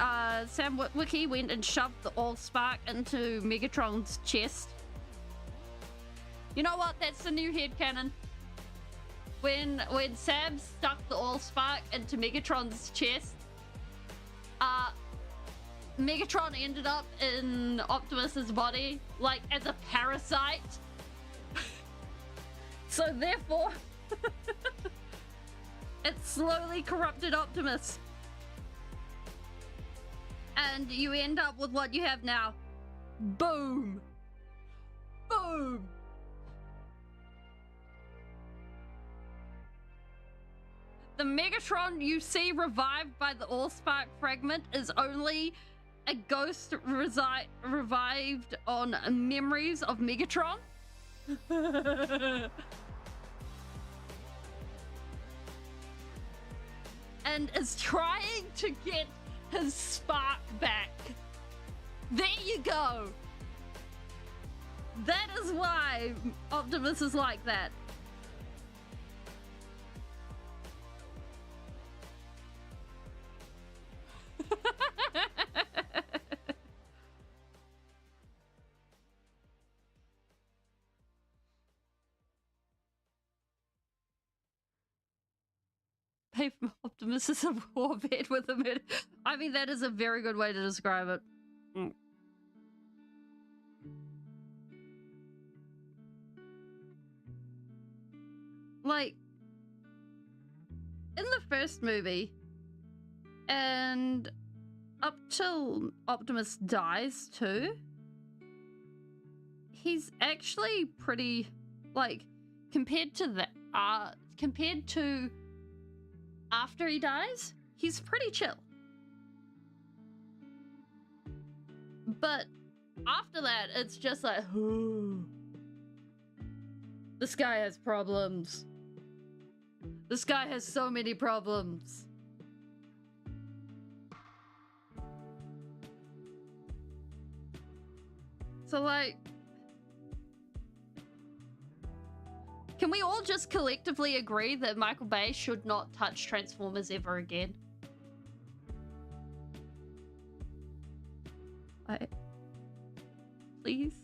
[SPEAKER 1] Sam Witwicky went and shoved the Allspark into Megatron's chest. You know what? That's the new headcanon. When Sam stuck the Allspark into Megatron's chest, Megatron ended up in Optimus's body, like, as a parasite. So therefore, it slowly corrupted Optimus. And you end up with what you have now. Boom! Boom! The Megatron you see revived by the Allspark fragment is only a ghost revived on memories of Megatron. And is trying to get his spark back. There you go. That is why Optimus is like that. Optimus is a war vet with a mid. I mean, that is a very good way to describe it. Mm. Like, in the first movie, and up till Optimus dies too, he's actually pretty, like, compared to after he dies, he's pretty chill. But after that, it's just like, this guy has problems. This guy has so many problems. So, like, can we all just collectively agree that Michael Bay should not touch Transformers ever again? Please?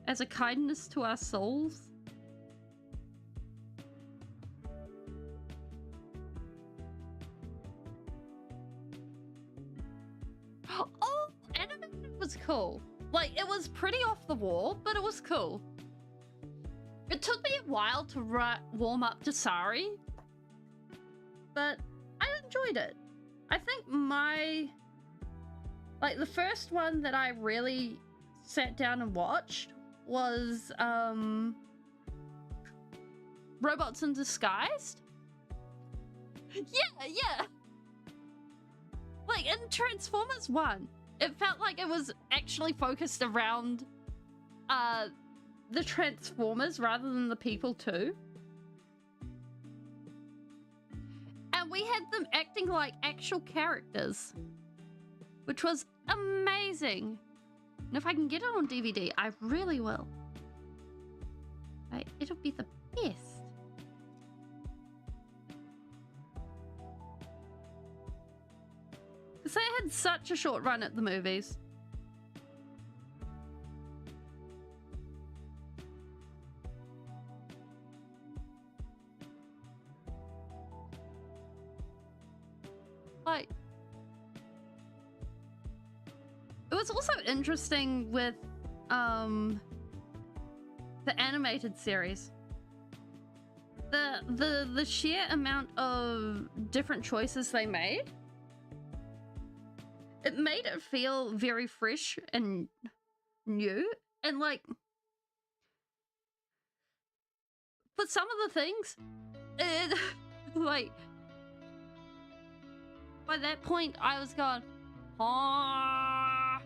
[SPEAKER 1] As a kindness to our souls? Oh, animated was cool. Like, it was pretty off the wall, but it was cool. It took me a while to warm up to Sari, but I enjoyed it. I think the first one that I really sat down and watched was, Robots in Disguised? Yeah! Like, in Transformers 1, it felt like it was actually focused around, the Transformers rather than the people too. And we had them acting like actual characters, which was amazing. And if I can get it on DVD, I really will. Like, it'll be the best. Because they had such a short run at the movies. Like, it was also interesting with the animated series. The sheer amount of different choices they made. It made it feel very fresh and new, and like for some of the things, it like by that point I was going, oh,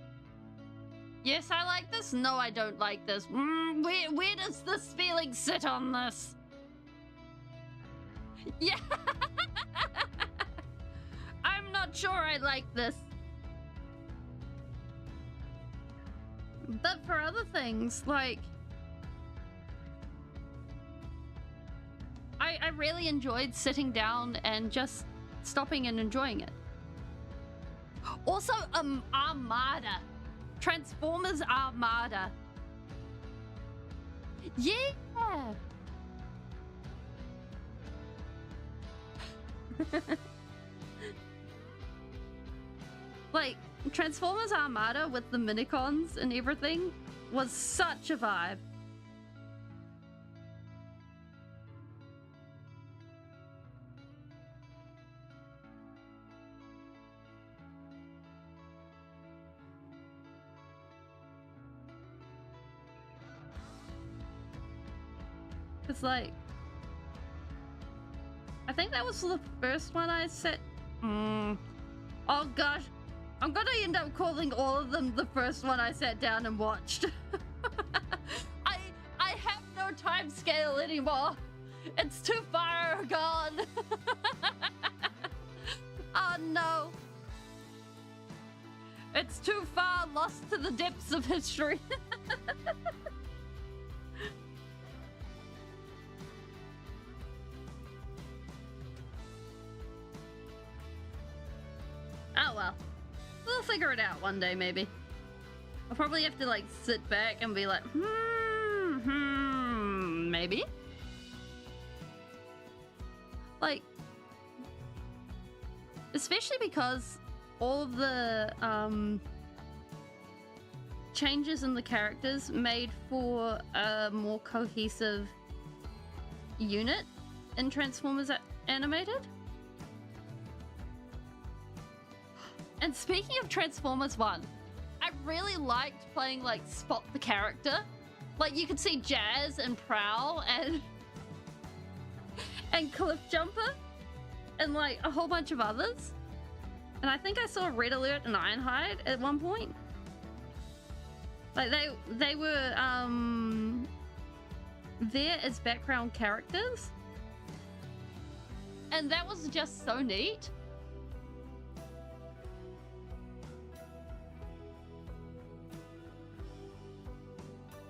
[SPEAKER 1] yes, I like this. No, I don't like this. Where does this feeling sit on this? Yeah, I'm not sure I like this. But for other things, like, I really enjoyed sitting down and just stopping and enjoying it. Also, Armada. Transformers Armada. Yeah! Like, Transformers Armada with the minicons and everything was such a vibe. It's like, I think that was the first one I said. Oh gosh. I'm gonna end up calling all of them the first one I sat down and watched. I have no time scale anymore. It's too far gone. Oh no. It's too far lost to the depths of history. Oh well. We'll figure it out one day, maybe. I'll probably have to, like, sit back and be like, maybe? Like, especially because all of the, changes in the characters made for a more cohesive unit in Transformers Animated. And speaking of Transformers 1, I really liked playing, like, Spot the Character. Like, you could see Jazz and Prowl and Cliff Jumper and, like, a whole bunch of others. And I think I saw Red Alert and Ironhide at one point. Like, they were, there as background characters. And that was just so neat.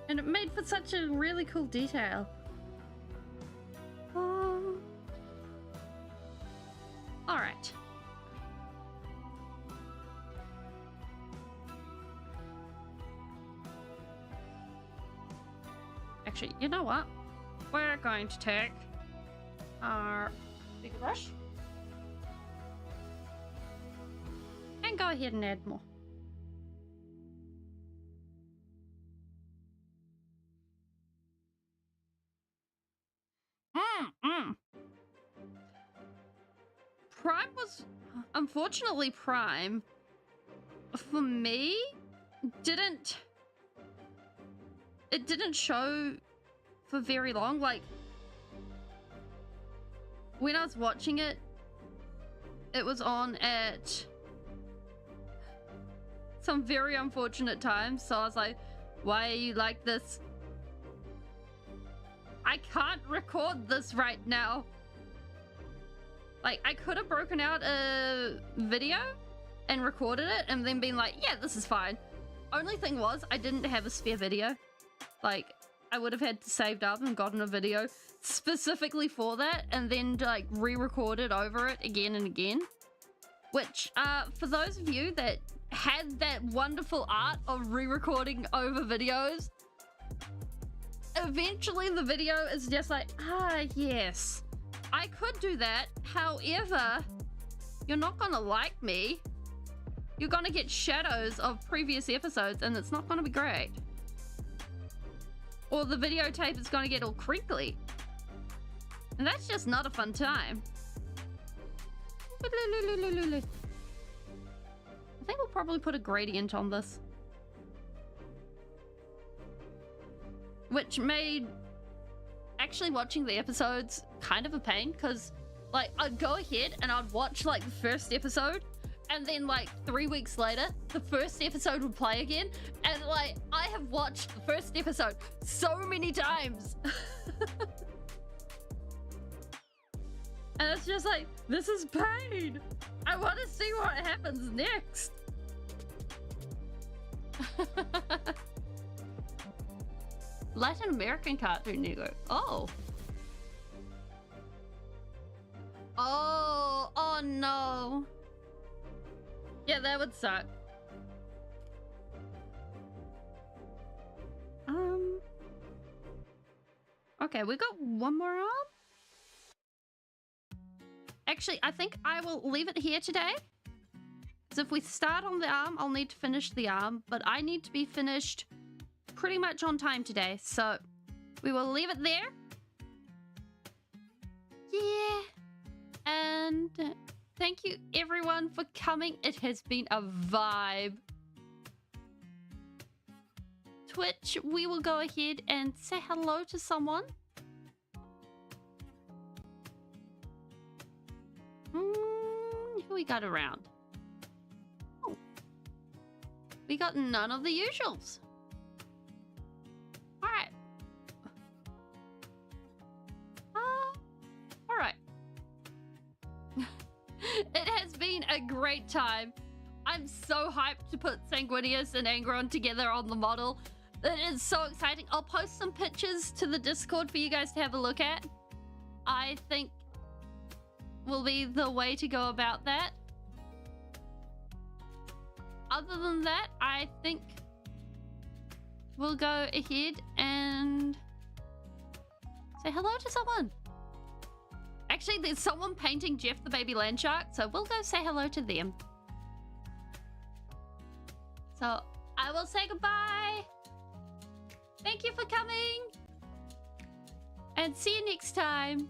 [SPEAKER 1] And it made for such a really cool detail. Oh. Alright. Actually, you know what? We're going to take our big brush and go ahead and add more. videos, unfortunately, Prime, for me, it didn't show for very long. Like, when I was watching it, it was on at some very unfortunate times, so I was like, why are you like this? I can't record this right now. Like, I could have broken out a video and recorded it and then been like, yeah, this is fine. Only thing was, I didn't have a spare video. Like, I would have had to saved up and gotten a video specifically for that and then like re-recorded over it again and again. Which, for those of you that had that wonderful art of re-recording over videos, eventually the video is just like, yes, I could do that. However, you're not gonna like me. You're gonna get shadows of previous episodes and it's not gonna be great. Or the videotape is gonna get all crinkly. And that's just not a fun time. I think we'll probably put a gradient on this. Which made actually watching the episodes kind of a pain, because like I'd go ahead and I'd watch like the first episode and then like 3 weeks later the first episode would play again, and like I have watched the first episode so many times. And it's just like, this is pain. I want to see what happens next. Latin American Cartoon Network. Oh. Oh no. Yeah, that would suck. Okay, we got one more arm. Actually, I think I will leave it here today. Because if we start on the arm, I'll need to finish the arm. But I need to be finished pretty much on time today. So we will leave it there. Yeah. And thank you everyone for coming. It has been a vibe. Twitch, we will go ahead and say hello to someone. Who we got around? Oh. We got none of the usuals. Alright. Alright. It has been a great time. I'm so hyped to put Sanguinius and Angron together on the model. It is so exciting. I'll post some pictures to the Discord for you guys to have a look at. I think will be the way to go about that. Other than that, I think we'll go ahead and say hello to someone. Actually, there's someone painting Jeff the baby land shark, so we'll go say hello to them. So I will say goodbye. Thank you for coming. And see you next time.